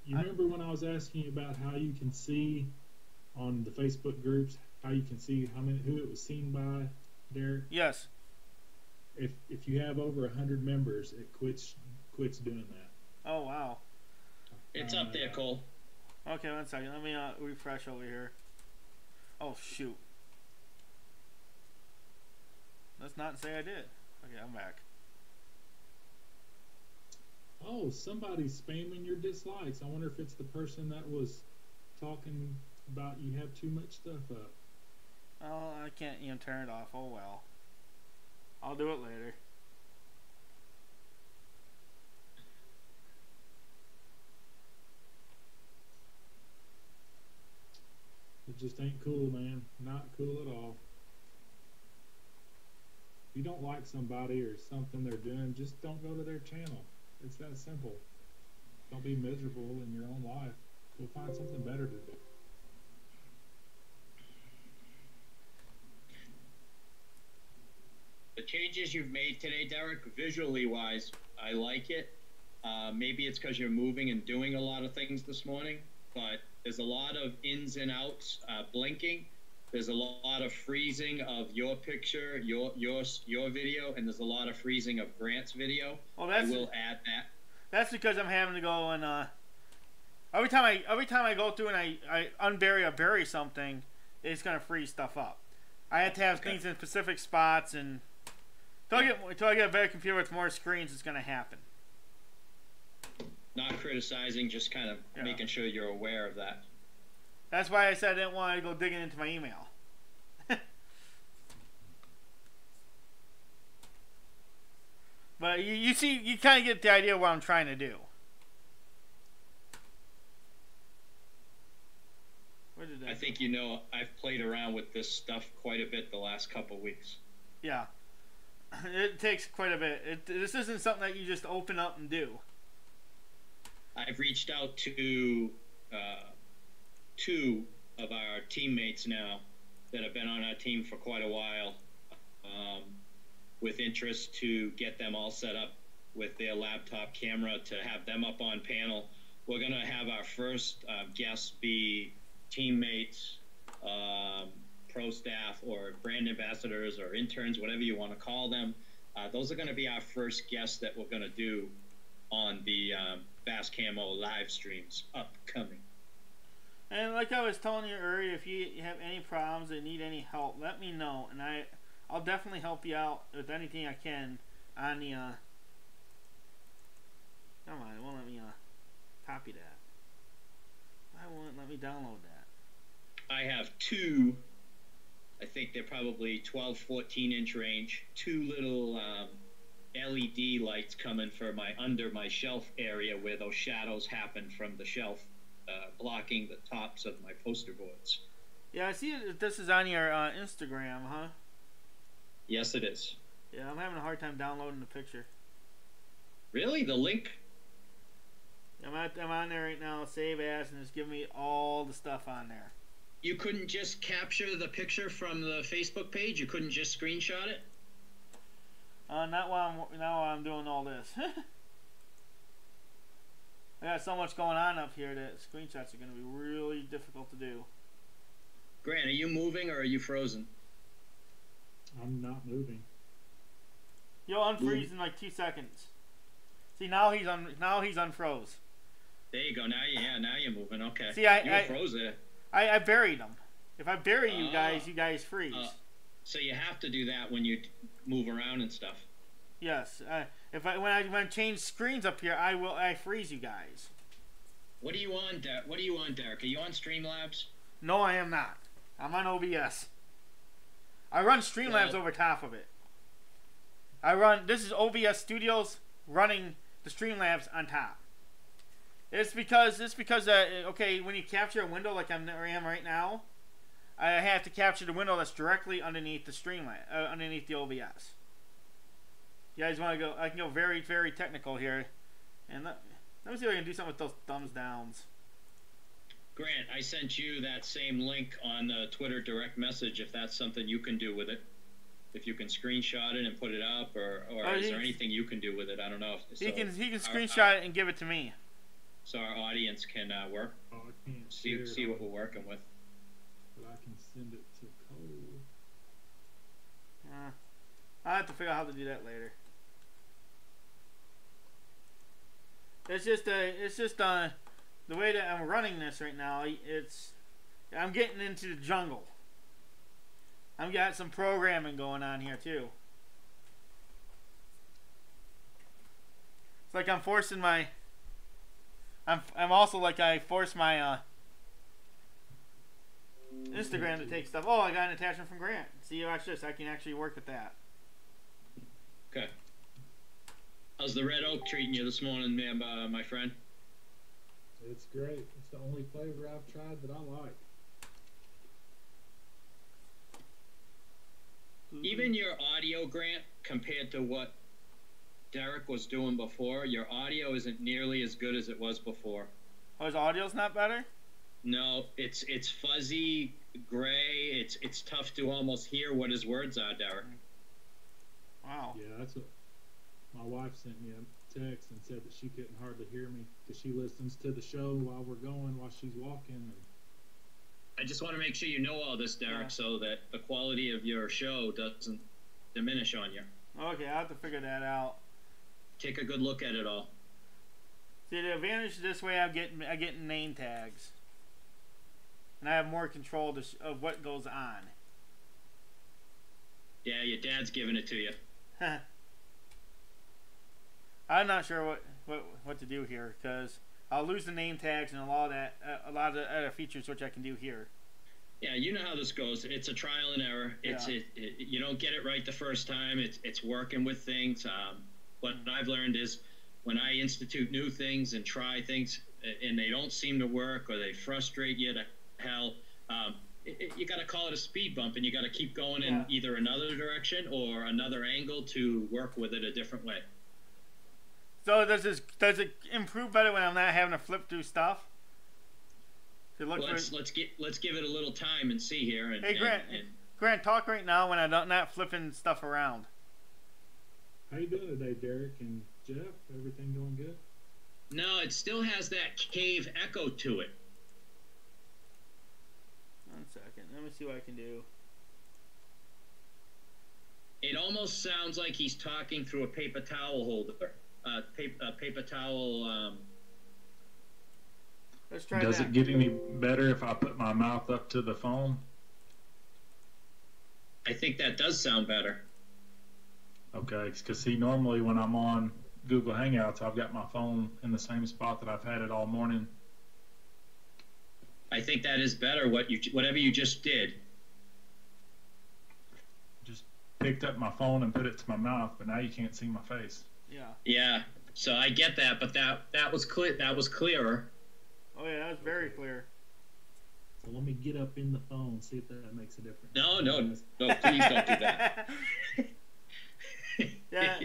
Speaker 5: You remember when I was asking you about how you can see on the Facebook groups, how you can see who it was seen by, Derek?
Speaker 3: Yes.
Speaker 5: If you have over 100 members, it quits doing that.
Speaker 3: Oh, wow.
Speaker 8: It's up there, Cole.
Speaker 3: Okay, 1 second. Let me refresh over here. Oh, shoot. Let's not say I did. Okay, I'm back.
Speaker 5: Oh, somebody's spamming your dislikes. I wonder if it's the person that was talking about you have too much stuff up.
Speaker 3: Oh, I can't even turn it off. Oh, well. I'll do it later.
Speaker 5: It just ain't cool, man. Not cool at all. If you don't like somebody or something they're doing, just don't go to their channel. It's that simple. Don't be miserable in your own life. Go find something better to do.
Speaker 8: The changes you've made today, Derek, visually wise, I like it. Maybe it's because you're moving and doing a lot of things this morning, but there's a lot of ins and outs, blinking. There's a lot of freezing of your picture, your video, and there's a lot of freezing of Grant's video.
Speaker 3: Well,
Speaker 8: I will add that.
Speaker 3: That's because I'm having to go and every time I go through and I unbury or bury something, it's gonna freeze stuff up. I have to have things in specific spots, and until I get a better computer with more screens, it's gonna happen.
Speaker 8: Not criticizing, just kind of making sure you're aware of that.
Speaker 3: That's why I said I didn't want to go digging into my email. But you see, you kind of get the idea of what I'm trying to do. Where did that
Speaker 8: I
Speaker 3: go?
Speaker 8: think I've played around with this stuff quite a bit the last couple weeks.
Speaker 3: Yeah. It takes quite a bit. This isn't something that you just open up and do.
Speaker 8: I've reached out to two of our teammates now that have been on our team for quite a while, with interest to get them all set up with their laptop camera to have them up on panel. We're going to have our first guests be teammates, pro staff, or brand ambassadors, or interns, whatever you want to call them. Those are going to be our first guests that we're going to do on the Bass Camo live streams upcoming.
Speaker 3: And like I was telling you earlier, if you have any problems or need any help, let me know, and I'll definitely help you out with anything I can on the come on, it won't let me copy that. Why won't it let me download that?
Speaker 8: I have two, I think they're probably 12, 14-inch range, two little LED lights coming for under my shelf area where those shadows happen from the shelf, blocking the tops of my poster boards.
Speaker 3: Yeah, I see this is on your Instagram, huh?
Speaker 8: Yes, it is.
Speaker 3: Yeah, I'm having a hard time downloading the picture.
Speaker 8: Really? The link?
Speaker 3: I'm on there right now, save as, and it's giving me all the stuff on there.
Speaker 8: You couldn't just capture the picture from the Facebook page? You couldn't just screenshot it?
Speaker 3: Not while I'm doing all this. I got so much going on up here that screenshots are going to be really difficult to do.
Speaker 8: Grant, are you moving or are you frozen?
Speaker 5: I'm not moving.
Speaker 3: You'll unfreeze in like 2 seconds. See, now he's unfroze.
Speaker 8: There you go. Now you're moving. Okay.
Speaker 3: See,
Speaker 8: you were froze there.
Speaker 3: I buried them. If I bury you guys freeze.
Speaker 8: So you have to do that when you move around and stuff.
Speaker 3: Yes. When I change screens up here, I freeze you guys.
Speaker 8: What are you on, What are you on, Derek? Are you on Streamlabs?
Speaker 3: No, I am not. I'm on OBS. I run Streamlabs over top of it. This is OBS Studios running the Streamlabs on top. It's because okay, when you capture a window like I am right now, I have to capture the window that's directly underneath the Streamlabs, underneath the OBS. You guys want to go? I can go very, very technical here, and let me see if I can do something with those thumbs downs.
Speaker 8: Grant, I sent you that same link on the Twitter direct message. If that's something you can do with it, if you can screenshot it and put it up, or is there anything you can do with it? I don't know.
Speaker 3: He can screenshot it and give it to me,
Speaker 8: so our audience can work.
Speaker 5: Oh, I can't
Speaker 8: see what we're working with.
Speaker 5: But I can send it to Kohl.
Speaker 3: I'll have to figure out how to do that later. It's just the way that I'm running this right now. I'm getting into the jungle. I've got some programming going on here too. It's like I'm forcing my. I'm also like I force my Instagram to take stuff. Oh, I got an attachment from Grant. See, watch this. I can actually work with that.
Speaker 8: Okay. How's the Red Oak treating you this morning, man, my friend?
Speaker 5: It's great. It's the only flavor I've tried that I like.
Speaker 8: Even your audio, Grant, compared to what Derek was doing before, your audio isn't nearly as good as it was before.
Speaker 3: Oh, his audio's not better?
Speaker 8: No, it's fuzzy, gray. It's tough to almost hear what his words are, Derek.
Speaker 3: Wow.
Speaker 5: Yeah, that's what my wife sent me a text and said that she couldn't hardly hear me because she listens to the show while we're going, while she's walking. And
Speaker 8: I just want to make sure you know all this, Derek, so that the quality of your show doesn't diminish on you.
Speaker 3: Okay, I'll have to figure that out.
Speaker 8: Take a good look at it all.
Speaker 3: See, the advantage this way, I get name tags, and I have more control of what goes on.
Speaker 8: Yeah, your dad's giving it to you.
Speaker 3: I'm not sure what to do here because I'll lose the name tags and a lot of the other features which I can do here.
Speaker 8: Yeah, you know how this goes. It's a trial and error. You don't get it right the first time. It's working with things. What I've learned is when I institute new things and try things and they don't seem to work or they frustrate you to hell, you got to call it a speed bump and you got to keep going in either another direction or another angle to work with it a different way.
Speaker 3: So does it improve better when I'm not having to flip through stuff?
Speaker 8: Let's give it a little time and see here. And,
Speaker 3: hey Grant, talk right now when I'm not flipping stuff around.
Speaker 5: How you doing today, Derek and Jeff? Everything going good?
Speaker 8: No, it still has that cave echo to it.
Speaker 3: 1 second. Let me see what I can do.
Speaker 8: It almost sounds like he's talking through a paper towel holder. Paper towel.
Speaker 3: Let's try
Speaker 5: Does
Speaker 3: that.
Speaker 5: it get any better if I put my mouth up to the phone?
Speaker 8: I think that does sound better.
Speaker 5: Okay, because see, normally when I'm on Google Hangouts, I've got my phone in the same spot that I've had it all morning.
Speaker 8: I think that is better. Whatever you just did.
Speaker 5: Just picked up my phone and put it to my mouth, but now you can't see my face.
Speaker 3: Yeah.
Speaker 8: Yeah. So I get that, but that was clear. That was clearer.
Speaker 3: Oh yeah, that was very clear.
Speaker 5: So let me get up in the phone, see if that makes a difference.
Speaker 8: No, please don't do that.
Speaker 3: Yeah.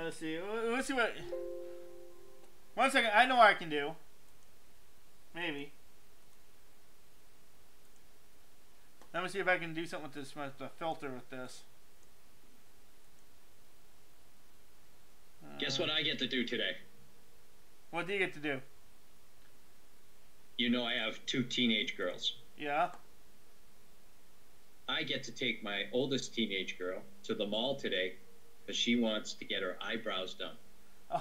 Speaker 3: Let's see. Let's see what. 1 second. I know what I can do. Maybe. Let me see if I can do something with this, with the filter with this.
Speaker 8: Guess what I get to do today?
Speaker 3: What do you get to do?
Speaker 8: You know I have 2 teenage girls.
Speaker 3: Yeah.
Speaker 8: I get to take my oldest teenage girl to the mall today because she wants to get her eyebrows done.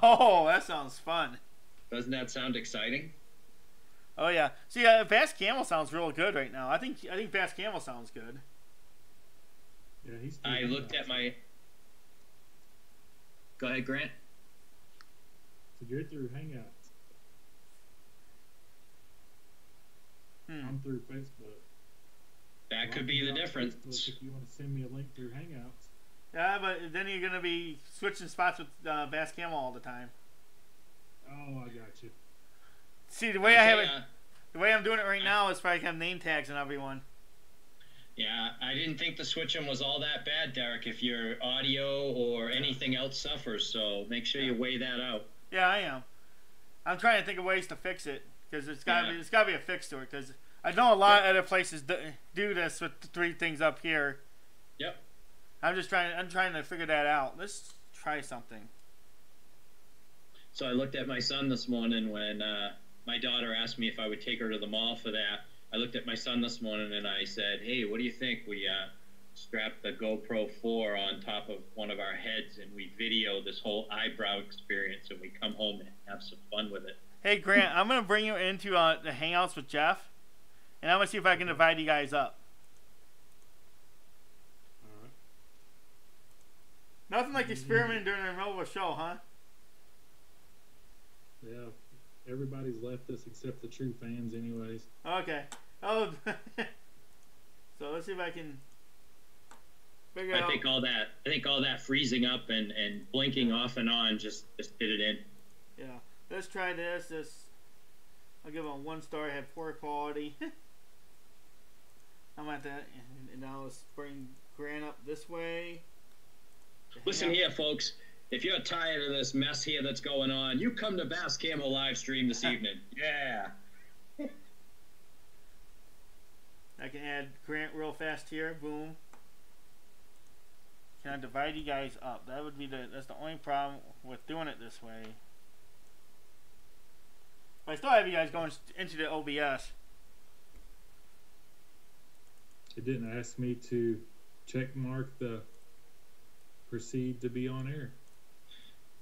Speaker 3: Oh, that sounds fun.
Speaker 8: Doesn't that sound exciting?
Speaker 3: Oh yeah. See, Fast Camel sounds real good right now. I think Fast Camel sounds good.
Speaker 5: Yeah, he's.
Speaker 8: I looked at my. Go ahead, Grant.
Speaker 5: So you're through Hangouts. I'm through Facebook.
Speaker 8: That could be the difference.
Speaker 5: Facebook if you want to send me a link through Hangouts.
Speaker 3: Yeah, but then you're gonna be switching spots with Bass Camo all the time.
Speaker 5: Oh, I got you.
Speaker 3: See, the way I have it, the way I'm doing it right now is probably have name tags on everyone.
Speaker 8: Yeah, I didn't think the switching was all that bad, Derek, if your audio or anything else suffers, so make sure you weigh that out.
Speaker 3: Yeah, I am. I'm trying to think of ways to fix it, because it's gotta be a fix to it, because I know a lot of other places do this with the 3 things up here.
Speaker 8: Yep.
Speaker 3: I'm trying to figure that out. Let's try something.
Speaker 8: So I looked at my son this morning when my daughter asked me if I would take her to the mall for that. I looked at my son this morning and I said, hey, what do you think? We strap the GoPro 4 on top of one of our heads and we video this whole eyebrow experience and we come home and have some fun with it.
Speaker 3: Hey, Grant, I'm going to bring you into the Hangouts with Jeff, and I'm going to see if I can divide you guys up.
Speaker 5: All right.
Speaker 3: Nothing like experimenting during the middle of a show, huh?
Speaker 5: Yeah. Everybody's left us except the true fans anyways.
Speaker 3: Okay. Oh, so let's see if I can figure out.
Speaker 8: I think all that freezing up and blinking off and on just did it in.
Speaker 3: Yeah. Let's try this. I'll give it a 1 star. I have poor quality. I'm at that. And now let's bring Grant up this way.
Speaker 8: Listen here, folks. If you're tired of this mess here that's going on, you come to Bass Camo live stream this evening. Yeah.
Speaker 3: I can add Grant real fast here. Boom. Can I divide you guys up? That would be that's the only problem with doing it this way. But I still have you guys going into the OBS.
Speaker 5: It didn't ask me to check mark the proceed to be on air.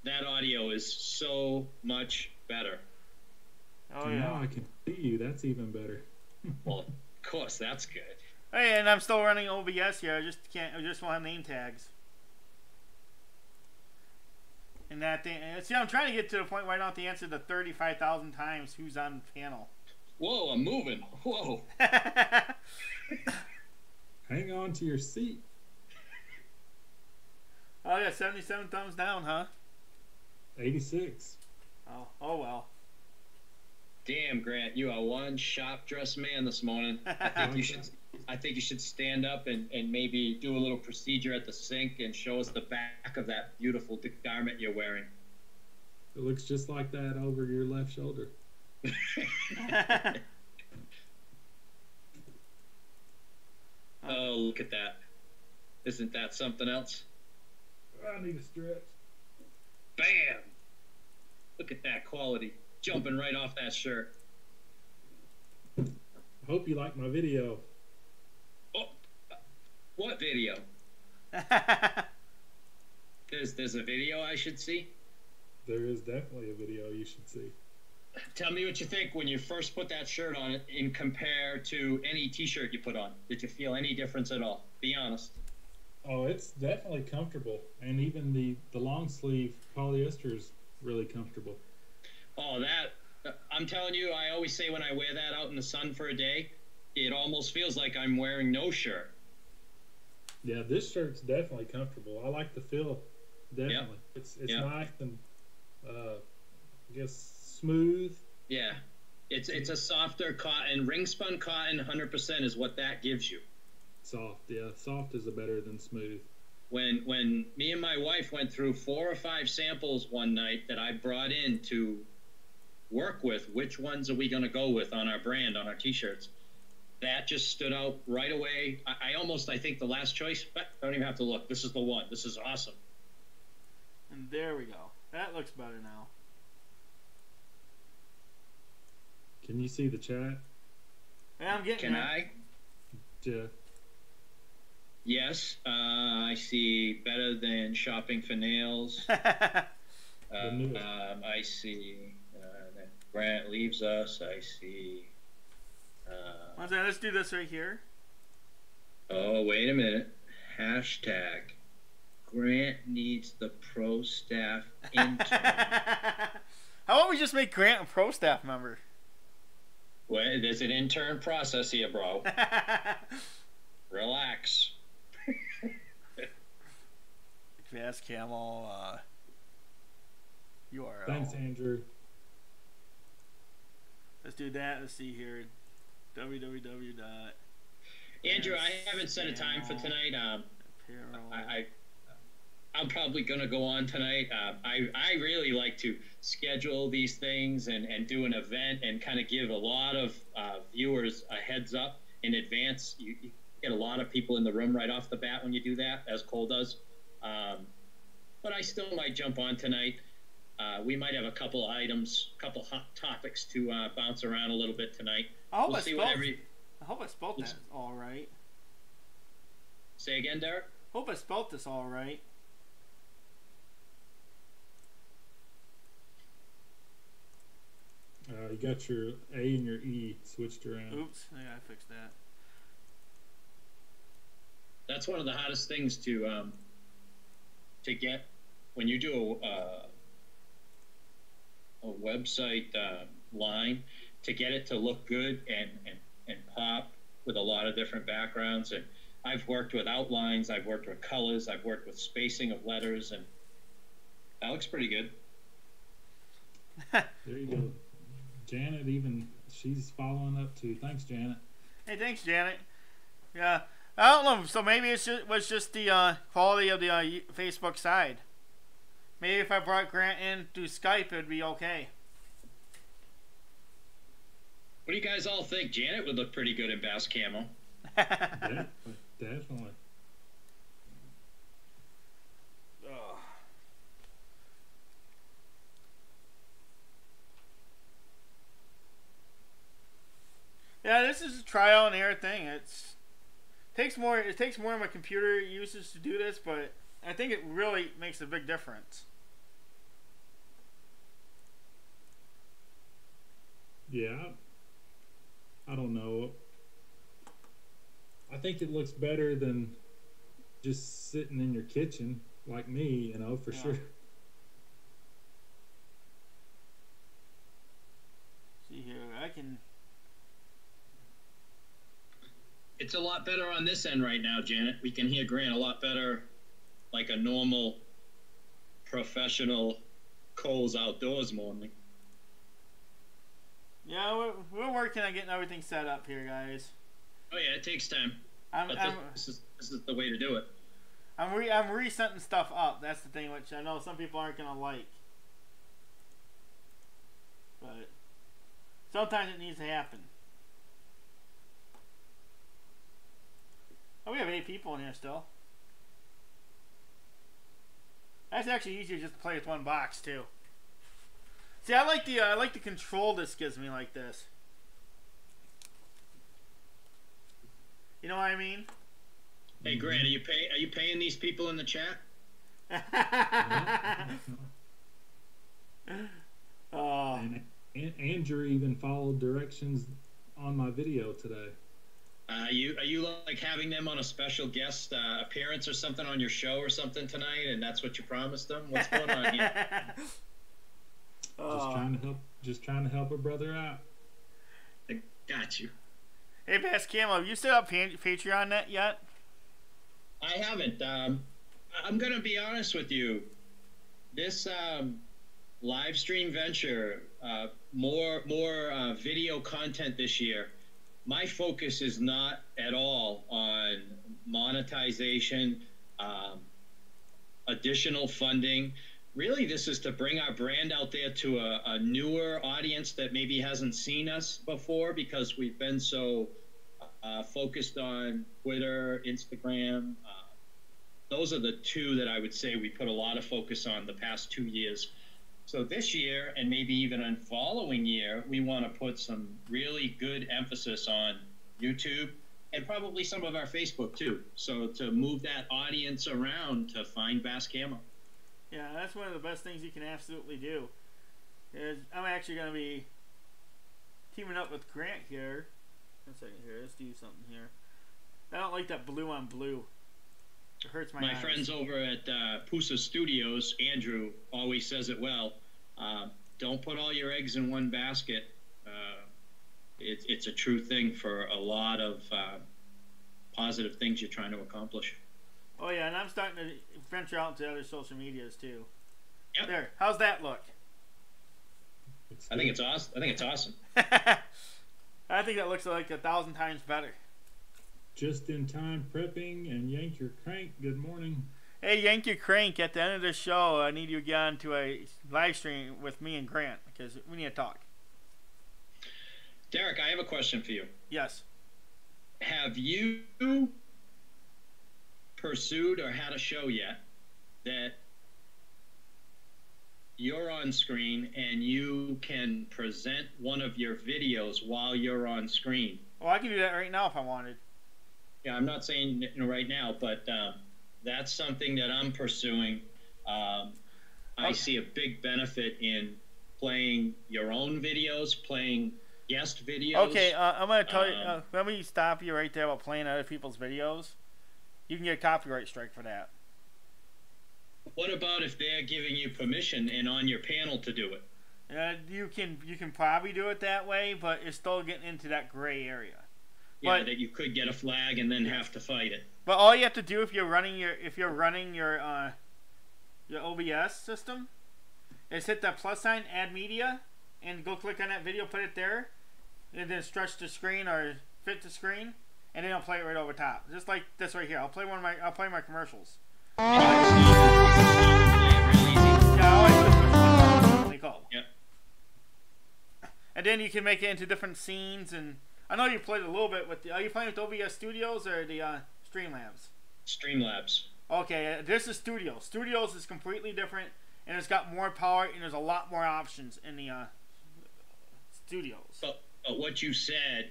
Speaker 8: That audio is so much better.
Speaker 3: Oh,
Speaker 5: Now I can see you. That's even better.
Speaker 8: Well, of course, that's good.
Speaker 3: Hey, and I'm still running OBS here. I just want name tags. And that thing. See, I'm trying to get to the point where I don't have to answer the 35,000 times who's on the panel.
Speaker 8: Whoa, I'm moving. Whoa.
Speaker 5: Hang on to your seat.
Speaker 3: Oh yeah, 77 thumbs down, huh?
Speaker 5: 86.
Speaker 3: Oh well.
Speaker 8: Damn, Grant, you are one sharp-dressed man this morning. I think you should stand up and maybe do a little procedure at the sink and show us the back of that beautiful garment you're wearing.
Speaker 5: It looks just like that over your left shoulder.
Speaker 8: Oh, look at that. Isn't that something else?
Speaker 5: I need a stretch.
Speaker 8: Bam! Look at that quality. Jumping right off that shirt.
Speaker 5: I hope you like my video.
Speaker 8: Oh, what video? There's a video I should see?
Speaker 5: There is definitely a video you should see.
Speaker 8: Tell me what you think when you first put that shirt on and compare to any t-shirt you put on. Did you feel any difference at all? Be honest.
Speaker 5: Oh, it's definitely comfortable. And even the long sleeve polyester is really comfortable.
Speaker 8: Oh, I'm telling you, I always say when I wear that out in the sun for a day, it almost feels like I'm wearing no shirt.
Speaker 5: Yeah, this shirt's definitely comfortable. I like the feel, definitely.
Speaker 8: Yep.
Speaker 5: It's nice and, I guess, smooth.
Speaker 8: Yeah. It's a softer cotton. Ring spun cotton, 100% is what that gives you.
Speaker 5: Soft, yeah. Soft is better than smooth.
Speaker 8: When me and my wife went through 4 or 5 samples one night that I brought in to work with, which ones are we going to go with on our brand, on our t-shirts, that just stood out right away. I think the last choice, but I don't even have to look. This is the one. This is awesome.
Speaker 3: And there we go. That looks better now.
Speaker 5: Can you see the chat?
Speaker 3: Yeah, I'm getting
Speaker 8: Can
Speaker 3: there.
Speaker 8: I?
Speaker 5: Jeff?
Speaker 8: Yes. I see better than shopping for nails. I see that Grant leaves us. I see.
Speaker 3: One second, let's do this right here.
Speaker 8: Oh, wait a minute. Hashtag Grant needs the pro staff intern.
Speaker 3: How about we just make Grant a pro staff member?
Speaker 8: Well, there's an intern process here, bro. Relax.
Speaker 3: Bass Camel URL.
Speaker 5: Thanks, Andrew.
Speaker 3: Let's do that. Let's see here. www.
Speaker 8: Andrew, I haven't set a time for tonight.
Speaker 3: Apparel.
Speaker 8: I'm probably going to go on tonight. I really like to schedule these things and do an event and kind of give a lot of viewers a heads up in advance. You get a lot of people in the room right off the bat when you do that, as Kohl does. But I still might jump on tonight. We might have a couple items, a couple hot topics to bounce around a little bit tonight.
Speaker 3: I hope
Speaker 8: We'll
Speaker 3: I
Speaker 8: see
Speaker 3: spelled,
Speaker 8: what every...
Speaker 3: I hope I spelled that all right.
Speaker 8: Say again, Derek?
Speaker 3: Hope I spelled this all right.
Speaker 5: You got your A and your E switched around.
Speaker 3: Oops, I gotta fix that.
Speaker 8: That's one of the hottest things to get when you do a website line, to get it to look good and pop with a lot of different backgrounds. And I've worked with outlines, I've worked with colors, I've worked with spacing of letters, and that looks pretty good.
Speaker 5: There you go. Janet, even she's following up too. Thanks, Janet.
Speaker 3: Hey, thanks, Janet. Yeah, I don't know. So maybe it was just the quality of the Facebook side. Maybe if I brought Grant in through Skype, it'd be okay.
Speaker 8: What do you guys all think? Janet would look pretty good in Bass Camo.
Speaker 5: Yeah, definitely.
Speaker 3: Ugh. Yeah, this is a trial and error thing. It takes more of my computer usage to do this, but I think it really makes a big difference.
Speaker 5: Yeah. I don't know. I think it looks better than just sitting in your kitchen like me, for sure.
Speaker 3: See here, I can.
Speaker 8: It's a lot better on this end right now, Janet. We can hear Grant a lot better, like a normal, professional Kohl's Outdoors morning.
Speaker 3: Yeah, we're working on getting everything set up here, guys.
Speaker 8: Oh yeah, it takes time. This is the way to do it.
Speaker 3: I'm resetting stuff up. That's the thing, which I know some people aren't gonna like, but sometimes it needs to happen. Oh, we have 8 people in here still. That's actually easier just to play with one box too. See, I like the control this gives me like this. You know what I mean?
Speaker 8: Hey Grant, are you paying these people in the chat?
Speaker 3: Oh.
Speaker 5: And Andrew even followed directions on my video today.
Speaker 8: Are you like having them on a special guest appearance or something on your show or something tonight, and that's what you promised them? What's going on here?
Speaker 5: Just trying to help a brother out.
Speaker 8: I got you.
Speaker 3: Hey, Bass Camo, have you set up Patreon net yet?
Speaker 8: I haven't. I'm gonna be honest with you. This live stream venture, more video content this year. My focus is not at all on monetization, additional funding. Really, this is to bring our brand out there to a newer audience that maybe hasn't seen us before, because we've been so focused on Twitter, Instagram. Those are the two that I would say we put a lot of focus on the past 2 years. So this year, and maybe even in following year, we want to put some really good emphasis on YouTube and probably some of our Facebook too. So to move that audience around to find Bass Camo.
Speaker 3: Yeah, that's one of the best things you can absolutely do. I'm actually going to be teaming up with Grant here. One second here. Let's do something here. I don't like that blue on blue. It hurts my eyes.
Speaker 8: My friends over at Pusa Studios, Andrew, always says it well. Don't put all your eggs in one basket. it's a true thing for a lot of positive things you're trying to accomplish.
Speaker 3: Oh yeah, and I'm starting to venture out to other social medias too.
Speaker 8: Yep.
Speaker 3: There, how's that look?
Speaker 8: I think it's awesome. I think it's awesome.
Speaker 3: I think that looks like 1,000 times better.
Speaker 5: Just in time prepping and yank your crank. Good morning.
Speaker 3: Hey, yank your crank. At the end of the show, I need you to get on to a live stream with me and Grant because we need to talk.
Speaker 8: Derek, I have a question for you.
Speaker 3: Yes.
Speaker 8: Have you pursued or had a show yet that you're on screen and you can present one of your videos while you're on screen?
Speaker 3: Well, I can do that right now if I wanted.
Speaker 8: Yeah, I'm not saying right now, but that's something that I'm pursuing. I see a big benefit in playing your own videos, playing guest videos.
Speaker 3: Okay, I'm going to tell you, let me stop you right there about playing other people's videos. You can get a copyright strike for that.
Speaker 8: What about if they're giving you permission and on your panel to do it?
Speaker 3: You can probably do it that way, but it's still getting into that gray area.
Speaker 8: Yeah, that you could get a flag and then have to fight it.
Speaker 3: But all you have to do if you're running your OBS system is hit that plus sign, add media, and go click on that video, put it there, and then stretch the screen or fit the screen, and then I'll play it right over top, just like this right here. I'll play my commercials. Yeah, I always do.
Speaker 8: Yep.
Speaker 3: And then you can make it into different scenes, and I know you played a little bit with the. Are you playing with OBS Studios or the Streamlabs?
Speaker 8: Streamlabs.
Speaker 3: Okay, this is Studios. Studios is completely different, and it's got more power, and there's a lot more options in the Studios.
Speaker 8: But what you said,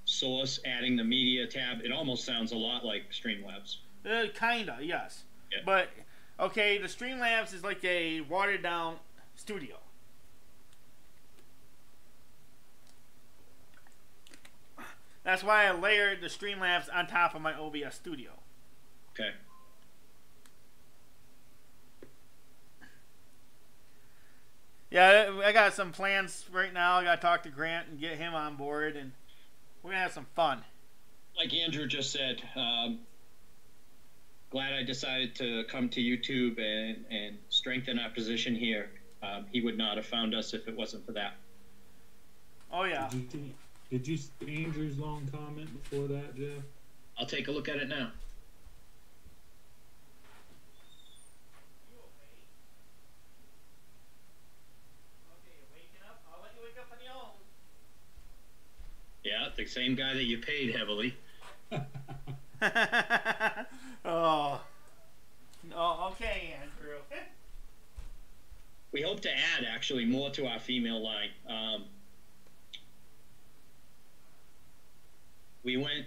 Speaker 8: source, adding the media tab, it almost sounds a lot like Streamlabs.
Speaker 3: Kinda, yes.
Speaker 8: Yeah.
Speaker 3: But okay, the Streamlabs is like a watered down studio. That's why I layered the Streamlabs on top of my OBS Studio.
Speaker 8: Okay.
Speaker 3: Yeah, I got some plans right now. I got to talk to Grant and get him on board, and we're going to have some fun.
Speaker 8: Like Andrew just said, glad I decided to come to YouTube and strengthen our position here. He would not have found us if it wasn't for that.
Speaker 3: Oh, yeah.
Speaker 5: Did you see Andrew's long comment before that, Jeff?
Speaker 8: I'll take a look at it now. Yeah, the same guy that you paid heavily.
Speaker 3: Oh, okay, Andrew.
Speaker 8: We hope to add, actually, more to our female line. We went,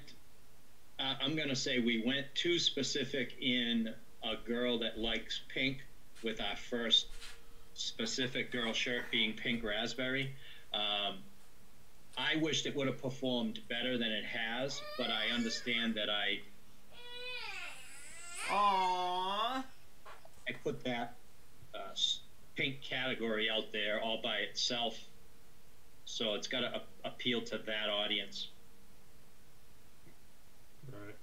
Speaker 8: I'm going to say we went too specific in a girl that likes pink, with our first specific girl shirt being pink raspberry. I wished it would have performed better than it has, but I understand that
Speaker 3: Aww.
Speaker 8: I put that pink category out there all by itself, so it's got to appeal to that audience.
Speaker 5: Right.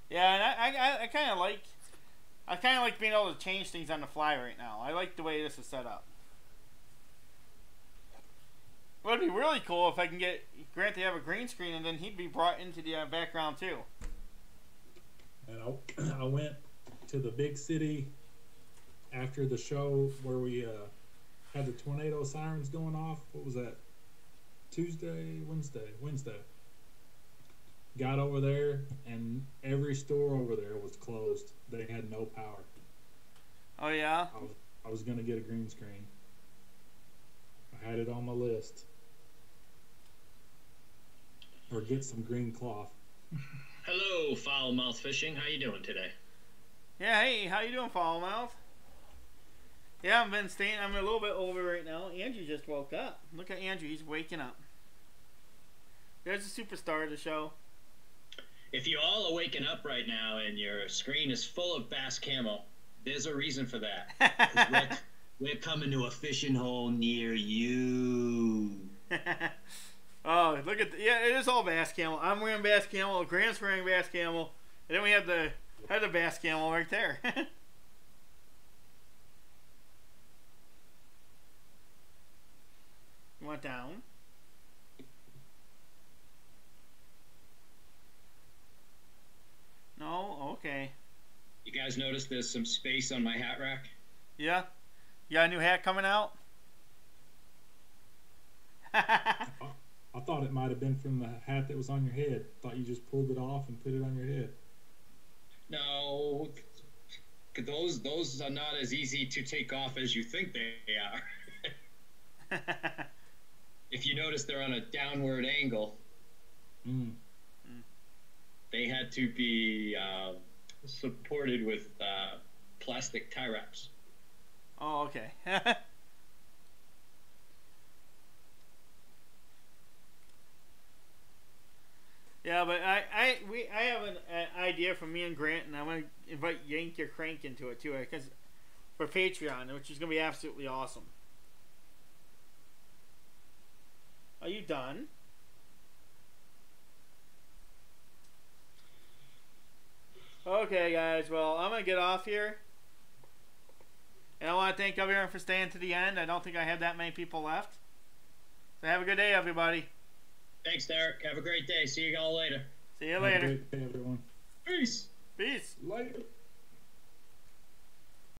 Speaker 3: Yeah, and I kind of like being able to change things on the fly right now. I like the way this is set up. It would be really cool if I can get Grant to have a green screen and then he'd be brought into the background too.
Speaker 5: And I went to the big city after the show where we had the tornado sirens going off. What was that? Wednesday. Got over there and every store over there was closed. They had no power.
Speaker 3: Oh yeah?
Speaker 5: I was going to get a green screen. I had it on my list. Or get some green cloth.
Speaker 8: Hello, foul mouth fishing. How you doing today?
Speaker 3: Yeah, hey, how you doing, Foulmouth? Yeah, I'm a little bit over right now. Andrew just woke up. Look at Andrew, he's waking up. There's the superstar of the show.
Speaker 8: If you all are waking up right now and your screen is full of bass camo, there's a reason for that. we're coming to a fishing hole near you.
Speaker 3: Look at yeah, it is all bass camel. I'm wearing bass camel. Grant's wearing bass camel, and then we have the head of bass camel right there. You want down? No, okay.
Speaker 8: You guys notice there's some space on my hat rack?
Speaker 3: Yeah, you got a new hat coming out.
Speaker 5: I thought it might have been from the hat that was on your head. Thought you just pulled it off and put it on your head.
Speaker 8: No, those are not as easy to take off as you think they are. If you notice, they're on a downward angle. They had to be supported with plastic tie wraps.
Speaker 3: Oh, okay. Yeah, but I have an idea from me and Grant, and I'm gonna invite Yank Your Crank into it too, because for Patreon, which is gonna be absolutely awesome. Are you done? Okay, guys. Well, I'm gonna get off here, and I want to thank everyone for staying to the end. I don't think I have that many people left. So have a good day, everybody.
Speaker 8: Thanks, Derek. Have a great day. See you all later.
Speaker 3: See you
Speaker 5: Have a
Speaker 3: later.
Speaker 5: great day, everyone.
Speaker 8: Peace.
Speaker 3: Peace.
Speaker 5: Later.